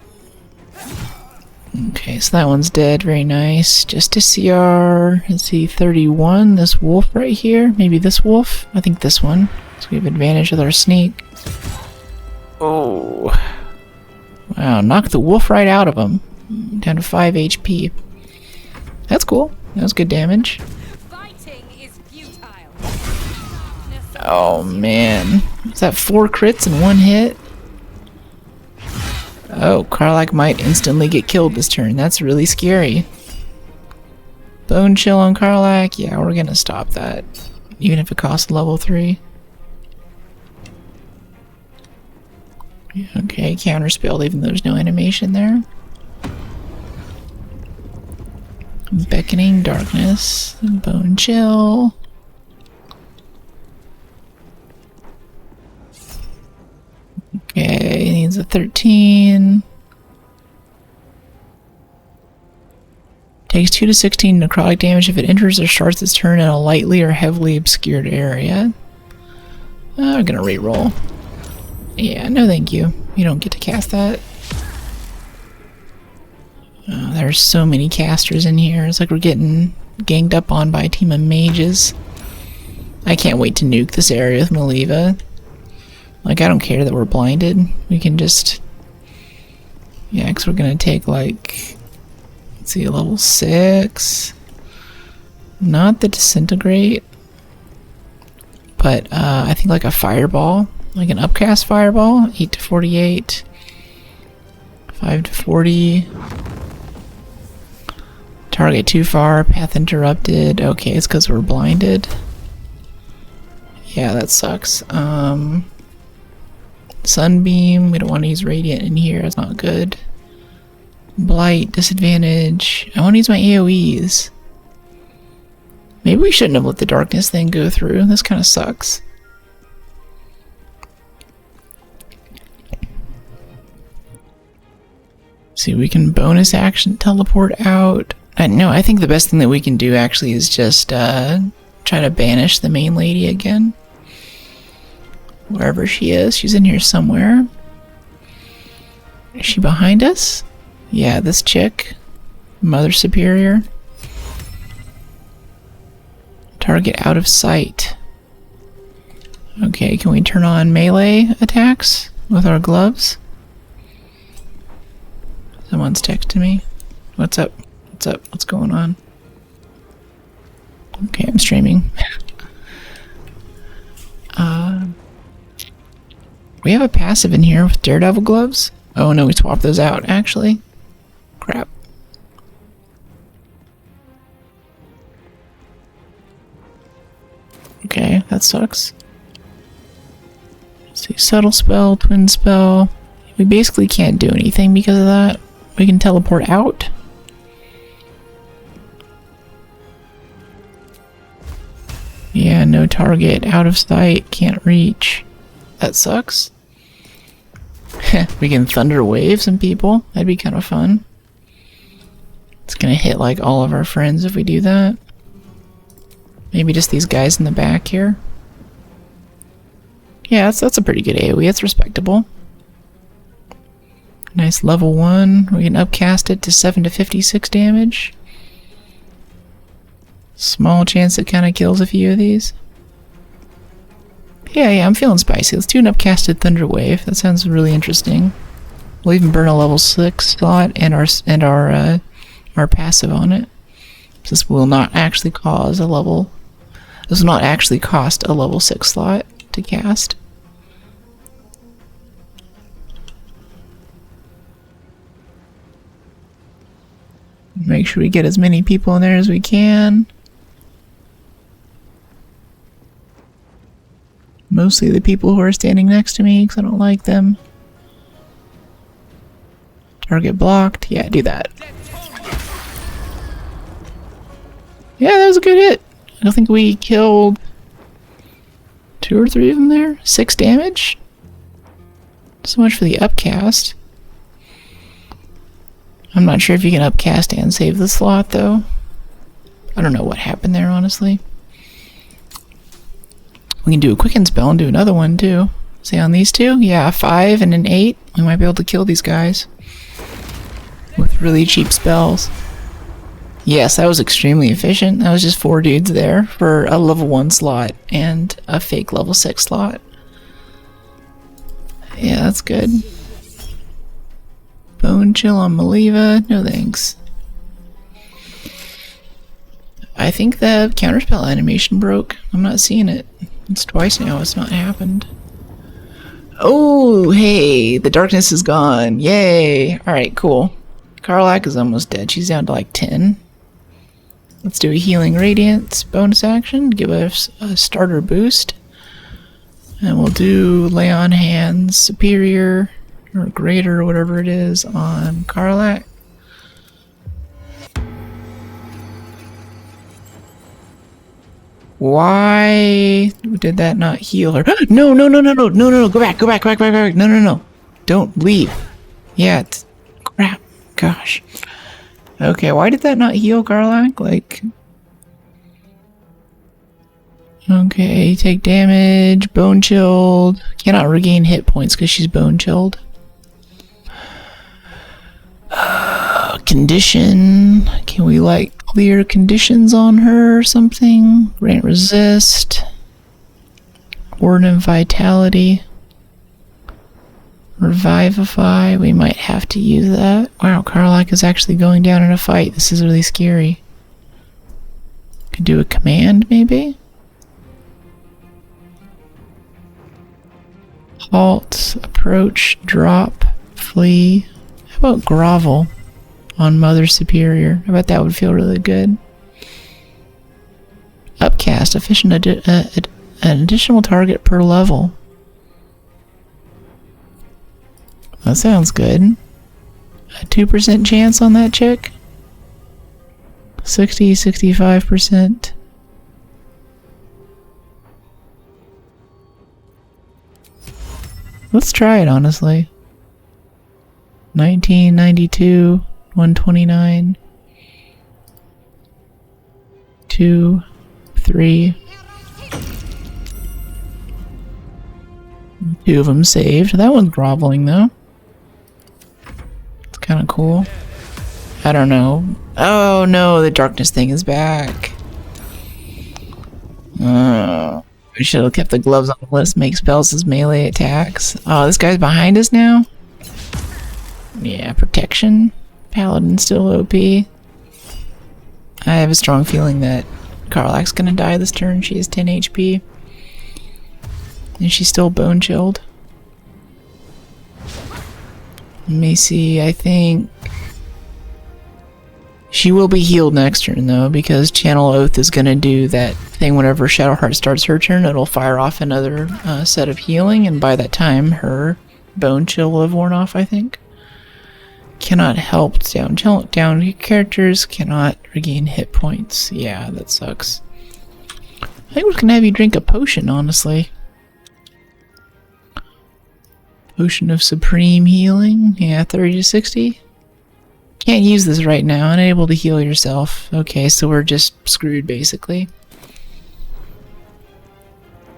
Okay, so that one's dead. Very nice. Just to see our, let's see, 31. This wolf right here. Maybe this wolf? I think this one. So we have advantage with our sneak. Oh. Wow, knocked the wolf right out of him. Down to 5 HP. That's cool. That was good damage. Fighting is futile. Oh man. Is that 4 crits in 1 hit? Oh, Karlach might instantly get killed this turn. That's really scary. Bone chill on Karlach. Yeah, we're gonna stop that. Even if it costs level 3. Okay, counterspell even though there's no animation there. Beckoning Darkness. Bone chill. Okay, needs a 13. Takes 2 to 16 necrotic damage if it enters or starts its turn in a lightly or heavily obscured area. I'm gonna reroll. Yeah, no thank you. You don't get to cast that. There's so many casters in here. It's like we're getting ganged up on by a team of mages. I can't wait to nuke this area with Maliva. Like, I don't care that we're blinded. We can just... Yeah, because we're going to take, like... Let's see, a level 6. Not the Disintegrate. But, I think like a Fireball. Like an upcast Fireball. 8 to 48. 5 to 40. Target too far. Path interrupted. Okay, it's because we're blinded. Yeah, that sucks. Sunbeam, we don't want to use Radiant in here, it's not good. Blight, disadvantage. I want to use my AoEs. Maybe we shouldn't have let the darkness thing go through. This kind of sucks. See, we can bonus action teleport out. No, I think the best thing that we can do actually is just try to banish the main lady again. Wherever she is. She's in here somewhere. Is she behind us? Yeah, this chick. Mother Superior. Target out of sight. Okay, can we turn on melee attacks with our gloves? Someone's texting me. What's up? What's up? What's going on? Okay, I'm streaming. We have a passive in here with Daredevil gloves. Oh no, we swapped those out, actually. Crap. Okay, that sucks. Let's see, subtle spell, twin spell. We basically can't do anything because of that. We can teleport out. Yeah, no target, out of sight, can't reach. That sucks. We can thunder wave some people. That'd be kind of fun. It's gonna hit like all of our friends if we do that. Maybe just these guys in the back here. Yeah, that's a pretty good AoE. It's respectable. Nice level 1. We can upcast it to 7 to 56 damage. Small chance it kind of kills a few of these. Yeah, I'm feeling spicy. Let's do an upcasted Thunder Wave. That sounds really interesting. We'll even burn a level 6 slot and our passive on it. This will not actually cause a level. This will not actually cost a level 6 slot to cast. Make sure we get as many people in there as we can. Mostly the people who are standing next to me because I don't like them. Target blocked. Yeah, do that. Yeah, that was a good hit. I don't think we killed 2 or 3 of them there. 6 damage. So much for the upcast. I'm not sure if you can upcast and save the slot, though. I don't know what happened there, honestly. We can do a quicken spell and do another one, too. See on these two? Yeah, a 5 and an 8. We might be able to kill these guys with really cheap spells. Yes, that was extremely efficient. That was just 4 dudes there for a level 1 slot and a fake level 6 slot. Yeah, that's good. Bone chill on Maliva. No thanks. I think the counterspell animation broke. I'm not seeing it. It's twice now it's not happened. Oh, hey, the darkness is gone. Yay. Alright, cool. Karlach is almost dead. She's down to like 10. Let's do a Healing Radiance bonus action. Give us a starter boost. And we'll do Lay on Hands Superior or Greater or whatever it is on Karlach. Why did that not heal her? No, no, no, no, no, no, no, go back, go back, go back, go back, go back. No, no, no. Don't leave. Yeah, it's crap. Gosh. Okay, why did that not heal Karlach? Like, okay, take damage, bone chilled. Cannot regain hit points because she's bone chilled. Condition. Can we like clear conditions on her or something? Grant resist. Warden of Vitality. Revivify. We might have to use that. Wow, Karlach is actually going down in a fight. This is really scary. Could do a command, maybe? Halt, approach, drop, flee. How about grovel on Mother Superior? I bet that would feel really good. Upcast, efficient an additional target per level. That sounds good. A 2% chance on that chick? 60, 65%. Let's try it, honestly. 1992, 129. 2, 3. 2 of them saved. That one's groveling, though. It's kind of cool. I don't know. Oh no, the darkness thing is back. We should have kept the gloves on the list. Make spells as melee attacks. Oh, this guy's behind us now? Yeah, protection. Paladin's still OP. I have a strong feeling that Karlach's gonna die this turn. She has 10 HP. And she's still bone chilled. Let me see, I think she will be healed next turn though, because Channel Oath is gonna do that thing whenever Shadowheart starts her turn. It'll fire off another set of healing, and by that time her bone chill will have worn off, I think. Cannot help down characters, cannot regain hit points. Yeah, that sucks. I think we're gonna have you drink a potion, honestly. Potion of Supreme Healing. Yeah, 30 to 60. Can't use this right now. Unable to heal yourself. Okay, so we're just screwed, basically.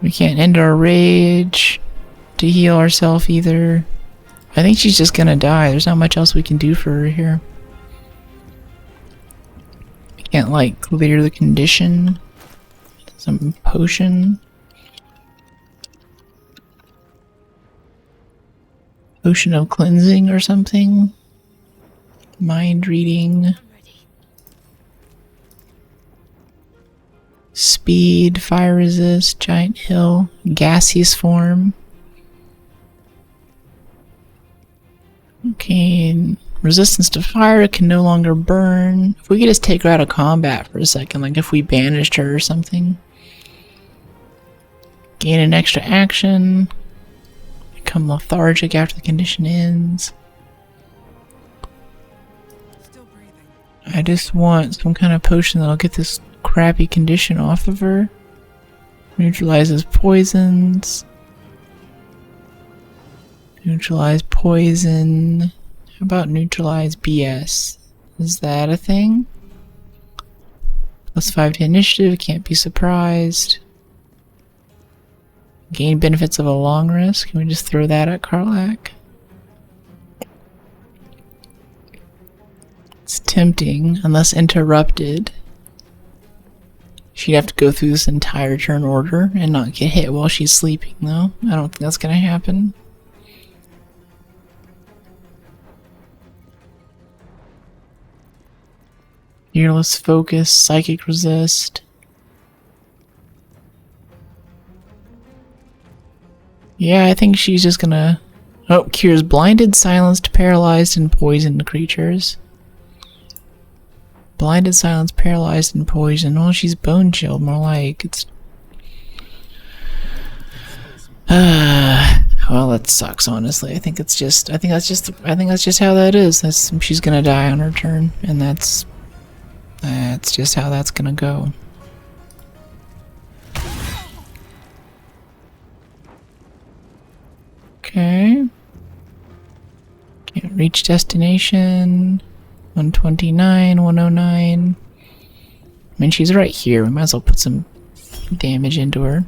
We can't end our rage to heal ourselves either. I think she's just gonna die. There's not much else we can do for her here. We can't, like, clear the condition. Some potion. Potion of cleansing or something. Mind reading. Speed, fire resist, giant hill, gaseous form. Okay, Resistance to fire, can no longer burn. If we could just take her out of combat for a second, like if we banished her or something. Gain an extra action. Become lethargic after the condition ends. I just want some kind of potion that'll get this crappy condition off of her. Neutralizes poisons. Neutralize poison. How about neutralize BS? Is that a thing? +5 to initiative, can't be surprised. Gain benefits of a long rest. Can we just throw that at Karlach? It's tempting, unless interrupted. She'd have to go through this entire turn order and not get hit while she's sleeping, though. I don't think that's gonna happen. Fearless focus, psychic resist. Yeah, I think she's just gonna... Oh, cures blinded, silenced, paralyzed, and poisoned creatures. Blinded, silenced, paralyzed, and poisoned. Well, she's bone chilled, more like. It's... well, that sucks, honestly. I think that's just how that is. She's gonna die on her turn, and that's just how that's gonna go. Okay. Can't reach destination. 129, 109. I mean, she's right here. We might as well put some damage into her.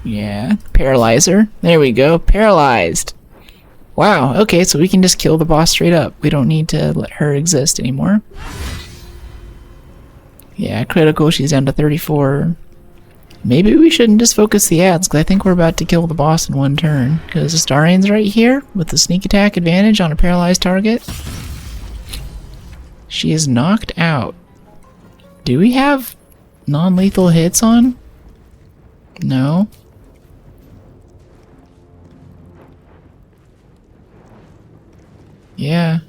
Yeah, paralyze her. There we go, paralyzed. Wow, okay, so we can just kill the boss straight up. We don't need to let her exist anymore. Yeah, critical, she's down to 34. Maybe we shouldn't just focus the ads, because I think we're about to kill the boss in one turn. Because Astarian's right here, with the sneak attack advantage on a paralyzed target. She is knocked out. Do we have non-lethal hits on? No. Yeah.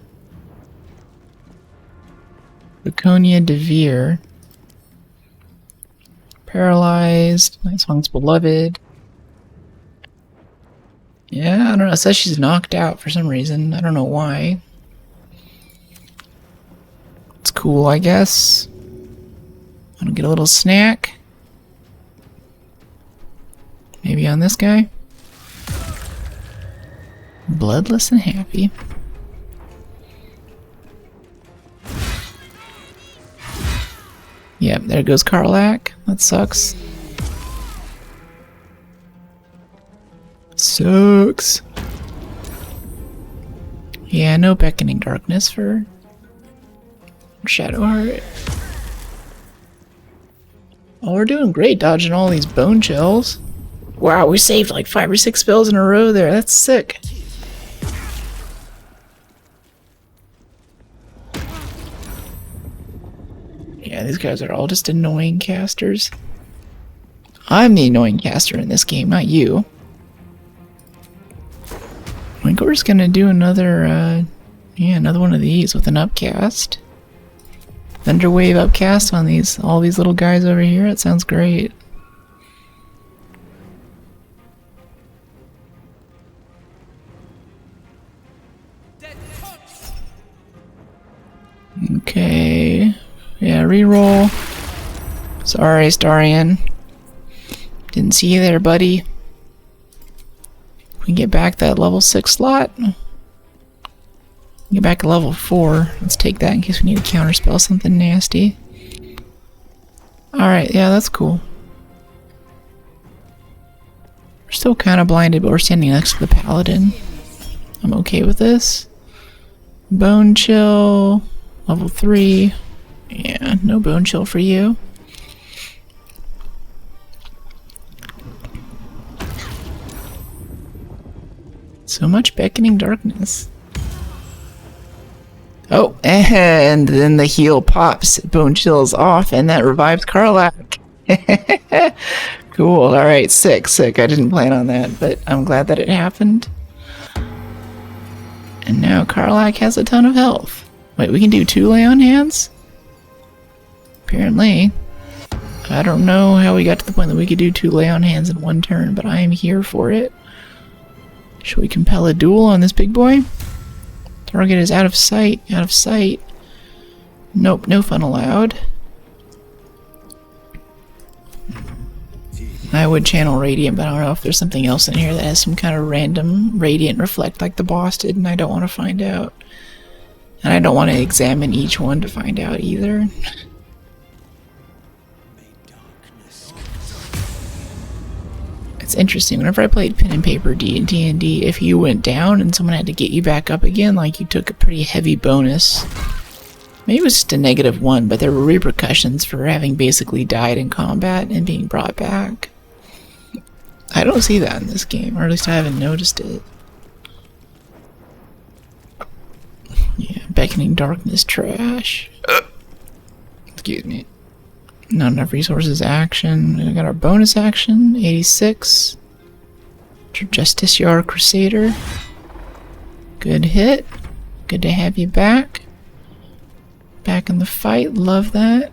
Laconia Devere. Paralyzed. Nice one's beloved. Yeah, I don't know. It says she's knocked out for some reason. I don't know why. It's cool, I guess. Want to get a little snack? Maybe on this guy? Bloodless and happy. Yep, there goes Karlach. That sucks. Sucks. Yeah, no beckoning darkness for Shadowheart. Oh, we're doing great dodging all these bone chills. Wow, we saved like 5 or 6 spells in a row there. That's sick. Yeah, these guys are all just annoying casters. I'm the annoying caster in this game, not you. I think we're just gonna do another, another one of these with an upcast. Thunderwave upcast on all these little guys over here. That sounds great. Okay. Yeah, reroll. Sorry, Astarian. Didn't see you there, buddy. We can get back that level 6 slot. Get back to level 4. Let's take that in case we need to counterspell something nasty. Alright, yeah, that's cool. We're still kind of blinded, but we're standing next to the paladin. I'm okay with this. Bone chill. Level 3. Yeah, no bone chill for you. So much beckoning darkness. Oh, and then the heal pops, bone chills off, and that revives Karlach. Cool, alright, sick. I didn't plan on that, but I'm glad that it happened. And now Karlach has a ton of health. Wait, we can do 2 lay on hands? Apparently. I don't know how we got to the point that we could do 2 lay on hands in 1 turn, but I am here for it. Should we compel a duel on this big boy? Target is out of sight, out of sight. Nope, no fun allowed. I would channel Radiant, but I don't know if there's something else in here that has some kind of random Radiant reflect like the boss did, and I don't want to find out. And I don't want to examine each one to find out either. It's interesting, whenever I played pen and paper D&D, if you went down and someone had to get you back up again, like you took a pretty heavy bonus. Maybe it was just a -1, but there were repercussions for having basically died in combat and being brought back. I don't see that in this game, or at least I haven't noticed it. Yeah, beckoning darkness trash. Excuse me. Not enough resources action. We got our bonus action, 86. Justiciar Crusader. Good hit. Good to have you back. Back in the fight, love that.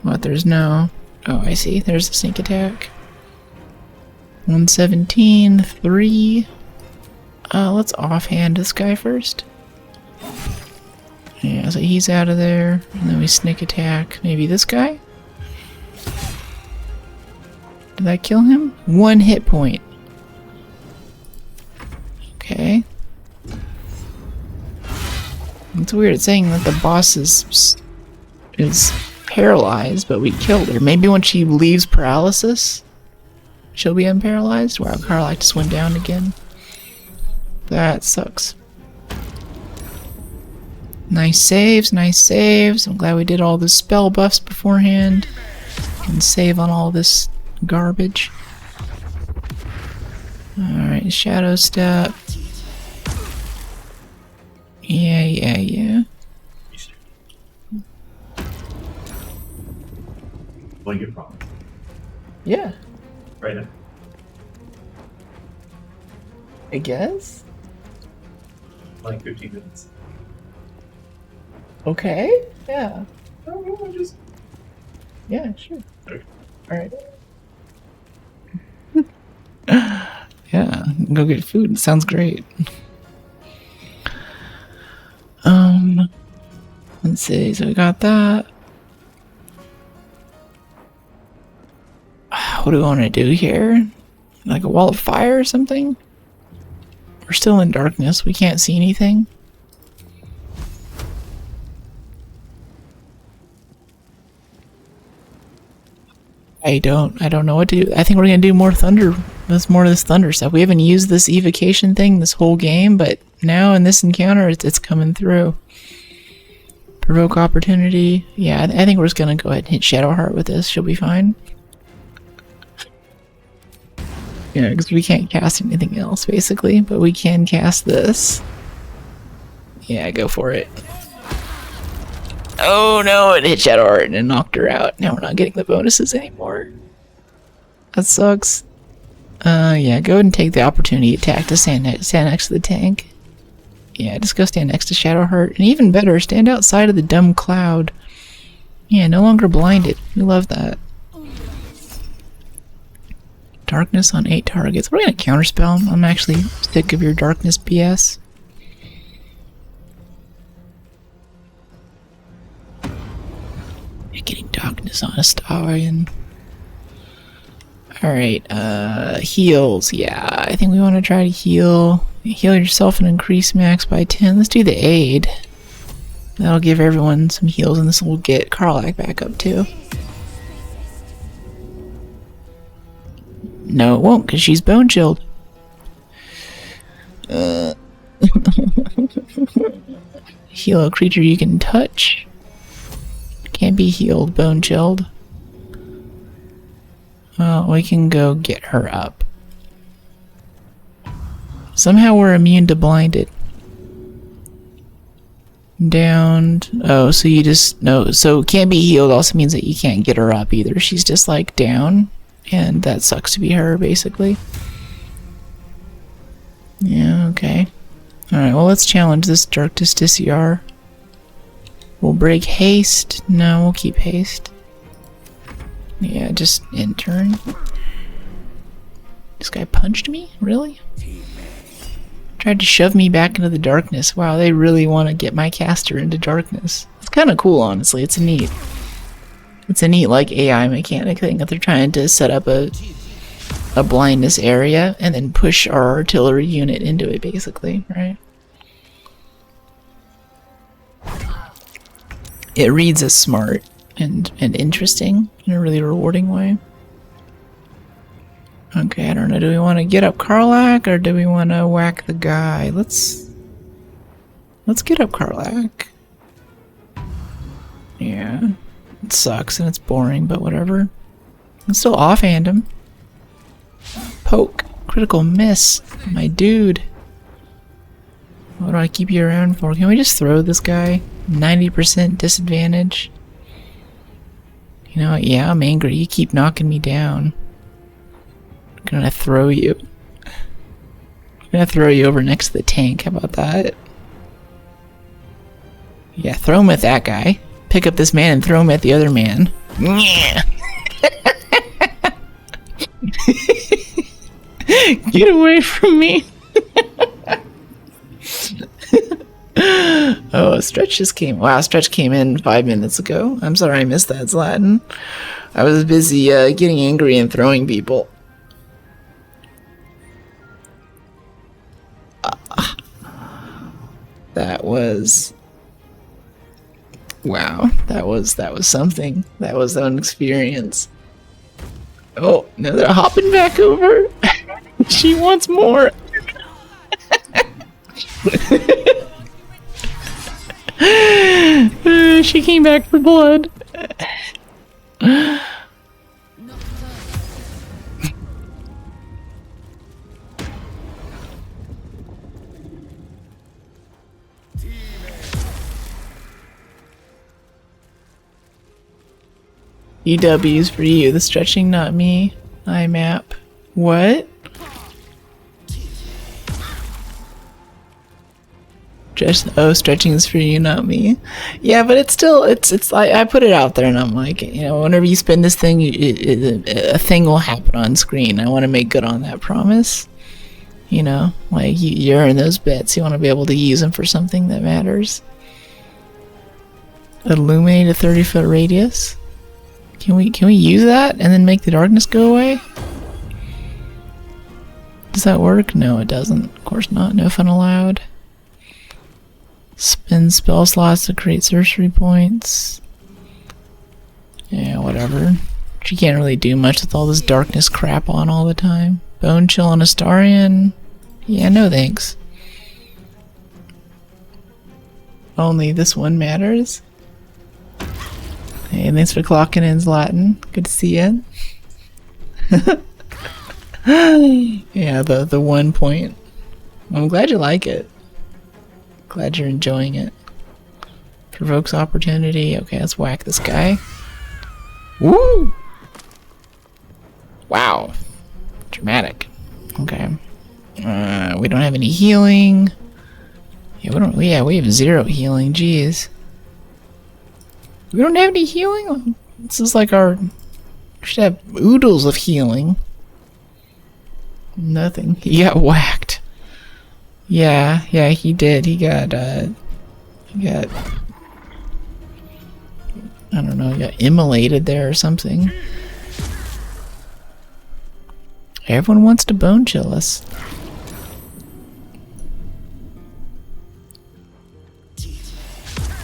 What, there's no... Oh, I see, there's the sneak attack. 117, 3. Let's offhand this guy first. Yeah, so he's out of there, and then we sneak attack maybe this guy? Did that kill him? 1 hit point. Okay. It's weird, it's saying that the boss is paralyzed, but we killed her. Maybe when she leaves paralysis, she'll be unparalyzed? Wow, Karlach just went down again. That sucks. Nice saves, nice saves. I'm glad we did all the spell buffs beforehand. Can save on all this garbage. Alright, Shadow Step. Yeah. Well, your problem. Yeah. Right now. I guess? Like 15 minutes. Okay. Yeah. Yeah, sure. Okay. Alright. Yeah, go get food. Sounds great. Let's see, so we got that. What do we want to do here? Like a wall of fire or something? We're still in darkness, we can't see anything. I don't know what to do. I think we're gonna do more thunder. There's more of this thunder stuff. We haven't used this evocation thing this whole game, but now in this encounter, it's coming through. Provoke opportunity. Yeah, I think we're just gonna go ahead and hit Shadowheart with this. She'll be fine. Yeah, because we can't cast anything else, basically, but we can cast this. Yeah, go for it. Oh no, it hit Shadowheart and it knocked her out. Now we're not getting the bonuses anymore. That sucks. Yeah, go ahead and take the opportunity attack to stand next to the tank. Yeah, just go stand next to Shadowheart. And even better, stand outside of the dumb cloud. Yeah, no longer blinded. We love that. Darkness on 8 targets. We're gonna counterspell. I'm actually sick of your darkness BS. You're getting darkness on a stallion. Alright, heals. Yeah, I think we want to try to heal. Heal yourself and increase max by 10. Let's do the aid. That'll give everyone some heals, and this will get Karlach back up too. No, it won't, because she's bone chilled. Heal a creature you can touch. Can't be healed, bone chilled. Well, we can go get her up. Somehow we're immune to blinded. Downed. Oh, so you just... No, so can't be healed also means that you can't get her up either. She's just like down. And that sucks to be her, basically. Yeah, okay. Alright, well, let's challenge this Dark Justiciar. We'll break haste. No, we'll keep haste. Yeah, just in turn. This guy punched me? Really? Tried to shove me back into the darkness. Wow, they really want to get my caster into darkness. It's kind of cool, honestly. It's neat. It's a neat, like, AI mechanic thing that they're trying to set up a blindness area and then push our artillery unit into it, basically, right? It reads as smart and interesting in a really rewarding way. Okay, I don't know. Do we want to get up Karlach or do we want to whack the guy? Let's get up Karlach. Yeah, it sucks and it's boring, but whatever. Let's still offhand him. Poke, critical miss, my dude. What do I keep you around for? Can we just throw this guy? 90% disadvantage. You know what? Yeah, I'm angry. You keep knocking me down. I'm gonna throw you. I'm gonna throw you over next to the tank. How about that? Yeah, throw him at that guy. Pick up this man and throw him at the other man. Yeah. Get away from me. Oh, Stretch just came. Wow, Stretch came in 5 minutes ago. I'm sorry I missed that, Zlatan. I was busy getting angry and throwing people. That was... Wow, that was something. That was an experience. Oh, now they're hopping back over. She wants more. She came back for blood. EW's for you. The stretching, not me. IMAP. What? Just stretching is for you, not me. Yeah, but it's still it's like I put it out there and I'm like, you know, whenever you spend this thing, a thing will happen on screen. I want to make good on that promise. You know, like you earn those bits. You want to be able to use them for something that matters. Illuminate a 30-foot radius. Can we use that and then make the darkness go away? Does that work? No, it doesn't. Of course not. No fun allowed. Spin spell slots to create sorcery points. Yeah, whatever. She can't really do much with all this darkness crap on all the time. Bone chill on Astarion. Yeah, no thanks. Only this one matters. Hey, thanks for clocking in, Zlatan. Good to see you. Yeah, the 1 point. I'm glad you like it. Glad you're enjoying it. Provokes opportunity. Okay, let's whack this guy. Woo! Wow. Dramatic. Okay. We don't have any healing. Yeah, we don't. Yeah, we have 0 healing. Jeez. We don't have any healing? This is like our... We should have oodles of healing. Nothing. He got whacked. Yeah, he did. He got, I don't know, he got immolated there or something. Everyone wants to bone chill us.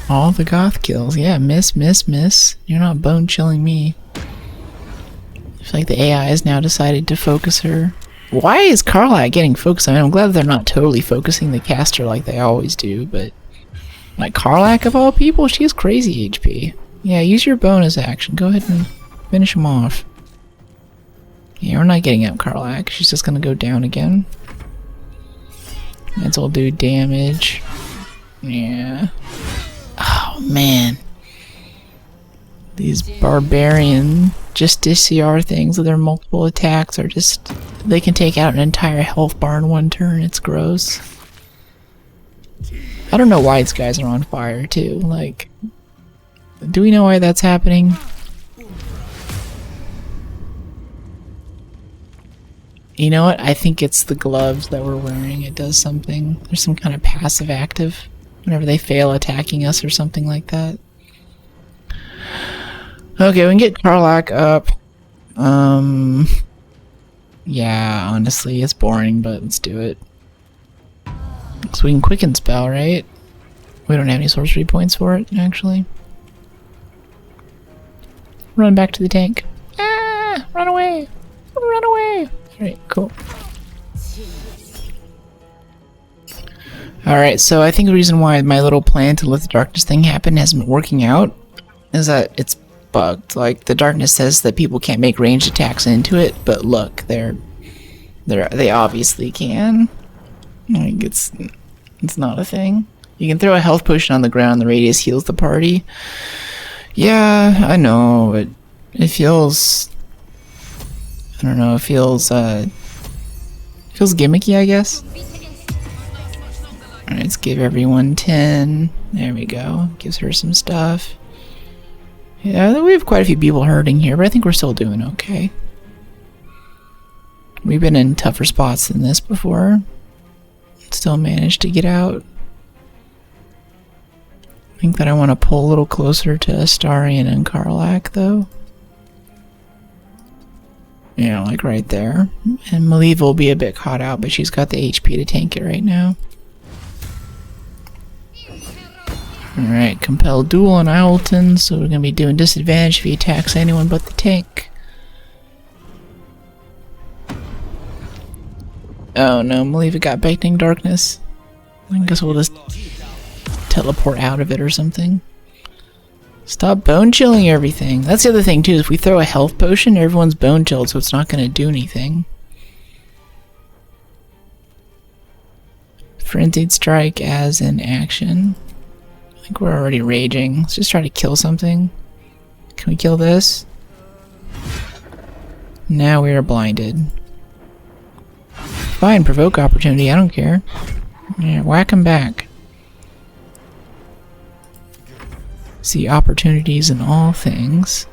All the goth kills. Yeah, miss. You're not bone chilling me. It's like the AI has now decided to focus her. Why is Karlach getting focused? I mean, I'm glad they're not totally focusing the caster like they always do, but... Like, Karlach of all people? She has crazy HP. Yeah, use your bonus action. Go ahead and finish him off. Yeah, we're not getting up Karlach. She's just gonna go down again. That's all do damage. Yeah. Oh, man. These barbarian justiciar things with their multiple attacks are just... They can take out an entire health bar in one turn. It's gross. I don't know why these guys are on fire, too. Like, do we know why that's happening? You know what? I think it's the gloves that we're wearing. It does something. There's some kind of passive active whenever they fail attacking us or something like that. Okay, we can get Karlach up. Yeah, honestly, it's boring, but let's do it. So we can quicken spell, right? We don't have any sorcery points for it, actually. Run back to the tank. Ah! Run away! Run away! Alright, cool. Alright, so I think the reason why my little plan to let the darkness thing happen hasn't been working out is that it's bugged. Like, the darkness says that people can't make ranged attacks into it, but look, they obviously can. Like, it's not a thing. You can throw a health potion on the ground, the radius heals the party. Yeah, I know, but it feels... I don't know, it feels gimmicky, I guess. Alright, let's give everyone 10. There we go. Gives her some stuff. Yeah, we have quite a few people hurting here, but I think we're still doing okay. We've been in tougher spots than this before. Still managed to get out. I think that I want to pull a little closer to Astarion and Karlach, though. Yeah, like right there. And Maliva will be a bit caught out, but she's got the HP to tank it right now. Alright, compel duel on Owlton, so we're going to be doing disadvantage if he attacks anyone but the tank. Oh no, Maliva got Beckoning Darkness. I guess we'll just teleport out of it or something. Stop bone chilling everything. That's the other thing too, is if we throw a health potion, everyone's bone chilled, so it's not going to do anything. Frenzied Strike as an action. I think we're already raging. Let's just try to kill something. Can we kill this? Now we are blinded. Fine, provoke opportunity, I don't care. Yeah, whack him back. See opportunities in all things.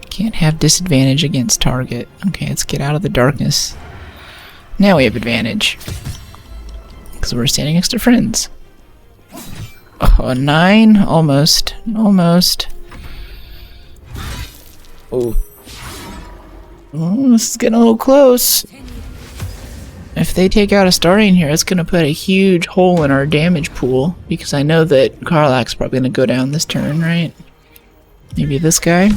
Can't have disadvantage against target. Okay, let's get out of the darkness. Now we have advantage. Because we're standing next to friends. Oh, a 9? Almost. Almost. Oh. Oh, this is getting a little close. If they take out Astarion here, it's going to put a huge hole in our damage pool. Because I know that Karlach's probably going to go down this turn, right? Maybe this guy?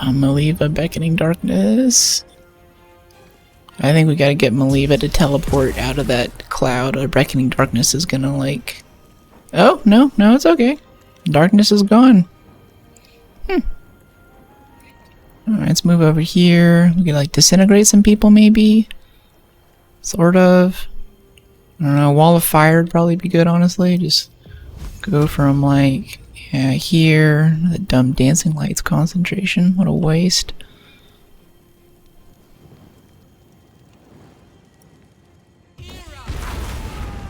Maliva Beckoning Darkness. I think we gotta get Maliva to teleport out of that cloud, or Beckoning Darkness is gonna like... Oh, no, it's okay. Darkness is gone. Alright, let's move over here. We can like disintegrate some people maybe? Sort of. I don't know, Wall of Fire would probably be good, honestly. Just go from like, yeah, here. The dumb Dancing Lights concentration. What a waste.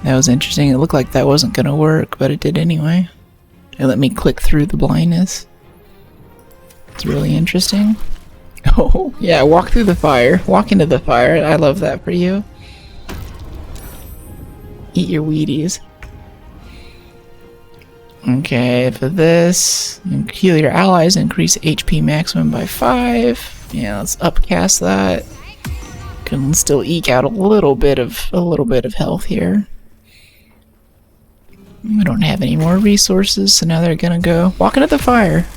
That was interesting. It looked like that wasn't gonna work, but it did anyway. It let me click through the blindness. It's really interesting. Oh, yeah, walk through the fire. Walk into the fire. I love that for you. Eat your Wheaties. Okay, for this, heal your allies, increase HP maximum by 5. Yeah, let's upcast that. Can still eke out a little bit of health here. We don't have any more resources, so now they're gonna go walk into the fire.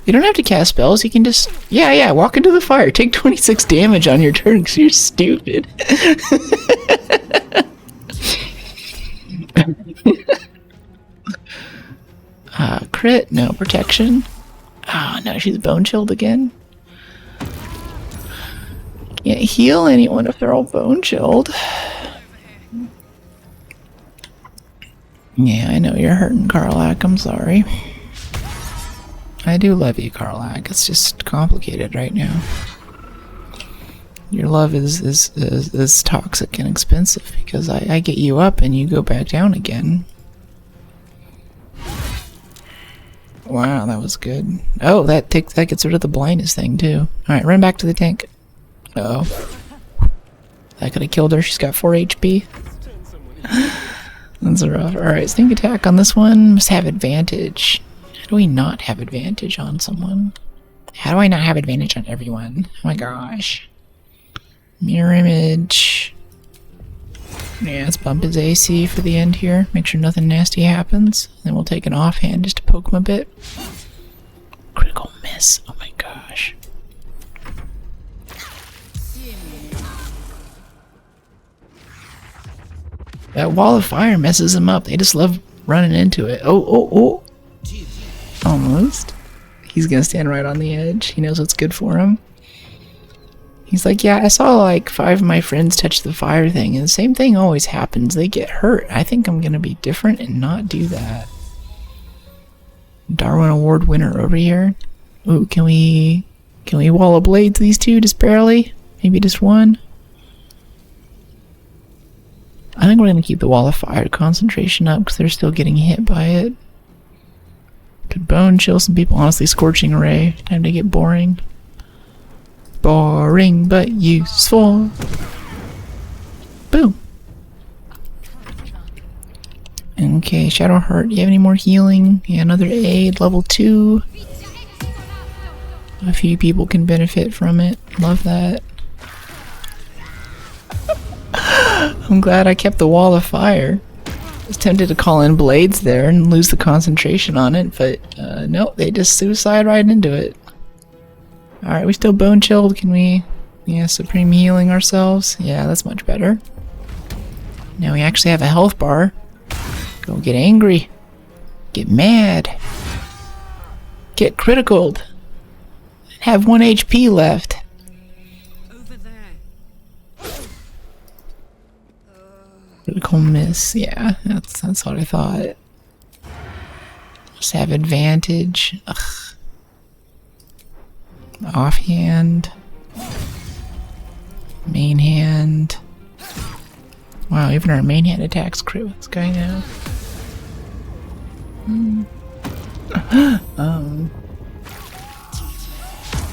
You don't have to cast spells, you can just... Yeah, walk into the fire. Take 26 damage on your turn because you're stupid. Crit? No. Protection? Oh, no, she's bone chilled again. Can't heal anyone if they're all bone chilled. Yeah, I know you're hurting, Karlak. I'm sorry. I do love you, Karlak. It's just complicated right now. Your love is toxic and expensive because I get you up and you go back down again. Wow, that was good. Oh, that gets rid of the blindness thing too. Alright, run back to the tank. Uh oh. That could have killed her. She's got 4 HP. That's rough. Alright, sneak attack on this one. Must have advantage. How do we not have advantage on someone? How do I not have advantage on everyone? Oh my gosh. Mirror image. Yeah, let's bump his AC for the end here. Make sure nothing nasty happens. Then we'll take an offhand just to poke him a bit. Critical miss. Oh my gosh. That wall of fire messes him up. They just love running into it. Oh. Almost. He's gonna stand right on the edge. He knows what's good for him. He's like, yeah, I saw like 5 of my friends touch the fire thing, and the same thing always happens. They get hurt. I think I'm gonna be different and not do that. Darwin Award winner over here. Ooh, can we wall of blades these two just barely? Maybe just one? I think we're gonna keep the wall of fire concentration up because they're still getting hit by it. Could bone chill some people. Honestly, scorching ray. Time to get boring. Boring but useful. Boom. Okay, Shadowheart, do you have any more healing? Yeah, another aid, level 2. A few people can benefit from it. Love that. I'm glad I kept the wall of fire. I was tempted to call in blades there and lose the concentration on it, but nope, they just suicide right into it. Alright, we still bone chilled. Can we, supreme healing ourselves? Yeah, that's much better. Now we actually have a health bar. Go get angry. Get mad. Get criticaled. Have 1 HP left. Critical miss. Yeah, that's what I thought. Just have advantage. Ugh. Offhand. Main hand. Wow, even our main hand attacks crit with this guy now.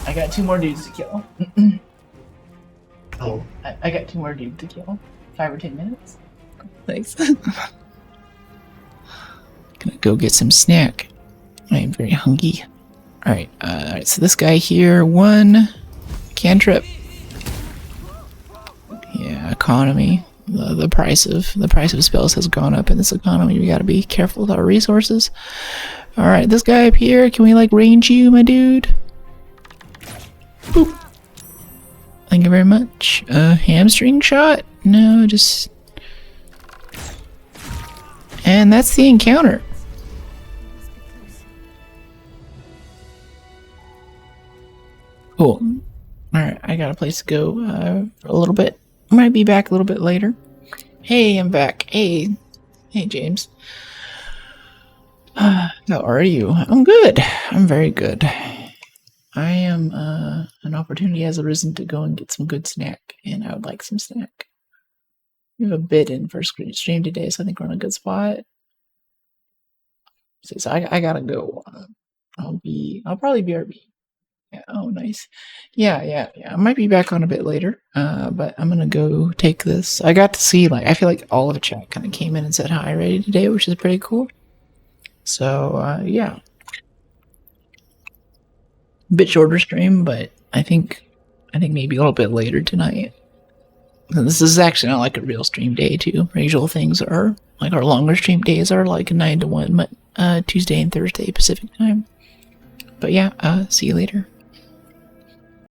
I got 2 more dudes to kill. Oh. I got 2 more dudes to kill. 5 or 10 minutes. Thanks. Gonna go get some snack. I am very hungry. Alright, so this guy here, 1 cantrip. Yeah, economy. The price of spells has gone up in this economy. We gotta be careful with our resources. Alright, this guy up here, can we like range you, my dude? Boop. Thank you very much. Hamstring shot? No, just... And that's the encounter. Cool. Alright, I got a place to go for a little bit. I might be back a little bit later. Hey, I'm back. Hey, James. How are you? I'm good. I'm very good. I am, an opportunity has arisen to go and get some good snack, and I would like some snack. We have a bid in for stream today, so I think we're on a good spot. So I gotta go. I'll probably be RB. Yeah, oh, nice. Yeah. I might be back on a bit later, but I'm gonna go take this. I got to see, I feel like all of the chat kind of came in and said hi already today, which is pretty cool. So, yeah. Bit shorter stream, but I think maybe a little bit later tonight. And this is actually not like a real stream day, too. Our usual things are, like our longer stream days are like 9 to 1, Tuesday and Thursday Pacific time. But yeah, see you later.